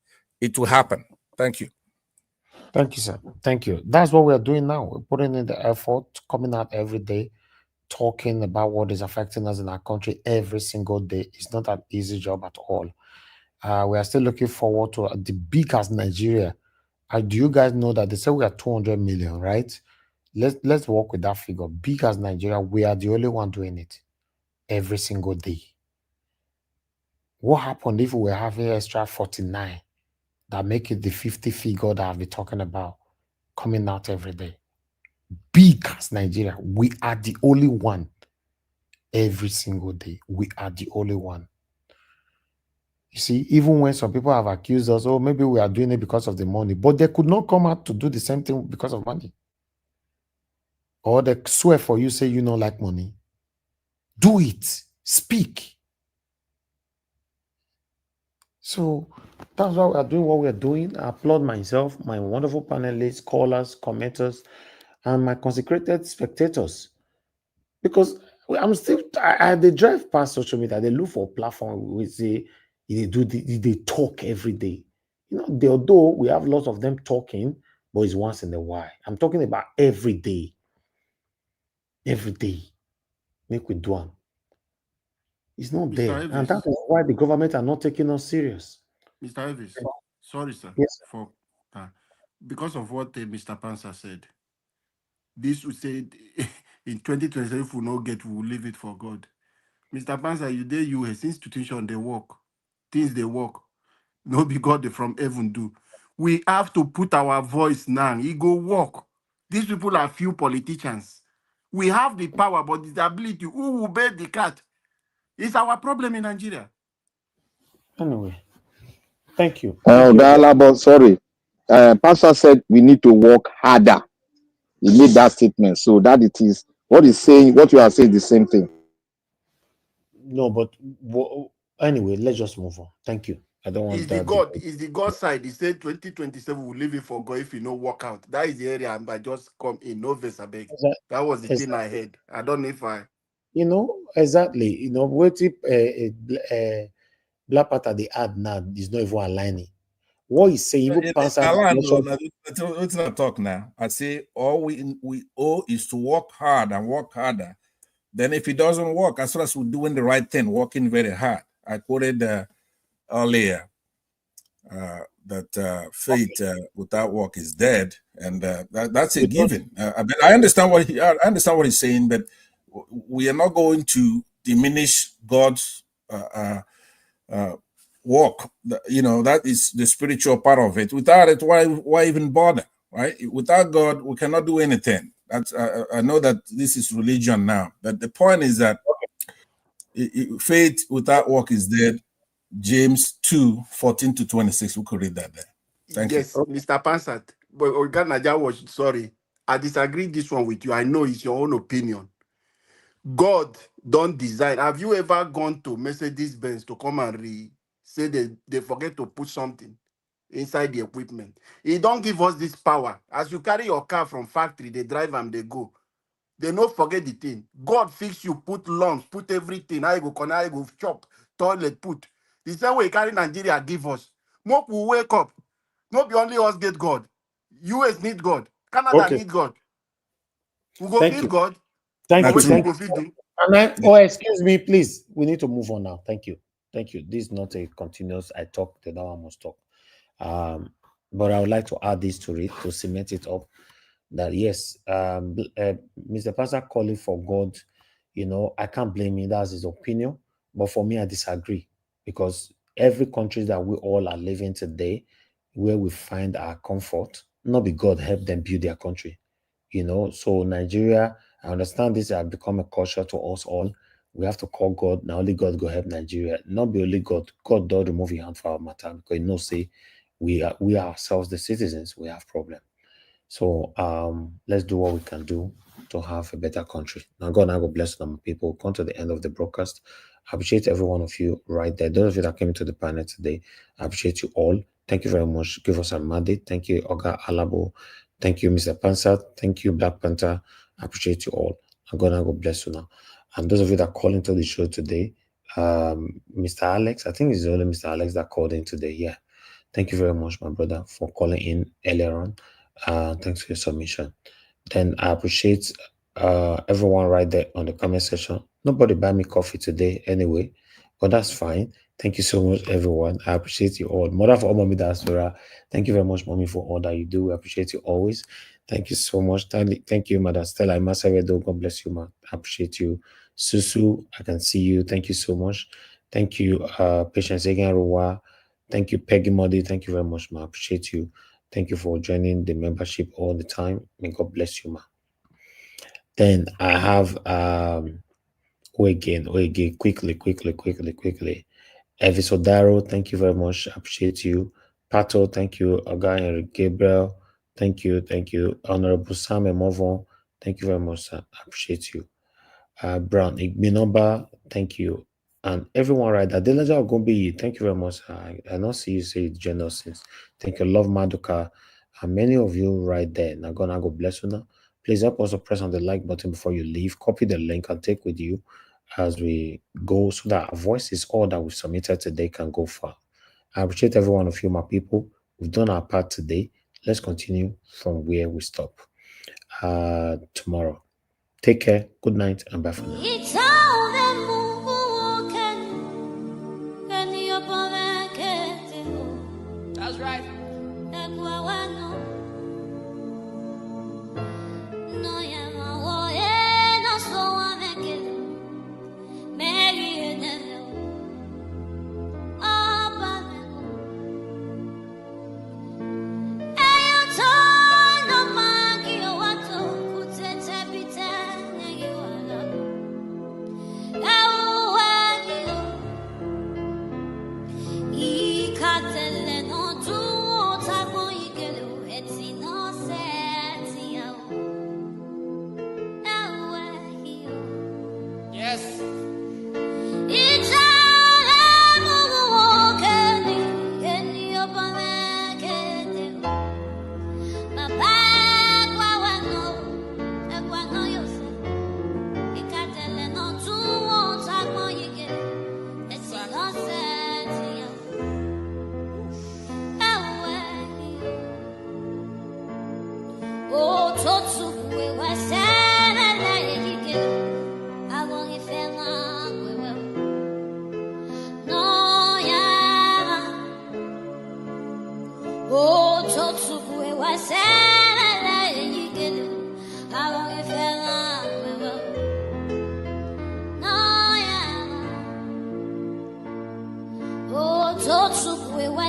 It will happen. Thank you. Thank you, sir. Thank you. That's what we are doing now. We're putting in the effort, coming out every day, talking about what is affecting us in our country every single day. It's not an easy job at all. We are still looking forward to the big as Nigeria. Do you guys know that they say we are 200 million, right? Let's work with that figure. Big as Nigeria, we are the only one doing it every single day. What happened if we were having extra 49 that make it the 50 figure that I've been talking about coming out every day? Big as Nigeria, we are the only one every single day. We are the only one. You see, even when some people have accused us, oh, maybe we are doing it because of the money, but they could not come out to do the same thing because of money. Or they swear for you, say you don't like money. Do it. Speak. So that's why we are doing what we are doing. I applaud myself, my wonderful panelists, callers, commenters, and my consecrated spectators. Because I'm still, they drive past social media, they look for a platform, we say, they talk every day. Although we have lots of them talking, but it's once in a while. I'm talking about every day. Every day. Make we do them. It's not Mr. there. Elvis. And that is why the government are not taking us serious. Mr. Elvis, sorry, sir. Yes. For because of what Mr. Pansa said. This would say in 2027, if we not get, we will leave it for God. Mr. Pansa, you there, US institution, they work. Things they work. No be God they from heaven do. We have to put our voice now. He go work. These people are few politicians. We have the power, but the ability. Who will bear the cat? It's our problem in Nigeria. Anyway, thank you. But sorry. Pastor said we need to work harder. He made that statement. So that it is what he's saying, what you are saying, the same thing. No, but anyway, let's just move on. Thank you. I don't want that. Is the God side. He said 2027 will leave it for God if you no work out. That is the area I just come in. No verse abeg. That was the thing I heard. I don't know if I. Exactly. What if Black Panther they add now is not even aligning. What he's saying, even Pansa. Let's not talk now. I say all we owe is to work hard and work harder. Then if it doesn't work, as long as we're doing the right thing, working very hard. I quoted earlier that faith without work is dead, and that's a given. I understand what he's saying, but we are not going to diminish God's work. That is the spiritual part of it. Without it, why even bother, right? Without God, we cannot do anything. That's I know that this is religion now, but the point is that faith without work is dead. James 2:14-26. We could read that there. Thank you. Mr. Pansat, but Naja was sorry. I disagree this one with you. I know it's your own opinion. God don't design. Have you ever gone to Mercedes-Benz to come and say they forget to put something inside the equipment? He don't give us this power. As you carry your car from factory, they drive and they go. They not forget the thing. God fix you, put lungs, put everything. I go chop, toilet, put. The same way carry Nigeria give us. More will wake up. Not be only us get God. US need God. Canada need God. We go need God. Thank you. Excuse me, please. We need to move on now. Thank you. Thank you. This is not a continuous. I talk, the now I must talk. But I would like to add this to it to cement it up. That yes, Mr. Pastor calling for God, I can't blame him. That's his opinion. But for me, I disagree, because every country that we all are living today, where we find our comfort, not be God help them build their country. So Nigeria, I understand this has become a culture to us all. We have to call God. Now only God go help Nigeria. Not be only God. God don't remove your hand for our matter, because say we ourselves, the citizens, we have problem. So let's do what we can do to have a better country. Now God bless them people. Come to the end of the broadcast. I appreciate every one of you right there. Those of you that came to the panel today, I appreciate you all. Thank Thank you very much. Give us a mandate. Thank you, Oga Alabo. Thank you, Mr. Panzer. Thank you, Black Panther. I appreciate you all. And God bless you now. And those of you that called into the show today, Mr. Alex, I think it's only Mr. Alex that called in today. Yeah. Thank you very much, my brother, for calling in earlier on. Thanks for your submission. Then I appreciate everyone right there on the comment section. Nobody buy me coffee today anyway, but that's fine. Thank you so much, everyone. I appreciate you all. Mother for all mommy diaspora. Thank you very much, mommy, for all that you do. We appreciate you always. Thank you so much. Thank you, Madam Stella Masaredo. God bless you, man. I appreciate you. Susu, I can see you. Thank you so much. Thank you, Patience Egan Rowa. Thank you, Peggy Modi. Thank you very much, ma. I appreciate you. Thank you for joining the membership all the time. May God bless you, ma. Then I have Wike, quickly. Evisodaro, thank you very much. I appreciate you. Pato, thank you. Oga Gabriel, thank you. Honorable Sam Emovon, thank you very much, sir. I appreciate you. Brown Igbinoba, thank you. And everyone right there, Delaja Ogumbi, thank you very much. I don't see you say general since. Thank you, Love Maduka, and many of you right there. Now, God bless you now. Please help also press on the like button before you leave. Copy the link and take with you as we go so that our voices, all that we've submitted today, can go far. I appreciate every one of you, my people. We've done our part today. Let's continue from where we stop tomorrow. Take care. Good night and bye for now. That's right.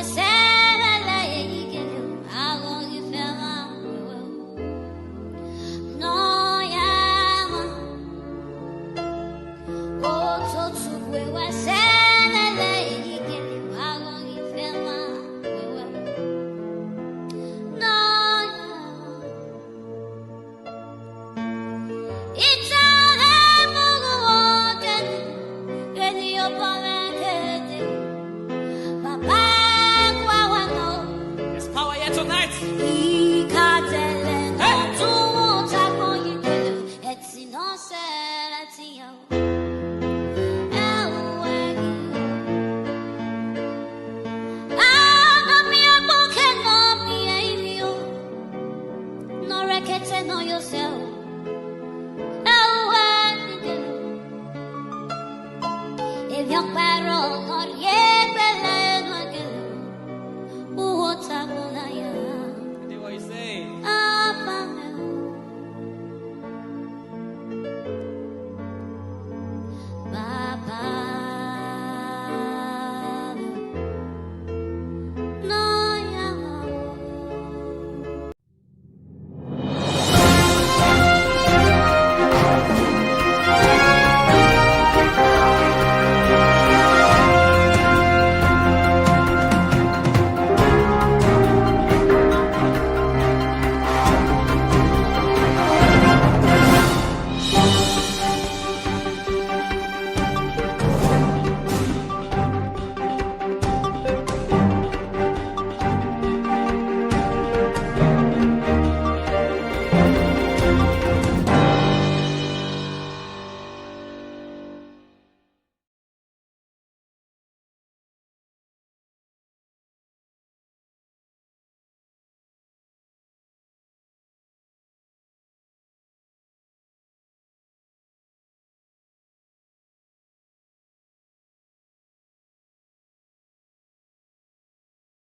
Oh,